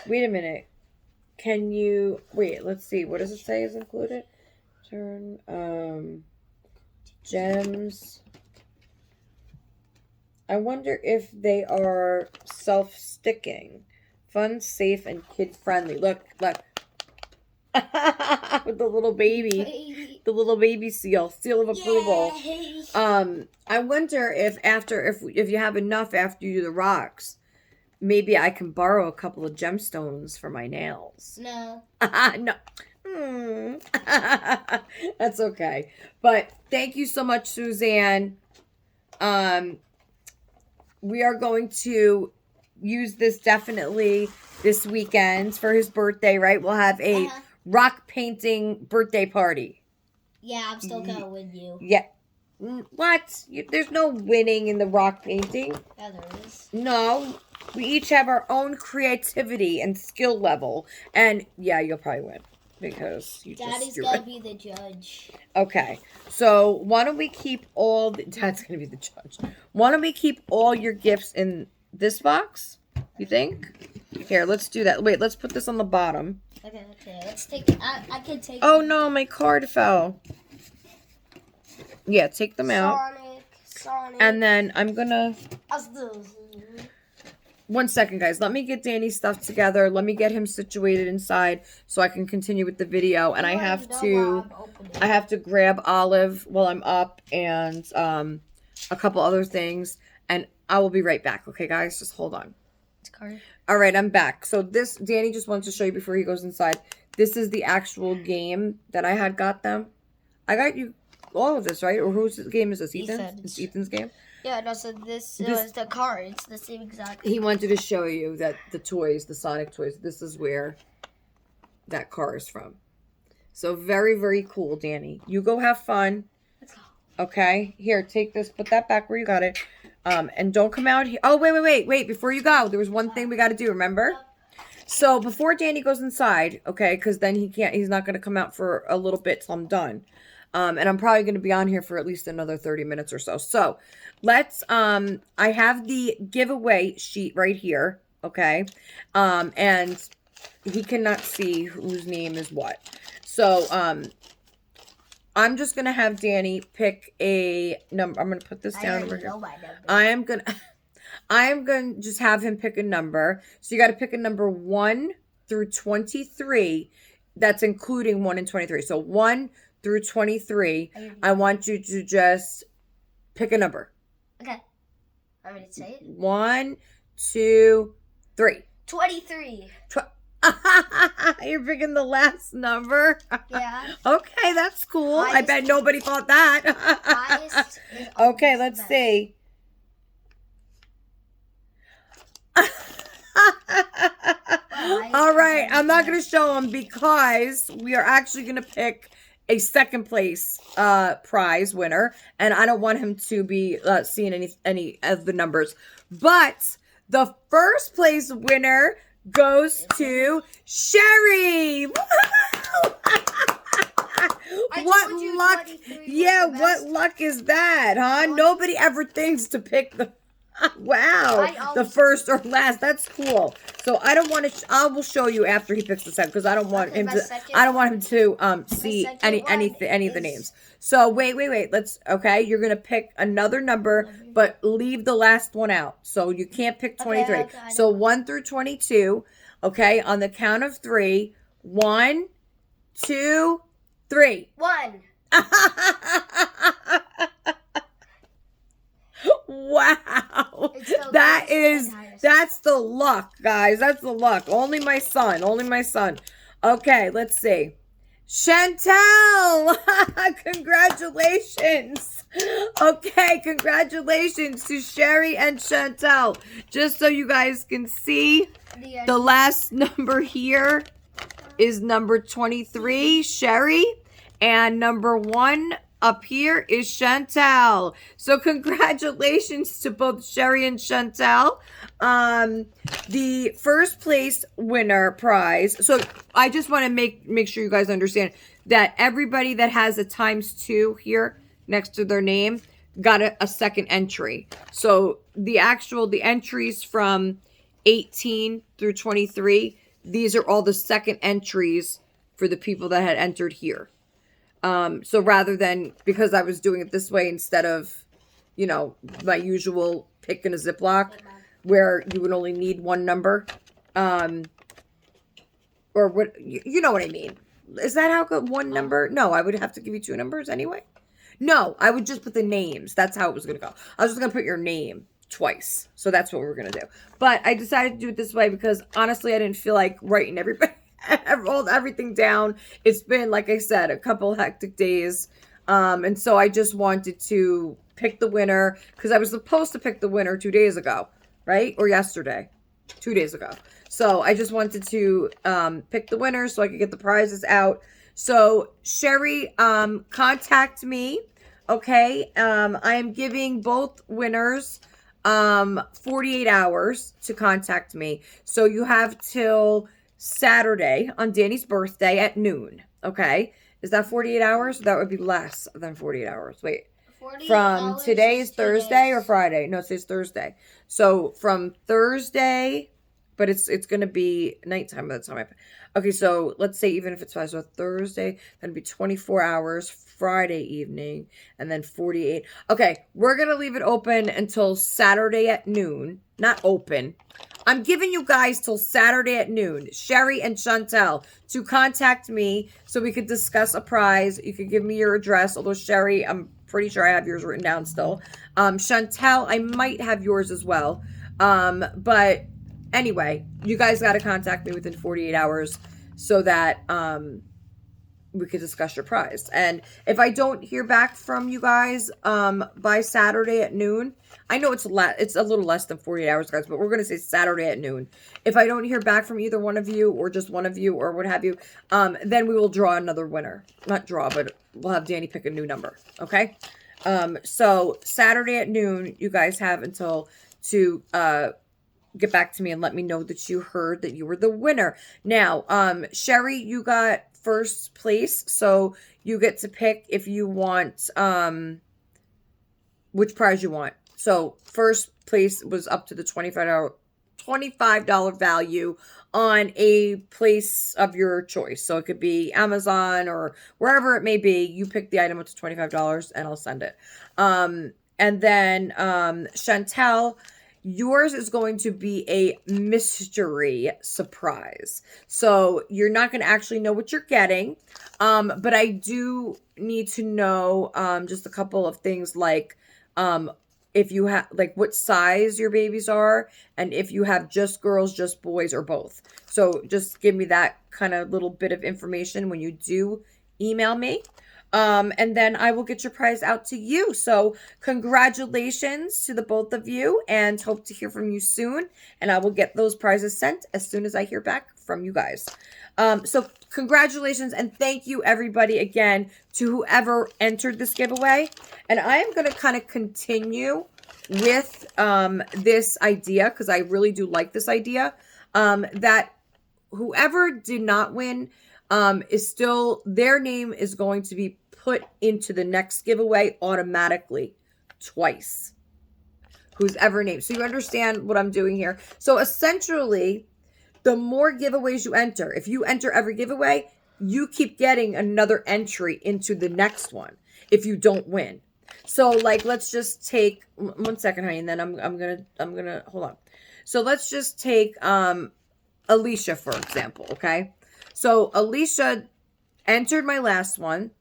wait a minute. Can you wait, let's see. What does it say is included? Turn gems. I wonder if they are self-sticking. Fun, safe, and kid-friendly. Look. With the little baby. The little baby seal of approval. Yay. I wonder if you have enough after you do the rocks, maybe I can borrow a couple of gemstones for my nails. No. No, That's okay. But thank you so much, Suzanne. We are going to use this definitely this weekend for his birthday, right? We'll have a rock painting birthday party. Yeah, I'm still gonna win you. Yeah. What? There's no winning in the rock painting. Yeah, there is. No. We each have our own creativity and skill level. And yeah, you'll probably win. Because Daddy's gonna be the judge. Okay. So why don't we keep all Dad's gonna be the judge. Why don't we keep all your gifts in this box? You think? Here, let's do that. Wait, let's put this on the bottom. Okay. Let's take I can take Oh no, my card fell. Yeah, take them out. Sonic. And then I'm gonna 1 second, guys. Let me get Danny's stuff together. Let me get him situated inside so I can continue with the video. And I have to grab Olive while I'm up and a couple other things. And I will be right back. Okay, guys? Just hold on. All right, I'm back. So this, Danny just wanted to show you before he goes inside. This is the actual game that I had got them. I got you all of this, right? Or whose game is this? Ethan's? It's Ethan's game? Yeah, no, so this is the cards, the same exact. He wanted to show you that the toys, the Sonic toys, this is where that car is from. So very, very cool, Danny. You go have fun. Let's go. Okay? Here, take this. Put that back where you got it. And don't come out here. Oh, wait. Before you go, there was one thing we got to do, remember? So before Danny goes inside, okay, because then he's not going to come out for a little bit till I'm done. And I'm probably going to be on here for at least another 30 minutes or so. So let's, I have the giveaway sheet right here. Okay. And he cannot see whose name is what. So, I'm just going to have Danny pick a number. I'm going to put this down over here. I am going to just have him pick a number. So you got to pick a number 1 through 23. That's including 1 and 23. So 1 through 23, I want you to just pick a number. Okay. I'm ready to say it. 1, 2, 3. 23. You're picking the last number? Yeah. Okay, that's cool. Highest, I bet nobody thought that. Highest is Okay, let's best. see. All right, I'm not going to show them because we are actually going to pick a second place prize winner, and I don't want him to be seeing any of the numbers. But the first place winner goes to Sherry. What luck! Yeah, what luck is that, huh? Nobody ever thinks to pick the wow, the first or last. That's cool. So I don't want to. I will show you after he picks the second because I don't want him to. I don't want him to see any of the names. So wait. Let's. Okay, you're gonna pick another number, but leave the last one out. So you can't pick 23. Okay, so 1 through 22. Okay, on the count of 3. 1, 2, 3. 1. Wow. That's the luck, guys. That's the luck. Only my son. Okay, let's see. Chantel! Congratulations. Okay, congratulations to Sherry and Chantel. Just so you guys can see, the last number here is number 23, Sherry, and number 1 up here is Chantel. So congratulations to both Sherry and Chantel. The first place winner prize. So I just want to make sure you guys understand that everybody that has a ×2 here next to their name got a second entry. So the entries from 18 through 23, these are all the second entries for the people that had entered here. So rather than, because I was doing it this way instead of, my usual pick in a Ziploc where you would only need one number, or what, you know what I mean? Is that how good one number? No, I would have to give you 2 numbers anyway. No, I would just put the names. That's how it was going to go. I was just going to put your name twice. So that's what we were going to do. But I decided to do it this way because honestly, I didn't feel like writing rolled everything down. It's been, like I said, a couple hectic days. And so I just wanted to pick the winner because I was supposed to pick the winner 2 days ago, right? Or yesterday, 2 days ago. So I just wanted to pick the winner so I could get the prizes out. So Sherry, contact me. Okay. I am giving both winners 48 hours to contact me. So you have till Saturday on Danny's birthday at noon. Okay. Is that 48 hours? That would be less than 48 hours. Wait. 40 From hours today's is 2 Thursday or days. Friday? No, today's Thursday. So from Thursday, but it's going to be nighttime by the time okay, so let's say even if it's 5, so Thursday, then it'd be 24 hours, Friday evening, and then 48. Okay, we're going to leave it open until Saturday at noon. Not open. I'm giving you guys till Saturday at noon, Sherry and Chantel, to contact me so we could discuss a prize. You could give me your address, although Sherry, I'm pretty sure I have yours written down still. Chantel, I might have yours as well. But anyway, you guys got to contact me within 48 hours so that we could discuss your prize. And if I don't hear back from you guys by Saturday at noon, I know it's a little less than 48 hours, guys, but we're going to say Saturday at noon. If I don't hear back from either one of you or just one of you or what have you, then we will draw another winner. Not draw, but we'll have Danny pick a new number. Okay? So Saturday at noon, you guys have until to get back to me and let me know that you heard that you were the winner. Now, Sherry, you got first place, so you get to pick if you want which prize you want. So first place was up to the $25 value on a place of your choice. So it could be Amazon or wherever it may be. You pick the item up to $25 and I'll send it. And then Chantel, yours is going to be a mystery surprise. So you're not going to actually know what you're getting. But I do need to know just a couple of things like if you have, like, what size your babies are, and if you have just girls, just boys, or both. So just give me that kind of little bit of information when you do email me. And then I will get your prize out to you. So congratulations to the both of you and hope to hear from you soon. And I will get those prizes sent as soon as I hear back from you guys. So congratulations and thank you everybody again to whoever entered this giveaway. And I am going to kind of continue with this idea because I really do like this idea that whoever did not win is still, their name is going to be put into the next giveaway automatically twice. Who's ever named. So you understand what I'm doing here. So essentially, the more giveaways you enter, if you enter every giveaway, you keep getting another entry into the next one if you don't win. So like, let's just take 1 second, honey, and then I'm gonna hold on. So let's just take Alicia, for example, okay? So Alicia entered my last one.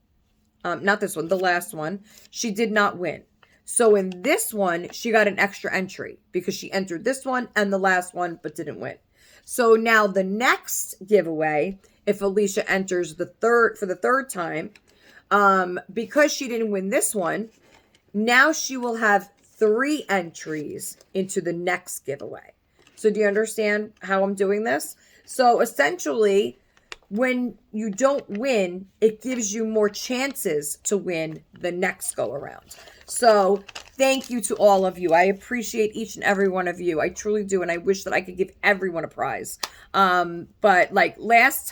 Not this one, the last one. She did not win. So in this one, she got an extra entry because she entered this one and the last one, but didn't win. So now the next giveaway, if Alicia enters for the third time, because she didn't win this one, now she will have 3 entries into the next giveaway. So do you understand how I'm doing this? So essentially, when you don't win, it gives you more chances to win the next go around. So thank you to all of you. I appreciate each and every one of you. I truly do. And I wish that I could give everyone a prize. But like last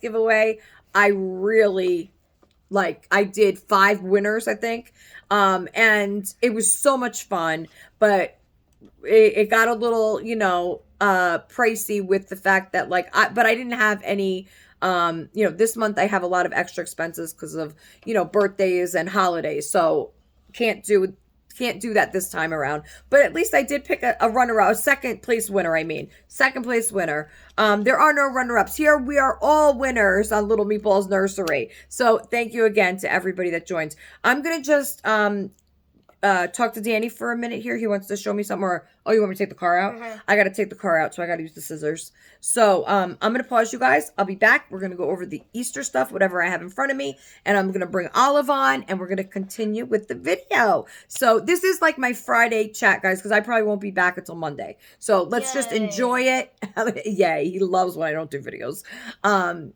giveaway, I really, I did 5 winners, I think. And it was so much fun, but it got a little, pricey with the fact that but I didn't have any, this month I have a lot of extra expenses because of, birthdays and holidays. So can't do that this time around, but at least I did pick a runner-up, a second place winner. There are no runner-ups here. We are all winners on Little Meatballs Nursery. So thank you again to everybody that joins. I'm going to just, talk to Danny for a minute here. He wants to show me something, or Oh, you want me to take the car out? Mhm. I got to take the car out, so I got to use the scissors. So I'm going to pause you guys. I'll be back. We're going to go over the Easter stuff, whatever I have in front of me. And I'm going to bring Olive on, and we're going to continue with the video. So this is like my Friday chat, guys, because I probably won't be back until Monday. So let's just Yay. enjoy it. Yay, he loves when I don't do videos.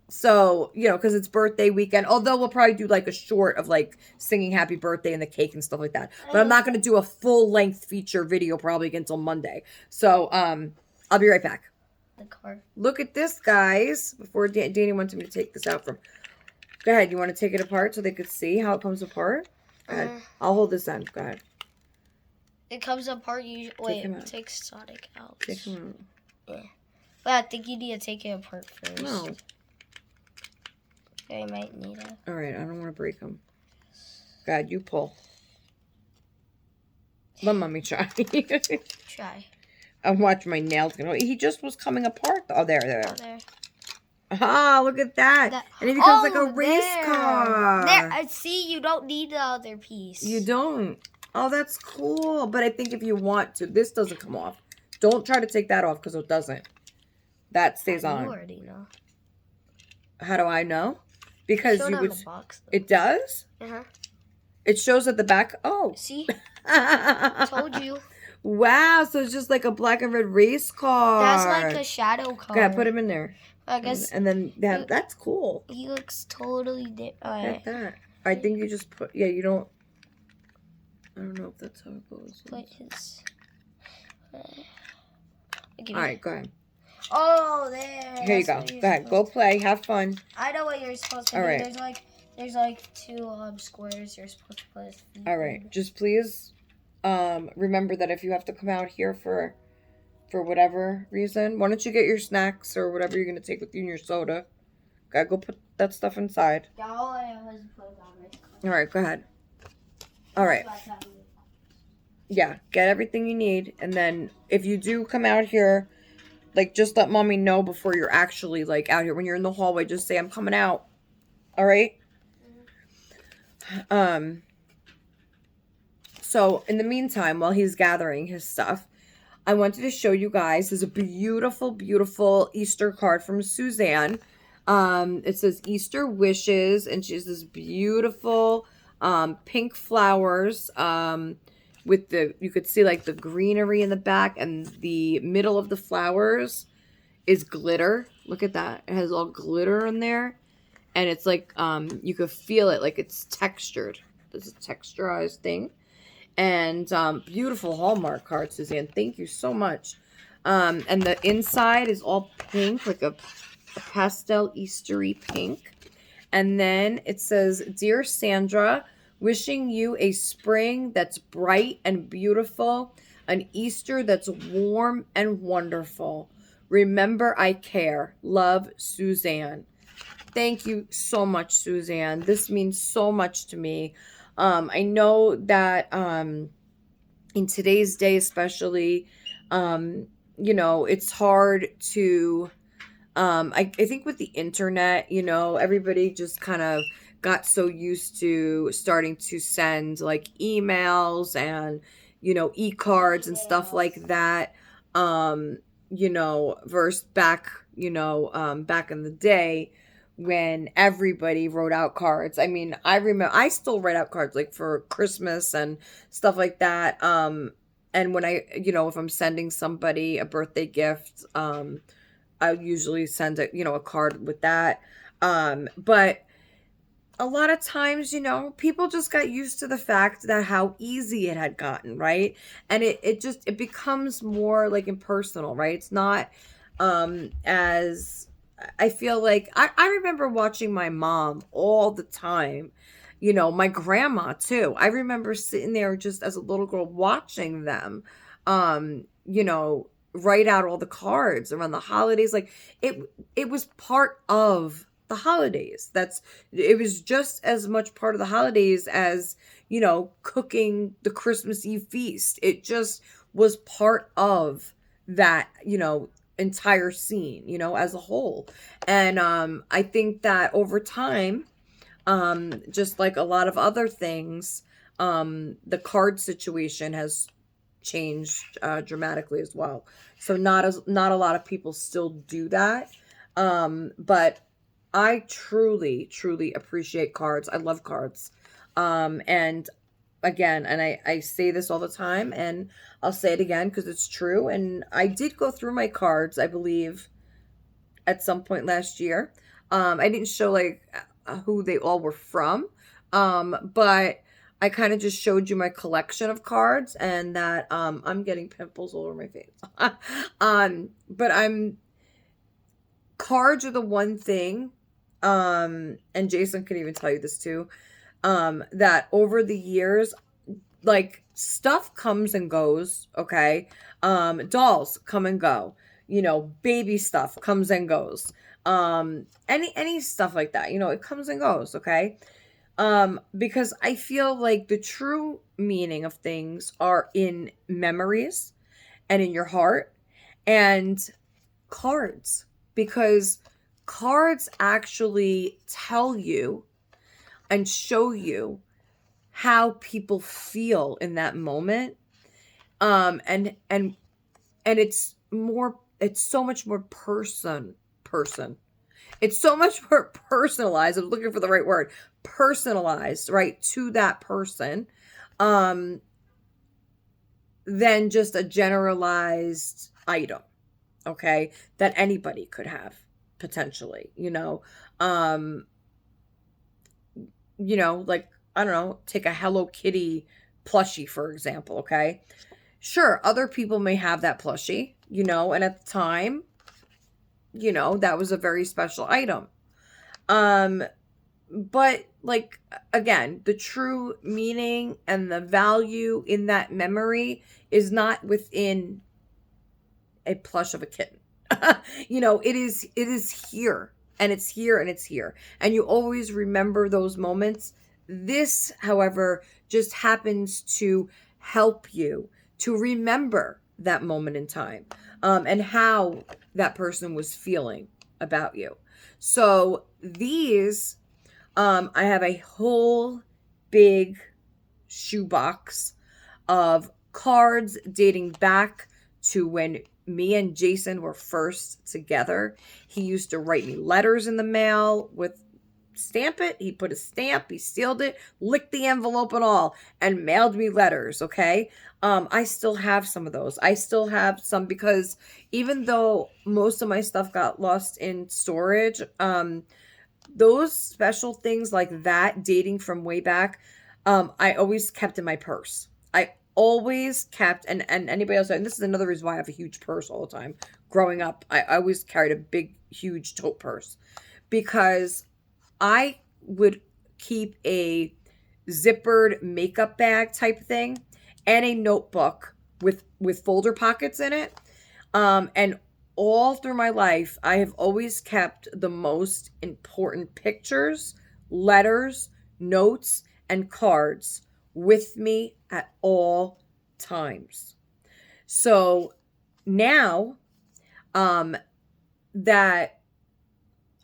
So, you know, because it's birthday weekend. Although we'll probably do like a short of like singing happy birthday and the cake and stuff like that. But I'm not going to do a full-length feature video probably until Monday. So, I'll be right back. The car. Look at this, guys. Before Danny wanted me to take this out from. Go ahead. You want to take it apart so they could see how it comes apart? Go ahead. I'll hold this end. Go ahead. It comes apart. Wait, him out. take Sonic out. Take him out. Yeah. But I think you need to take it apart first. No. Okay, you might need it. All right. I don't want to break them. Go ahead. You pull. Let mommy try. Try. I'm watching my nails. He just was coming apart. Oh, there. Oh, there. Ah, look at that. And it becomes like a race there. car. There. I see. You don't need the other piece. You don't. Oh, that's cool. But I think if you want to, this doesn't come off. Don't try to take that off because it doesn't. That stays on. You already know. How do I know? Because Showed you on would. the box, though. It does? Uh-huh. It shows at the back. Oh. See? I Told told you. Wow. So it's just like a black and red race car. That's like a shadow car. Okay, put him in there. I guess And then that's cool. he looks totally different. Look at that. I think you just put. Yeah, you don't. I don't know if that's how it goes. Put his. All right, go ahead. Oh, there. Here you That's go. what Go you're ahead. Go supposed play. Have fun. to- I know what you're supposed to All do. right. There's like two squares you're supposed to put his feet All right. Just please remember that if you have to come out here for whatever reason, why don't you get your snacks or whatever you're going to take with you and your soda. Gotta go put that stuff inside. Yeah, all I was put on my All right. Go ahead. All right. Yeah. Get everything you need. And then if you do come out here, like, just let mommy know before you're actually, like, out here. When you're in the hallway, just say, I'm coming out. All right? So, in the meantime, while he's gathering his stuff, I wanted to show you guys. There's a beautiful, beautiful Easter card from Suzanne. It says Easter Wishes, and she has this beautiful pink flowers with you could see like the greenery in the back, and the middle of the flowers is glitter. Look at that. It has all glitter in there. And it's like, you could feel it, like it's textured. This is a texturized thing. And beautiful Hallmark card, Suzanne. Thank you so much. And the inside is all pink, like a pastel Eastery pink. And then it says, Dear Sandra, wishing you a spring that's bright and beautiful, an Easter that's warm and wonderful. Remember, I care. Love, Suzanne. Thank you so much, Suzanne. This means so much to me. I know that in today's day especially, you know, it's hard to, I think with the internet, you know, everybody just kind of got so used to starting to send like emails and, you know, e-cards and stuff like that, you know, versus back, you know, back in the day, when everybody wrote out cards. I mean, I remember I still write out cards like for Christmas and stuff like that. And when I, you know, if I'm sending somebody a birthday gift, I usually send a card with that. But a lot of times, you know, people just got used to the fact that how easy it had gotten, right? And it becomes more like impersonal, right? It's not as I feel like I remember watching my mom all the time, you know, my grandma too. I remember sitting there just as a little girl watching them, you know, write out all the cards around the holidays. Like it was part of the holidays. It was just as much part of the holidays as, you know, cooking the Christmas Eve feast. It just was part of that, you know, entire scene, you know, as a whole. And I think that over time, just like a lot of other things, the card situation has changed dramatically as well. So not a lot of people still do that. But I truly appreciate cards. I love cards. And again, and I say this all the time, and I'll say it again because it's true. And I did go through my cards, I believe, at some point last year. I didn't show like who they all were from, but I kind of just showed you my collection of cards, and that I'm getting pimples all over my face. But cards are the one thing, and Jason could even tell you this too, that over the years, like stuff comes and goes, okay? Dolls come and go, baby stuff comes and goes. Any stuff like that, it comes and goes, okay? Because I feel like the true meaning of things are in memories and in your heart and cards, because cards actually tell you and show you how people feel in that moment. And it's so much more person. It's so much more personalized. I was looking for the right word. Personalized, right, to that person, than just a generalized item, okay, that anybody could have potentially, like, I don't know, take a Hello Kitty plushie, for example, okay? Sure, other people may have that plushie, and at the time, that was a very special item. But like, again, the true meaning and the value in that memory is not within a plush of a kitten. It is here, and it's here, and it's here. And you always remember those moments. This, however, just happens to help you to remember that moment in time, and how that person was feeling about you. So these, I have a whole big shoebox of cards dating back to when me and Jason were first together. He used to write me letters in the mail stamp it. He put a stamp, he sealed it, licked the envelope and all, and mailed me letters, okay? I still have some of those. I still have some, because even though most of my stuff got lost in storage, those special things like that dating from way back, I always kept in my purse. I always kept, and anybody else, and this is another reason why I have a huge purse all the time. Growing up, I always carried a big, huge tote purse, because I would keep a zippered makeup bag type thing and a notebook with folder pockets in it. And all through my life, I have always kept the most important pictures, letters, notes, and cards with me at all times. So now, that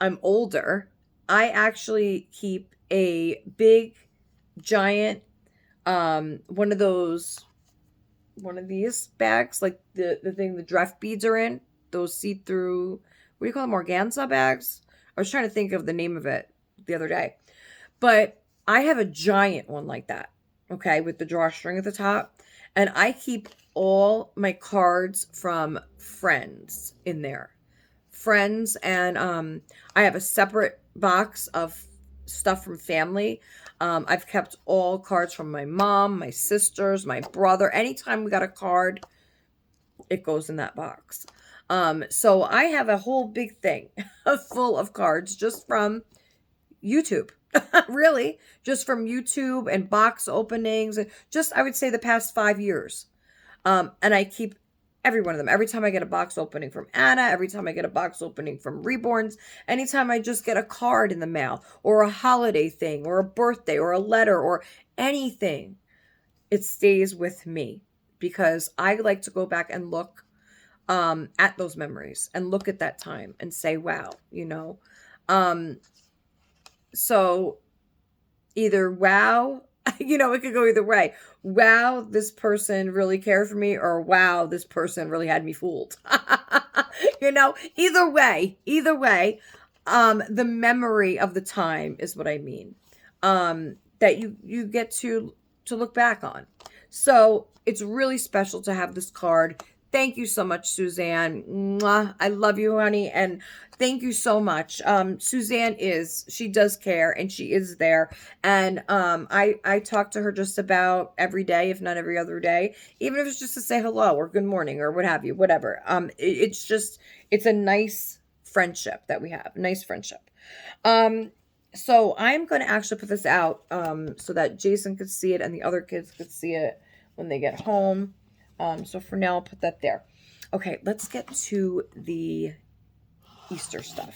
I'm older, I actually keep a big, giant, one of these bags, like the thing the dress beads are in, those see-through, what do you call them, organza bags? I was trying to think of the name of it the other day. But I have a giant one like that, okay, with the drawstring at the top. And I keep all my cards from friends in there. Friends, and I have a separate box of stuff from family. I've kept all cards from my mom, my sisters, my brother. Anytime we got a card, it goes in that box. So I have a whole big thing full of cards just from YouTube. Really, just from YouTube and box openings, and just, I would say, the past 5 years. And I keep every one of them. Every time I get a box opening from Anna, every time I get a box opening from Reborns, anytime I just get a card in the mail, or a holiday thing, or a birthday, or a letter, or anything, it stays with me, because I like to go back and look at those memories and look at that time and say, wow, So either wow, You know, it could go either way. Wow, this person really cared for me, or wow, this person really had me fooled. You know, either way, the memory of the time is what I mean. That you get to look back on. So it's really special to have this card. Thank you so much, Suzanne. Mwah. I love you, honey, and thank you so much. Suzanne she does care, and she is there. And I talk to her just about every day, if not every other day, even if it's just to say hello or good morning or what have you, whatever. It's a nice friendship that we have. Nice friendship. So I'm going to actually put this out so that Jason could see it and the other kids could see it when they get home. So for now, I'll put that there. Okay, let's get to the Easter stuff.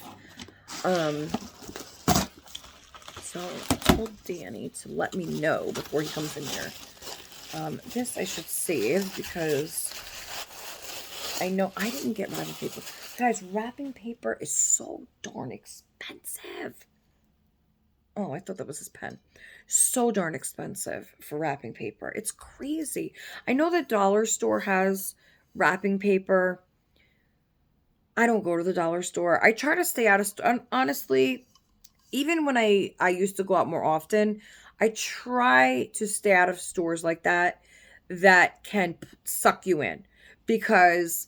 So I told Danny to let me know before he comes in here. This I should save because I know I didn't get wrapping paper. Guys, wrapping paper is so darn expensive. Oh, I thought that was his pen. So darn expensive for wrapping paper. It's crazy. I know the dollar store has wrapping paper. I don't go to the dollar store. I try to stay out of honestly, even when I used to go out more often, I try to stay out of stores like that can suck you in, because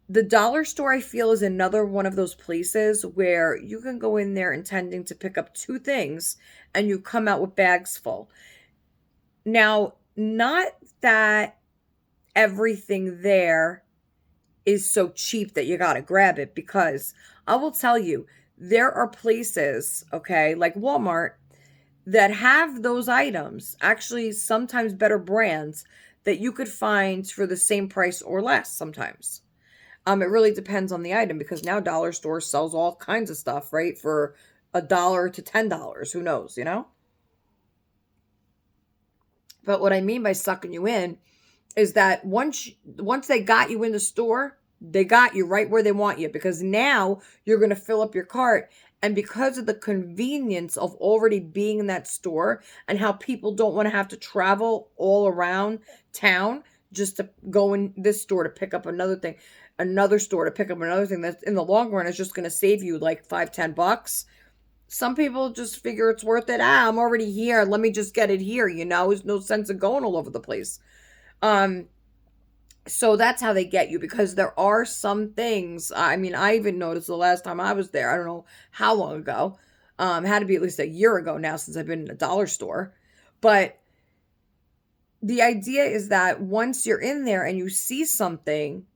the dollar store, I feel, is another one of those places where you can go in there intending to pick up 2 things and you come out with bags full. Now, not that everything there is so cheap that you got to grab it, because I will tell you, there are places, okay, like Walmart, that have those items, actually sometimes better brands, that you could find for the same price or less sometimes. It really depends on the item, because now dollar store sells all kinds of stuff, right? For $1 to $10. Who knows, you know? But what I mean by sucking you in is that once they got you in the store, they got you right where they want you, because now you're going to fill up your cart. And because of the convenience of already being in that store and how people don't want to have to travel all around town just to go in this store to pick up another thing, another store to pick up another thing, that in the long run is just going to save you like $5-10. Some people just figure it's worth it. I'm already here. Let me just get it here. You know, there's no sense of going all over the place. So that's how they get you, because there are some things. I mean, I even noticed the last time I was there, I don't know how long ago, had to be at least a year ago now since I've been in a dollar store. But the idea is that once you're in there and you see something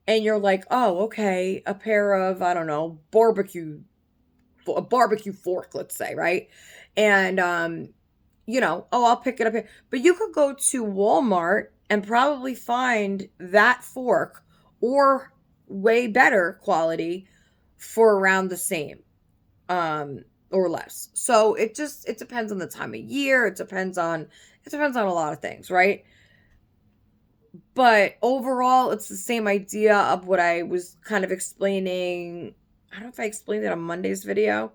and you're like, oh, okay, a pair of, I don't know, a barbecue fork, let's say, right? And, you know, oh, I'll pick it up here. But you could go to Walmart and probably find that fork or way better quality for around the same, or less. So it depends on the time of year. It depends on a lot of things, right? But overall, it's the same idea of what I was kind of explaining. I don't know if I explained it on Monday's video,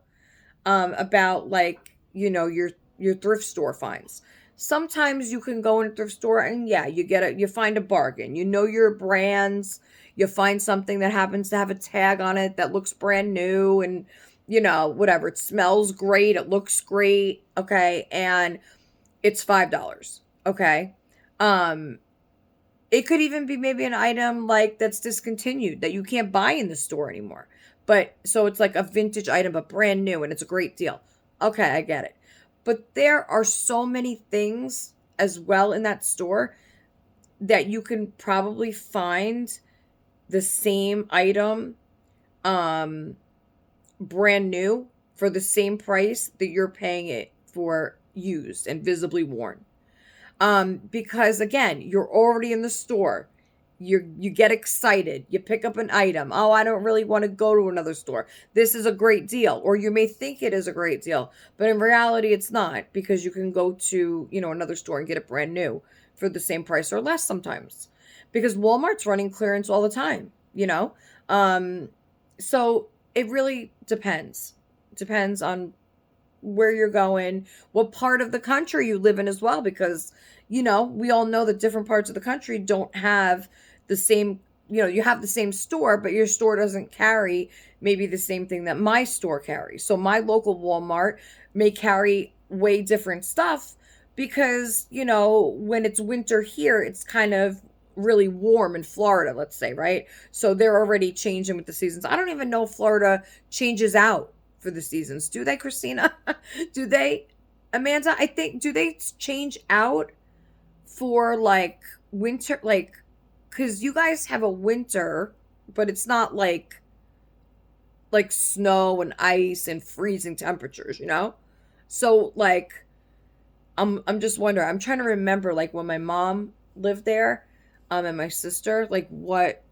about, like, you know, your thrift store finds. Sometimes you can go in a thrift store and yeah, you find a bargain. You know your brands. You find something that happens to have a tag on it that looks brand new, and you know, whatever. It smells great. It looks great. Okay. And it's $5. Okay. It could even be maybe an item like that's discontinued that you can't buy in the store anymore. But so it's like a vintage item, but brand new, and it's a great deal. Okay, I get it. But there are so many things as well in that store that you can probably find the same item, brand new, for the same price that you're paying it for used and visibly worn. Because again, you're already in the store. You get excited. You pick up an item. Oh, I don't really want to go to another store. This is a great deal. Or you may think it is a great deal, but in reality it's not, because you can go to, you know, another store and get it brand new for the same price or less sometimes. Because Walmart's running clearance all the time, you know? So it really depends. Depends on where you're going, what part of the country you live in as well, because, we all know that different parts of the country don't have the same, you have the same store, but your store doesn't carry maybe the same thing that my store carries. So my local Walmart may carry way different stuff because, when it's winter here, it's kind of really warm in Florida, let's say, right? So they're already changing with the seasons. I don't even know if Florida changes out for the seasons. Do they, Christina? Do they, Amanda? I think, do they change out for like winter? Like, because you guys have a winter, but it's not like snow and ice and freezing temperatures, So like, I'm just wondering. I'm trying to remember like when my mom lived there, and my sister, like what.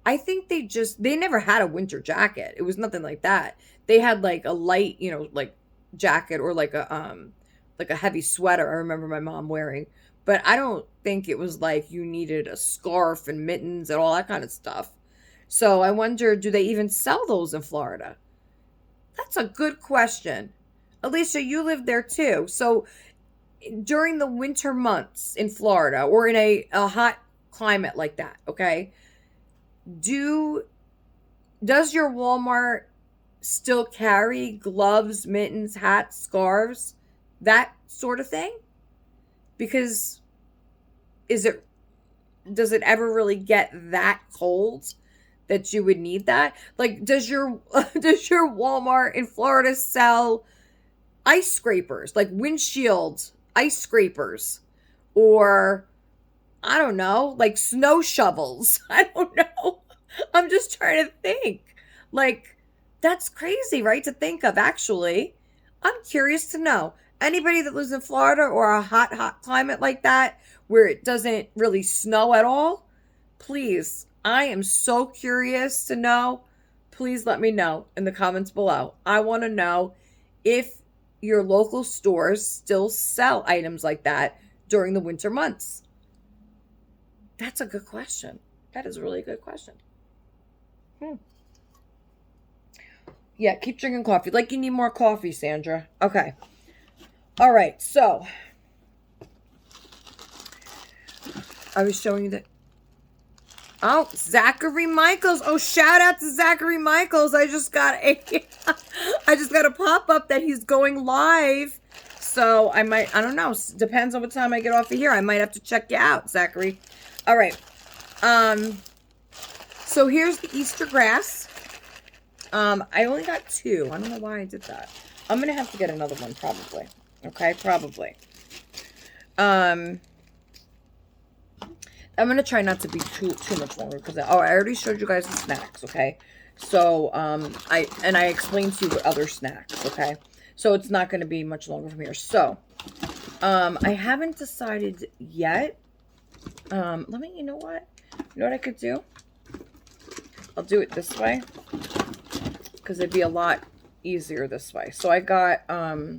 I think they never had a winter jacket. It was nothing like that. They had like a light, like jacket or like a heavy sweater. I remember my mom wearing, but I don't think it was like you needed a scarf and mittens and all that kind of stuff. So I wonder, do they even sell those in Florida? That's a good question. Alicia, you live there too. So during the winter months in Florida or in a hot climate like that, okay? Does your Walmart still carry gloves, mittens, hats, scarves, that sort of thing? Because does it ever really get that cold that you would need that? Like, does your Walmart in Florida sell ice scrapers, like windshield ice scrapers, or I don't know, like snow shovels? I don't know. I'm just trying to think. Like, that's crazy, right? To think of, actually. I'm curious to know. Anybody that lives in Florida or a hot climate like that, where it doesn't really snow at all, please, I am so curious to know. Please let me know in the comments below. I want to know if your local stores still sell items like that during the winter months. That's a good question. That is a really good question. Yeah, keep drinking coffee. Like you need more coffee, Sandra. Okay. All right, so I was showing you that. Oh, Zachary Michaels. Oh, shout out to Zachary Michaels. I just got a pop-up that he's going live. So I don't know. Depends on what time I get off of here. I might have to check you out, Zachary. All right. So here's the Easter grass. I only got 2. I don't know why I did that. I'm going to have to get another one probably. Okay, probably. I'm going to try not to be too much longer because I already showed you guys the snacks, okay? So, I explained to you what other snacks, okay? So it's not going to be much longer from here. So, I haven't decided yet. You know what? You know what I could do? I'll do it this way because it'd be a lot easier this way. So I got, I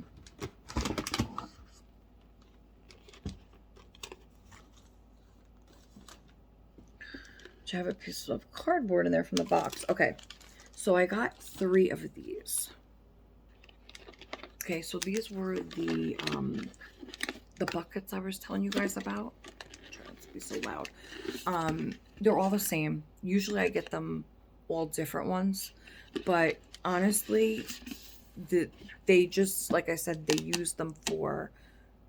have a piece of cardboard in there from the box. Okay, so I got 3 of these. Okay, so these were the buckets I was telling you guys about. I'm trying not to be so loud. They're all the same. Usually I get them all different ones, but honestly, they just, like I said, they use them for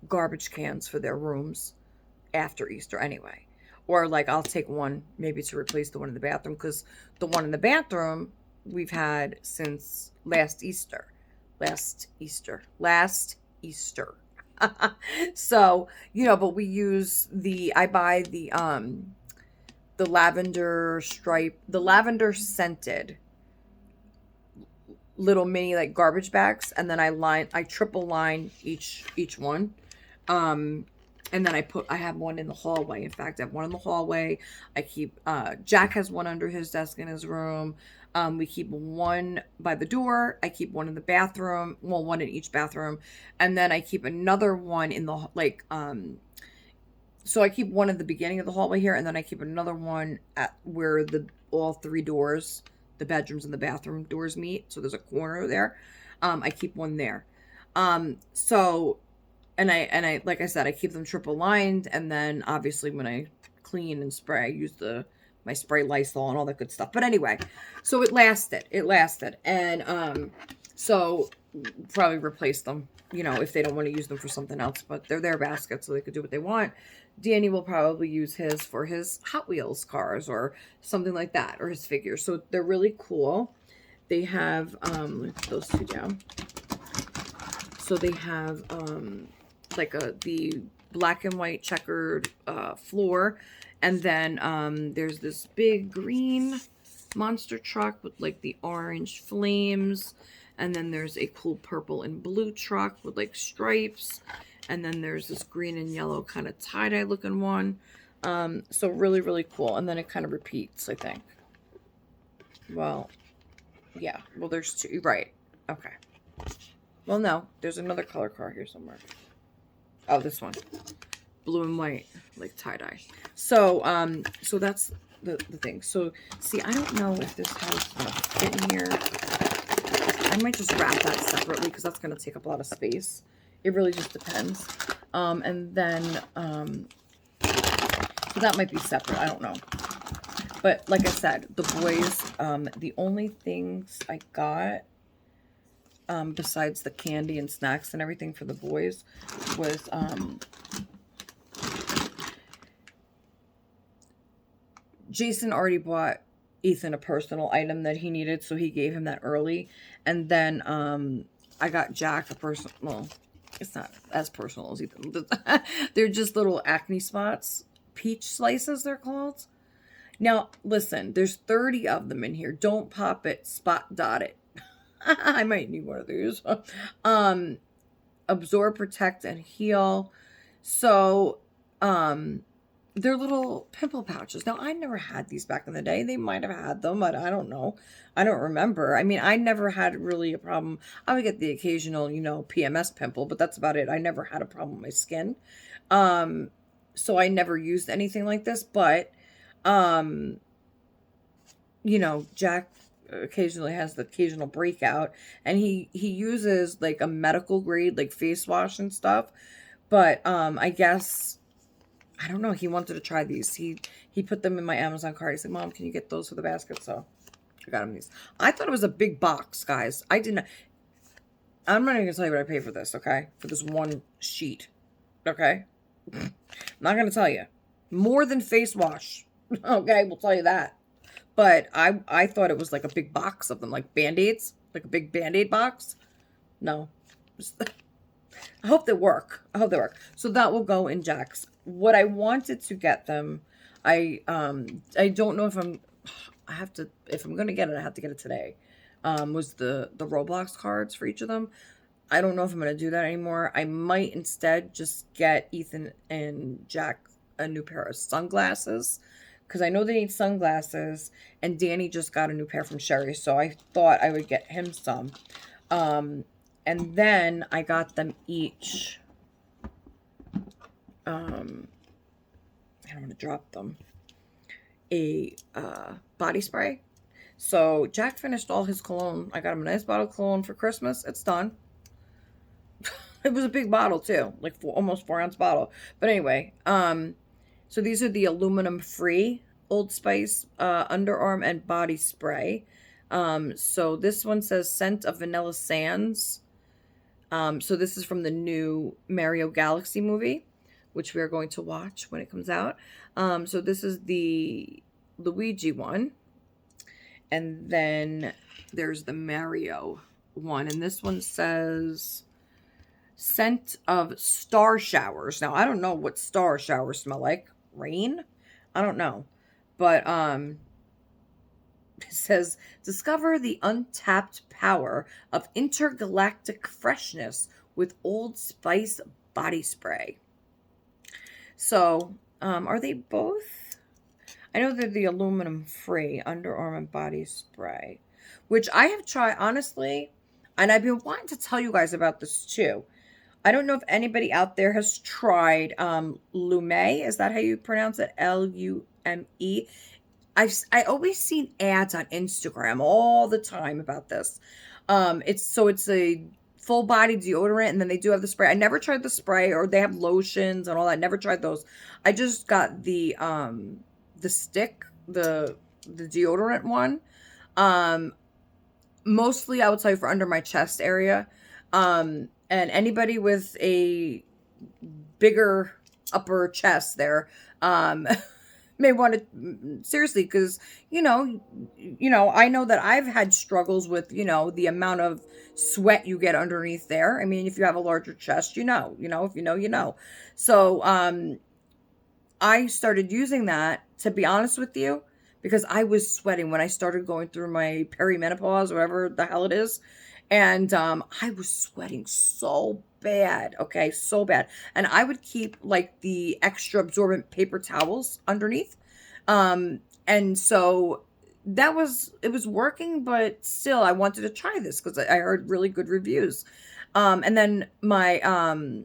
garbage cans for their rooms after Easter anyway. Or like I'll take one maybe to replace the one in the bathroom, because the one in the bathroom we've had since last Easter. So, but we use I buy the lavender stripe, the lavender scented little mini like garbage bags, and then I triple line each one. And then I have one in the hallway. In fact, I have one in the hallway. I keep, Jack has one under his desk in his room. We keep one by the door. I keep one in the bathroom. Well, one in each bathroom. And then I keep another one in the, so I keep one at the beginning of the hallway here. And then I keep another one at where all 3 doors, the bedrooms and the bathroom doors meet. So there's a corner there. I keep one there. So, and I, like I said, I keep them triple lined, and then obviously when I clean and spray, I use my spray Lysol and all that good stuff. But anyway, so it lasted, and so probably replace them, if they don't want to use them for something else. But they're their baskets, so they could do what they want. Danny will probably use his for his Hot Wheels cars or something like that, or his figures. So they're really cool. They have let me put those two down. So they have like the black and white checkered floor, and then there's this big green monster truck with like the orange flames, and then there's a cool purple and blue truck with like stripes, and then there's this green and yellow kind of tie-dye looking one. So really, really cool. And then it kind of repeats, I think. Well, yeah. Well, there's two. Right. Okay. Well, no. There's another color car here somewhere. Oh, this one. Blue and white, like tie-dye. So, so that's the thing. So, see, I don't know if this house going to fit in here. I might just wrap that separately because that's going to take up a lot of space. It really just depends. And then, so that might be separate. I don't know. But like I said, the boys, the only things I got, besides the candy and snacks and everything for the boys was, Jason already bought Ethan a personal item that he needed, so he gave him that early. And then, I got Jack a personal, well, it's not as personal as Ethan. They're just little acne spots. Peach slices, they're called. Now, listen, there's 30 of them in here. Don't pop it, spot dot it. I might need one of these. Absorb, protect, and heal. So, they're little pimple pouches. Now, I never had these back in the day. They might have had them, but I don't know. I don't remember. I mean, I never had really a problem. I would get the occasional, PMS pimple, but that's about it. I never had a problem with my skin. So I never used anything like this, but, Jack occasionally has the occasional breakout, and he uses like a medical grade, like face wash and stuff. But, I guess, I don't know. He wanted to try these. He put them in my Amazon cart. He said, Mom, can you get those for the basket? So I got him these. I thought it was a big box, guys. I'm not even going to tell you what I paid for this, okay? For this one sheet, okay? I'm not going to tell you. More than face wash, okay? We'll tell you that. But I thought it was like a big box of them, like Band-Aids, like a big Band-Aid box. No. I hope they work. So that will go in Jack's. What I wanted to get them, I don't know if I'm going to get it, I have to get it today. Was the Roblox cards for each of them. I don't know if I'm going to do that anymore. I might instead just get Ethan and Jack a new pair of sunglasses, because I know they need sunglasses, and Danny just got a new pair from Sherry, so I thought I would get him some. And then I got them each, and I'm going to drop them, a body spray. So Jack finished all his cologne. I got him a nice bottle of cologne for Christmas. It's done. It was a big bottle too, like almost 4-ounce bottle. But anyway, so these are the aluminum free Old Spice underarm and body spray. So this one says scent of vanilla sands. So this is from the new Mario Galaxy movie, which we are going to watch when it comes out. So this is the Luigi one. And then there's the Mario one. And this one says scent of star showers. Now, I don't know what star showers smell like. Rain? I don't know. But it says, discover the untapped power of intergalactic freshness with Old Spice body spray. So, are they both? I know they're the aluminum free underarm and body spray, which I have tried, honestly, and I've been wanting to tell you guys about this too. I don't know if anybody out there has tried Lume. Is that how you pronounce it? Lume. I always seen ads on Instagram all the time about this. It's a full body deodorant, and then they do have the spray. I never tried the spray, or they have lotions and all that. Never tried those. I just got the stick, the deodorant one. Mostly I would tell you for under my chest area. And anybody with a bigger upper chest there, may want to seriously, because I know that I've had struggles with the amount of sweat you get underneath there. I mean, if you have a larger chest, if you know. So I started using that, to be honest with you, because I was sweating when I started going through my perimenopause, whatever the hell it is. And I was sweating so bad, okay, so bad. And I would keep like the extra absorbent paper towels underneath. And so it was working, but still I wanted to try this because I heard really good reviews. And then I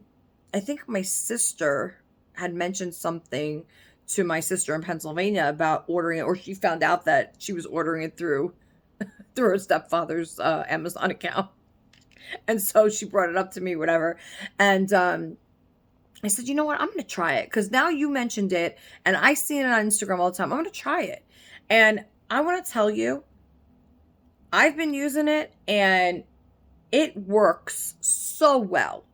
think my sister had mentioned something to my sister in Pennsylvania about ordering it, or she found out that she was ordering it through her stepfather's Amazon account. And so she brought it up to me, whatever. And I said, you know what? I'm going to try it, because now you mentioned it and I see it on Instagram all the time. I'm going to try it. And I want to tell you, I've been using it and it works so well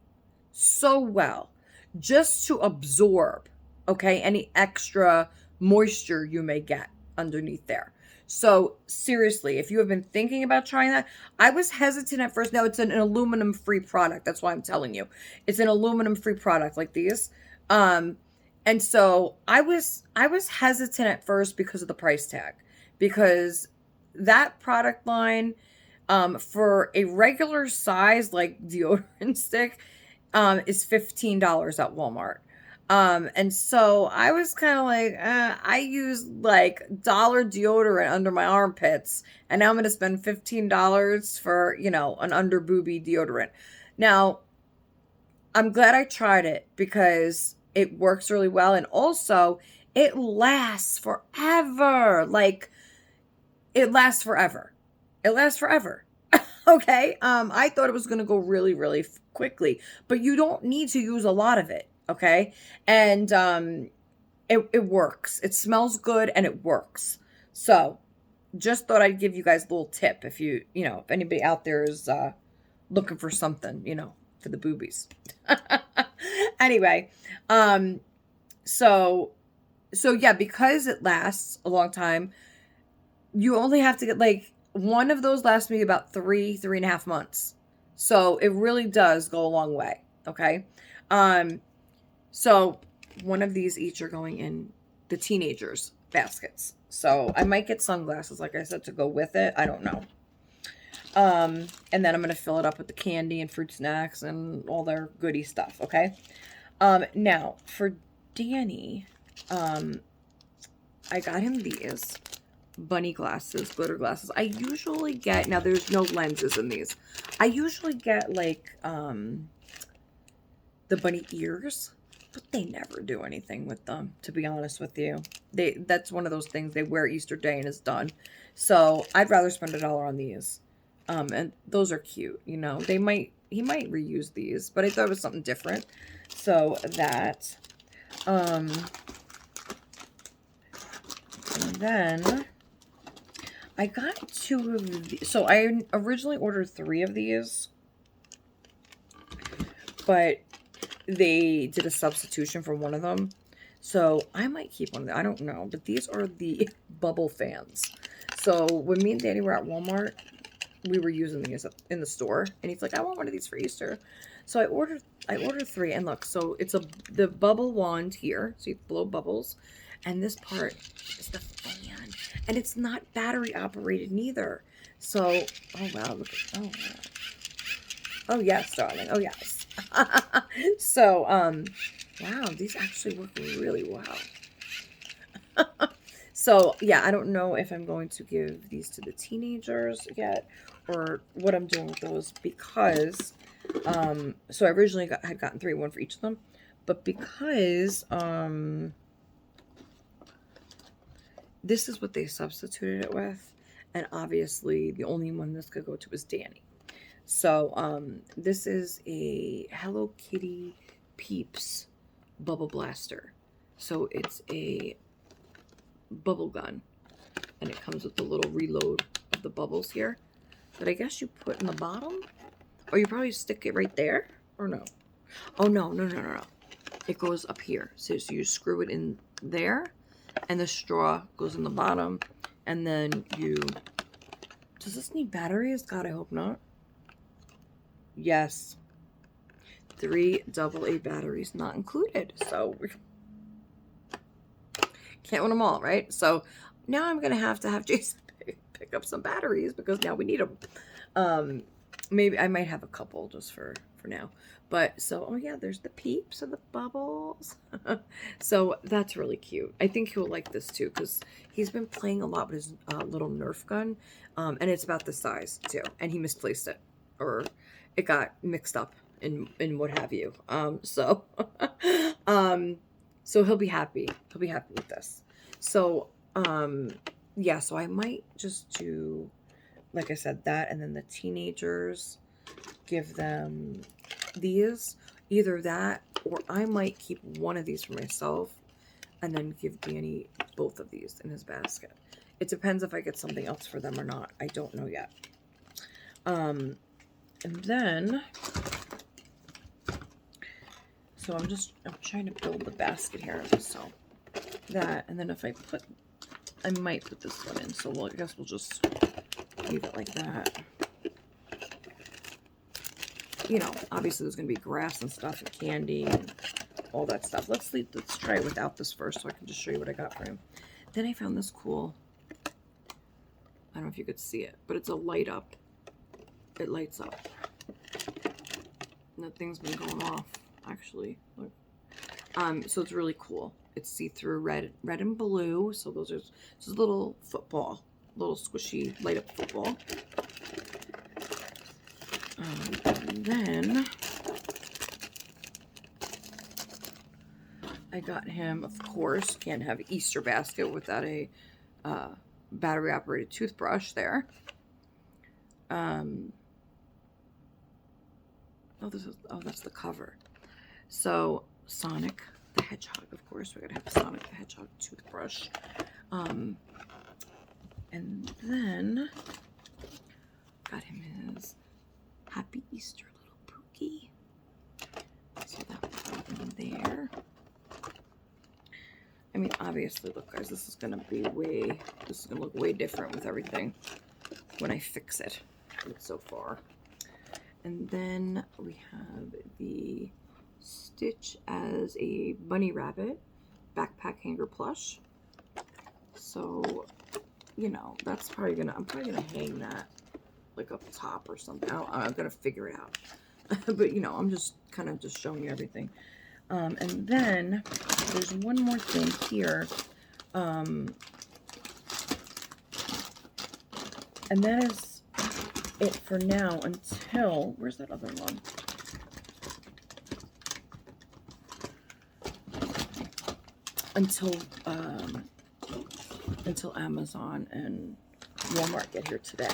just to absorb, okay, any extra moisture you may get underneath there. So seriously, if you have been thinking about trying that, I was hesitant at first. Now it's an aluminum free product. That's why I'm telling you. It's an aluminum free product like these. And so I was hesitant at first because of the price tag, because that product line, for a regular size like deodorant stick, is $15 at Walmart. And so I was kind of like, I use like dollar deodorant under my armpits, and now I'm going to spend $15 for, an under boobie deodorant. Now, I'm glad I tried it because it works really well. And also it lasts forever. Like, it lasts forever. It lasts forever. Okay. I thought it was going to go really, really quickly, but you don't need to use a lot of it. Okay. And, it works. It smells good and it works. So just thought I'd give you guys a little tip if if anybody out there is, looking for something, for the boobies. Anyway. So yeah, because it lasts a long time, you only have to get like one of those lasts me about 3.5 months. So it really does go a long way. Okay. So one of these each are going in the teenagers' baskets. So I might get sunglasses, like I said, to go with it. I don't know. And then I'm going to fill it up with the candy and fruit snacks and all their goody stuff. Okay. Now for Danny, I got him these bunny glasses, glitter glasses. I usually get, now there's no lenses in these. I usually get like, the bunny ears, but they never do anything with them, to be honest with you. That's one of those things they wear Easter Day and it's done. So I'd rather spend $1 on these. And those are cute, he might reuse these, but I thought it was something different. So that, and then I got 2 of these. So I originally ordered 3 of these, but they did a substitution for one of them. So I might keep one of them. I don't know. But these are the bubble fans. So when me and Danny were at Walmart, we were using these in the store. And he's like, I want one of these for Easter. So I ordered 3. And look, so it's the bubble wand here. So you blow bubbles. And this part is the fan. And it's not battery operated neither. So, oh wow, look at, oh wow. Oh yes, darling. Oh yes. So, wow, these actually work really well. So, yeah, I don't know if I'm going to give these to the teenagers yet or what I'm doing with those, because, so I originally had gotten 3, 1 for each of them, but because, this is what they substituted it with, and obviously the only one this could go to is Danny. So this is a Hello Kitty Peeps bubble blaster. So it's a bubble gun, and it comes with the little reload of the bubbles here that I guess you put in the bottom, or you probably stick it right there, or no? Oh, no. It goes up here. So you screw it in there, and the straw goes in the bottom, and then you... Does this need batteries? God, I hope not. Yes. 3 AA batteries not included. So we can't win them all, right? So now I'm going to have Jason pick up some batteries because now we need them. Maybe I might have a couple just for now. But so, oh yeah, there's the peeps and the bubbles. So that's really cute. I think he'll like this too because he's been playing a lot with his little Nerf gun. And it's about this size too. And he misplaced it, or it got mixed up in what have you. So he'll be happy. He'll be happy with this. So yeah, so I might just do, like I said, that, and then the teenagers, give them these, either that, or I might keep one of these for myself and then give Danny both of these in his basket. It depends if I get something else for them or not. I don't know yet. And then, so I'm trying to build the basket here. So that, and then if I might put this one in. So I guess we'll just leave it like that. You know, obviously there's going to be grass and stuff and candy and all that stuff. Let's try it without this first so I can just show you what I got for him. Then I found this cool, I don't know if you could see it, but it's a light up. It lights up. And that thing's been going off, actually. Look. So it's really cool. It's see-through red and blue. So those are just a little football, little squishy light up football. And then I got him, of course, can't have an Easter basket without a battery operated toothbrush there. That's the cover. So Sonic the Hedgehog, of course, we're gonna have Sonic the Hedgehog toothbrush. And then got him his Happy Easter little Pookie. So that will go in there. I mean, obviously, look, guys, this is gonna look way different with everything when I fix it so far. And then we have the Stitch as a bunny rabbit backpack hanger plush. So, you know, I'm probably gonna hang that like up top or something. I'm gonna figure it out. But you know, I'm just kind of just showing you everything. And then there's one more thing here. And that is it for now until, where's that other one? Until Amazon and Walmart get here today.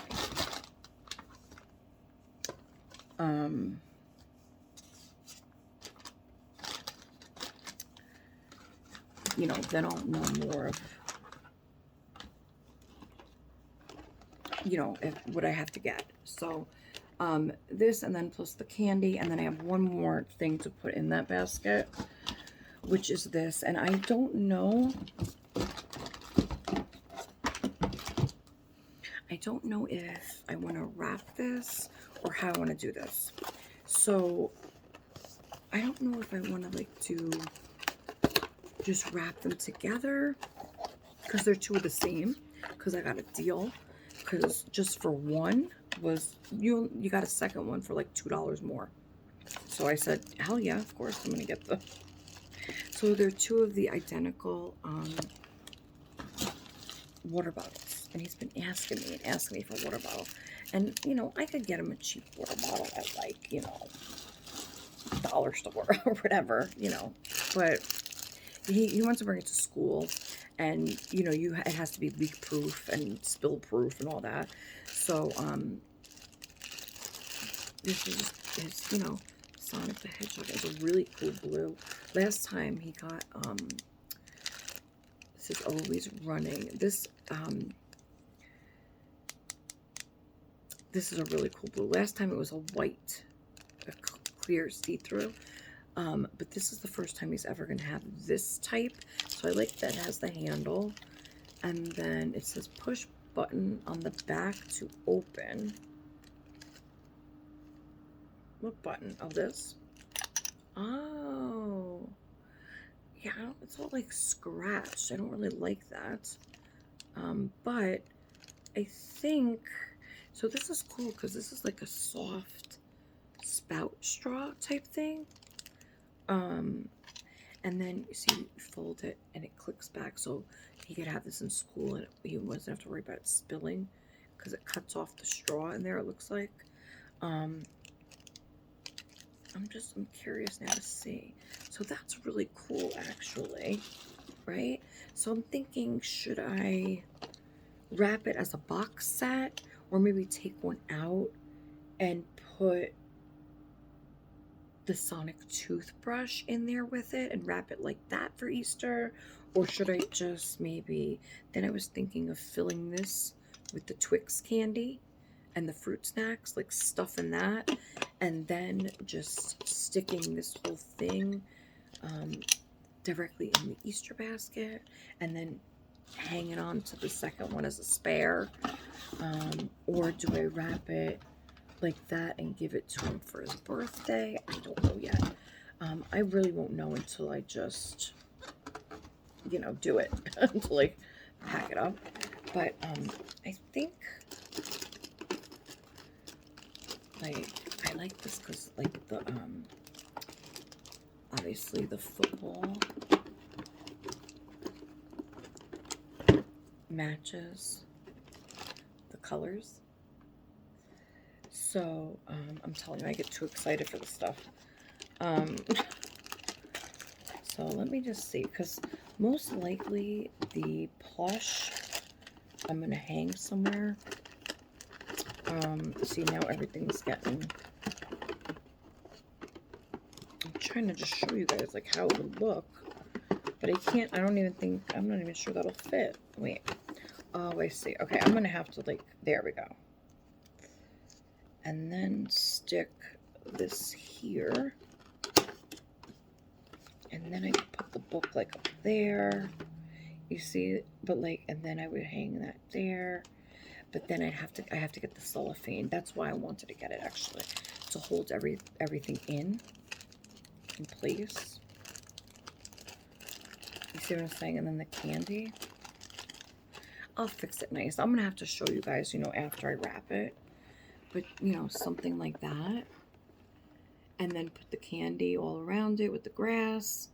You know, then I'll know more of, you know, what I have to get. So, this, and then plus the candy, and then I have one more thing to put in that basket, which is this, and I don't know if I want to wrap this or how I want to do this. So I don't know if I want to like do just wrap them together because they're two of the same, because I got a deal, because just for one was you got a second one for like $2 more. So I said, hell yeah, of course I'm gonna get the. So they're two of the identical water bottles, and he's been asking me for a water bottle, and you know, I could get him a cheap water bottle at like, you know, dollar store or whatever, you know, but he wants to bring it to school, and you know, it has to be leak proof and spill proof and all that. So this is, you know, Sonic the Hedgehog. It's a really cool blue. Last time he got, this is Always Running. This is a really cool blue. Last time it was a white, a clear see-through. But this is the first time he's ever going to have this type. So I like that it has the handle. And then it says push button on the back to open. What button? Oh, this? Oh. Yeah, it's all like scratched. I don't really like that. But I think, so this is cool because this is like a soft spout straw type thing. And then you see, you fold it and it clicks back, so he could have this in school and he wasn't have to worry about it spilling because it cuts off the straw in there, it looks like. I'm curious now to see. So that's really cool, actually, right? So I'm thinking, should I wrap it as a box set, or maybe take one out and put the Sonic toothbrush in there with it and wrap it like that for Easter? Or should I just maybe, then I was thinking of filling this with the Twix candy and the fruit snacks, like stuffing that, and then just sticking this whole thing directly in the Easter basket, and then hanging on to the second one as a spare. Or do I wrap it like that and give it to him for his birthday? I don't know yet. I really won't know until I just, you know, do it, until I pack it up. But I think, like, I like this because, like, the obviously the football matches the colors. So, I'm telling you, I get too excited for this stuff. So let me just see, because most likely the plush I'm going to hang somewhere. See, now everything's getting, I'm trying to just show you guys, like, how it would look. But I don't even think, I'm not even sure that'll fit. Wait. Oh, I see. Okay, I'm going to have to, like, there we go. And then stick this here. And then I put the book, like, up there. You see? But, like, and then I would hang that there. But then I have to get the cellophane. That's why I wanted to get it, actually. To hold everything in place. You see what I'm saying? And then the candy. I'll fix it nice. I'm going to have to show you guys, you know, after I wrap it. But, you know, something like that. And then put the candy all around it with the grass.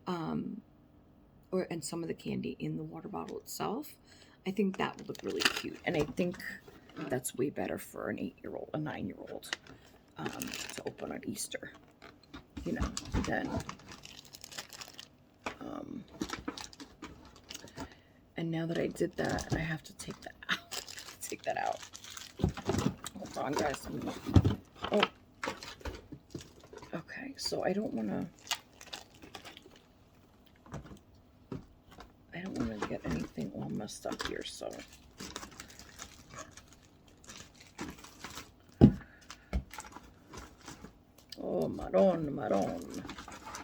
And some of the candy in the water bottle itself. I think that would look really cute. And I think that's way better for an 8-year-old, a 9-year-old, to open on Easter, you know, than, and now that I did that, I have to take that out. Take that out. Hold on, guys. Oh. Okay, so I don't want to get anything all messed up here, so. Oh, marron.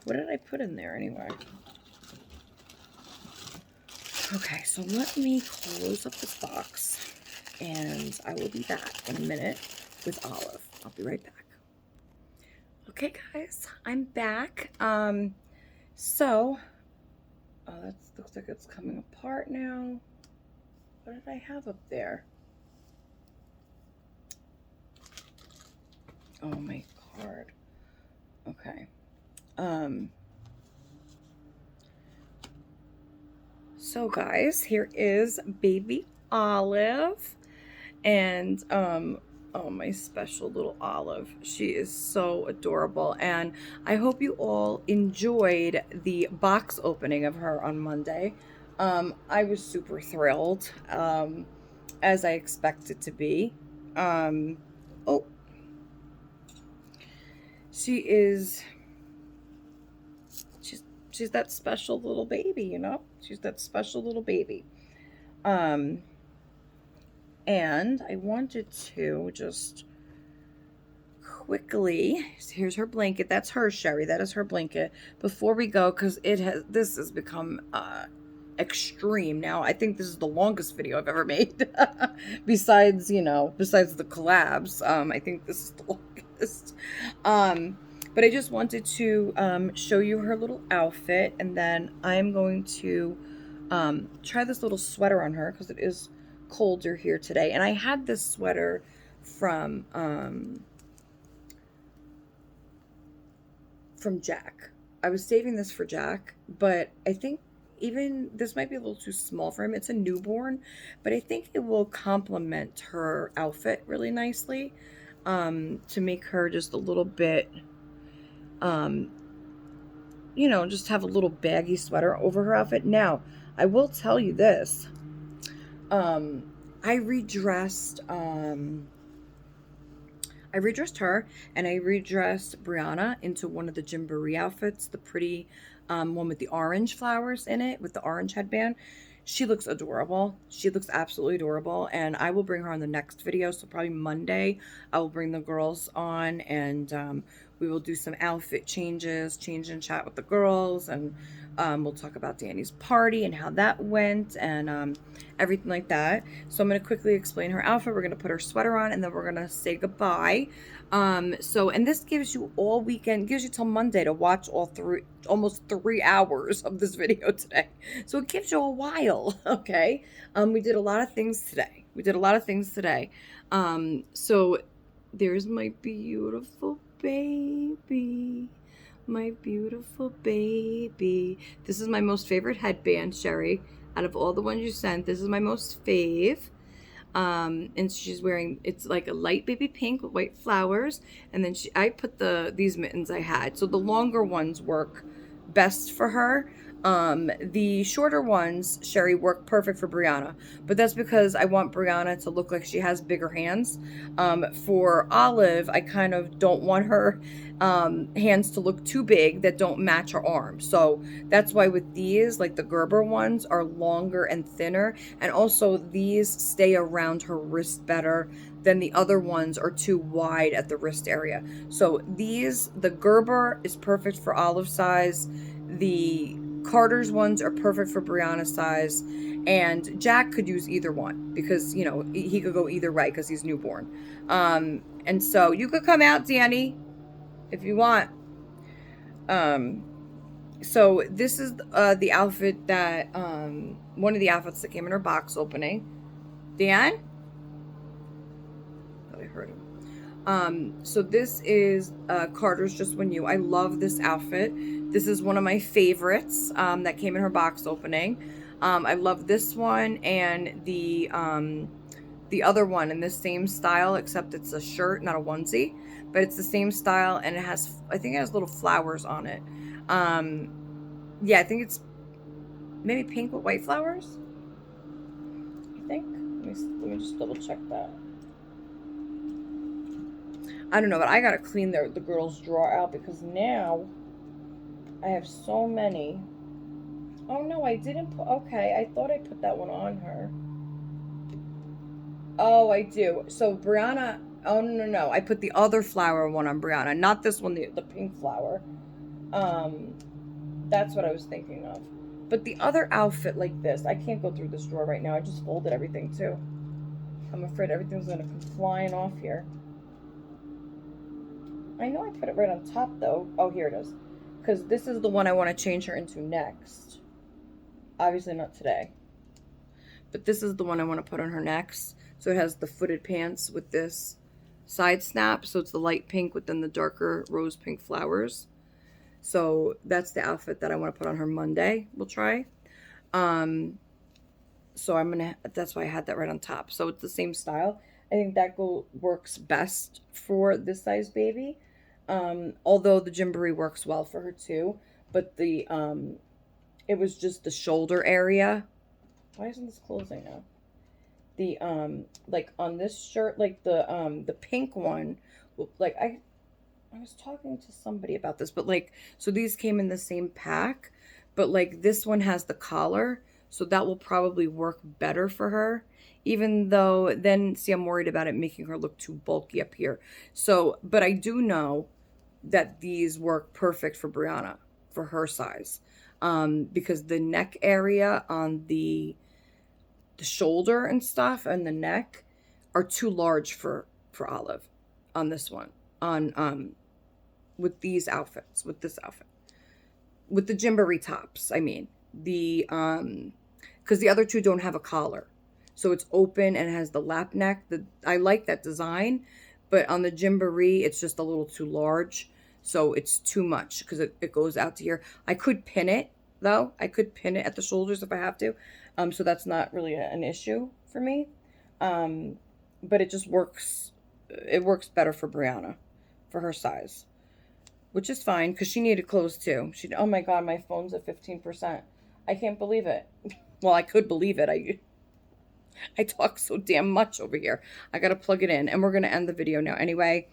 What did I put in there anyway? Okay, so let me close up this box, and I will be back in a minute with Olive. I'll be right back. Okay, guys, I'm back. So, oh, that looks like it's coming apart now. What did I have up there? Oh, my card. Okay. So guys, here is baby Olive, and oh, my special little Olive. She is so adorable, and I hope you all enjoyed the box opening of her on Monday. I was super thrilled, as I expected to be. Oh, she's that special little baby, you know? She's that special little baby. And I wanted to just quickly, here's her blanket. That's her, Sherry. That is her blanket. Before we go, because this has become extreme now. I think this is the longest video I've ever made. besides the collabs. I think this is the longest. But I just wanted to show you her little outfit, and then I'm going to try this little sweater on her because it is colder here today. And I had this sweater from Jack. I was saving this for Jack, but I think even this might be a little too small for him. It's a newborn, but I think it will complement her outfit really nicely, to make her just a little bit, just have a little baggy sweater over her outfit. Now, I will tell you this. I redressed her, and I redressed Brianna into one of the Gymboree outfits, the pretty one with the orange flowers in it, with the orange headband. She looks adorable. She looks absolutely adorable, and I will bring her on the next video. So probably Monday, I will bring the girls on, and we will do some outfit changes, change and chat with the girls, and we'll talk about Danny's party and how that went, and everything like that. So I'm going to quickly explain her outfit. We're going to put her sweater on, and then we're going to say goodbye. And this gives you all weekend, gives you till Monday to watch almost 3 hours of this video today. So it gives you a while, okay? We did a lot of things today. So there's my beautiful baby. My beautiful baby. This is my most favorite headband, Sherry. Out of all the ones you sent, this is my most fave. And she's wearing, it's like a light baby pink with white flowers. And then I put these mittens I had. So the longer ones work best for her. The shorter ones, Sherry, work perfect for Brianna, but that's because I want Brianna to look like she has bigger hands. For Olive, I kind of don't want her hands to look too big that don't match her arms. So that's why with these, like the Gerber ones, are longer and thinner, and also these stay around her wrist better than the other ones are too wide at the wrist area. So the Gerber is perfect for Olive size. The Carter's ones are perfect for Brianna's size, and Jack could use either one because, he could go either way because he's newborn. And so you could come out, Danny, if you want. So this is the outfit that, one of the outfits that came in her box opening. Dan? Oh, I heard him. So this is Carter's Just When You. I love this outfit. This is one of my favorites that came in her box opening. I love this one and the other one in the same style, except it's a shirt, not a onesie, but it's the same style, and I think it has little flowers on it. Yeah, I think it's maybe pink with white flowers, I think. Let me just double check that. I don't know, but I gotta clean the girls' drawer out because now I have so many. Oh no, I didn't put, okay, I thought I put that one on her. Oh, I do. So Brianna, oh no, I put the other flower one on Brianna, not this one, the pink flower. That's what I was thinking of. But the other outfit like this, I can't go through this drawer right now. I just folded everything too. I'm afraid everything's gonna come flying off here. I know I put it right on top though. Oh, here it is. Because this is the one I want to change her into next. Obviously not today. But this is the one I want to put on her next. So it has the footed pants with this side snap. So it's the light pink with then the darker rose pink flowers. So that's the outfit that I want to put on her Monday. We'll try. So that's why I had that right on top. So it's the same style. I think that works best for this size baby. Although the Gymboree works well for her too, but it was just the shoulder area. Why isn't this closing now? The like on this shirt, like the pink one, like I I was talking to somebody about this, but like, so these came in the same pack, but like this one has the collar, so that will probably work better for her. Even though then, see, I'm worried about it making her look too bulky up here. So, but I do know that these work perfect for Brianna, for her size, because the neck area on the shoulder and stuff and the neck are too large for Olive on this one, on with these outfits, with this outfit, with the Gymboree tops. I mean, the because the other two don't have a collar, so it's open and has the lap neck. I like that design, but on the Gymboree it's just a little too large, so it's too much because it goes out to here. I could pin it though. I could pin it at the shoulders if I have to, so that's not really an issue for me. But it just works. It works better for Brianna, for her size, which is fine because she needed clothes too. Oh my God, my phone's at 15%. I can't believe it. Well, I could believe it. I talk so damn much over here. I got to plug it in, and we're going to end the video now anyway.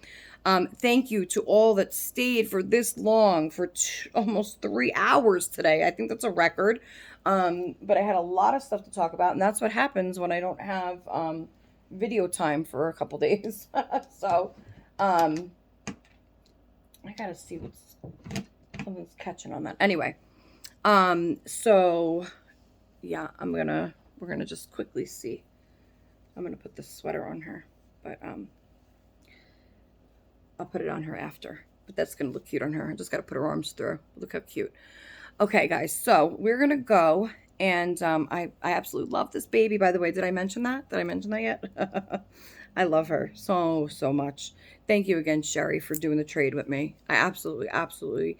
Thank you to all that stayed for this long, for almost 3 hours today. I think that's a record. But I had a lot of stuff to talk about, and that's what happens when I don't have video time for a couple days. So I gotta see something's catching on that. Anyway, so yeah, we're gonna just quickly see. I'm gonna put this sweater on her, but I'll put it on her after. But that's gonna look cute on her. I just gotta put her arms through. Look how cute. Okay, guys, so we're gonna go, and I absolutely love this baby. By the way, did I mention that? Did I mention that yet? I love her so much. Thank you again, Sherry, for doing the trade with me. I absolutely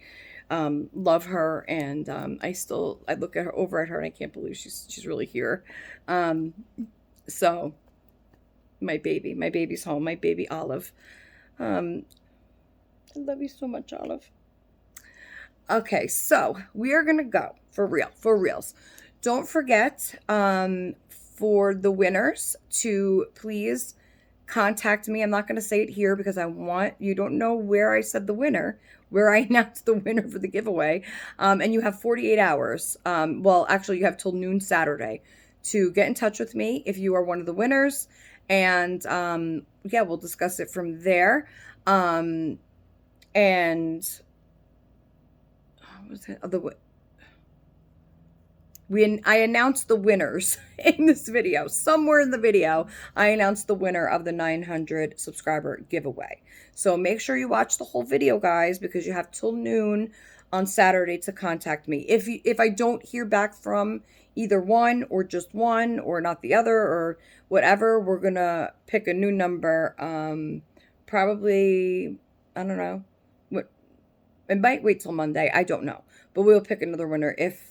love her, and I look at her over at her, and I can't believe she's really here. So my baby's home, my baby Olive. I love you so much, Olive. Okay, so we are gonna go for reals. Don't forget for the winners to please contact me. I'm not going to say it here because you don't know where I said the winner, where I announced the winner for the giveaway. And you have 48 hours. Well, actually, you have till noon Saturday to get in touch with me if you are one of the winners. And yeah, we'll discuss it from there. And what was it? I announced the winners in this video. Somewhere in the video, I announced the winner of the 900 subscriber giveaway. So make sure you watch the whole video, guys, because you have till noon on Saturday to contact me. If I don't hear back from either one or just one or not the other or whatever, we're going to pick a new number. Probably, I don't know. It might wait till Monday. I don't know. But we'll pick another winner if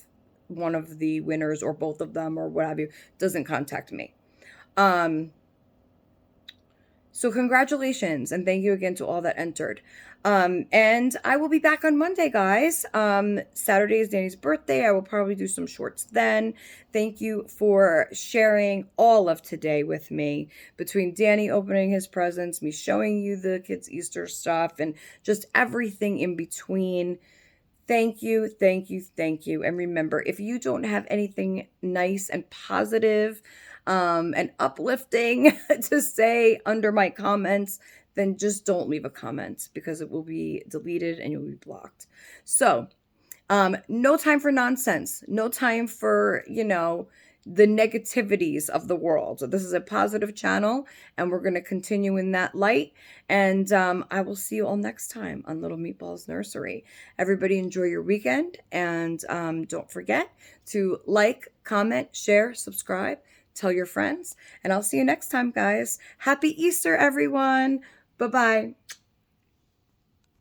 one of the winners or both of them or what have you doesn't contact me. So congratulations and thank you again to all that entered. And I will be back on Monday, guys. Saturday is Danny's birthday. I will probably do some shorts then. Thank you for sharing all of today with me, between Danny opening his presents, me showing you the kids' Easter stuff, and just everything in between. Thank you. And remember, if you don't have anything nice and positive and uplifting to say under my comments, then just don't leave a comment because it will be deleted and you'll be blocked. So no time for nonsense. No time for, the negativities of the world. So this is a positive channel and we're going to continue in that light. And I will see you all next time on Little Meatballs Nursery. Everybody enjoy your weekend. And don't forget to like, comment, share, subscribe, tell your friends. And I'll see you next time, guys. Happy Easter, everyone. Bye-bye.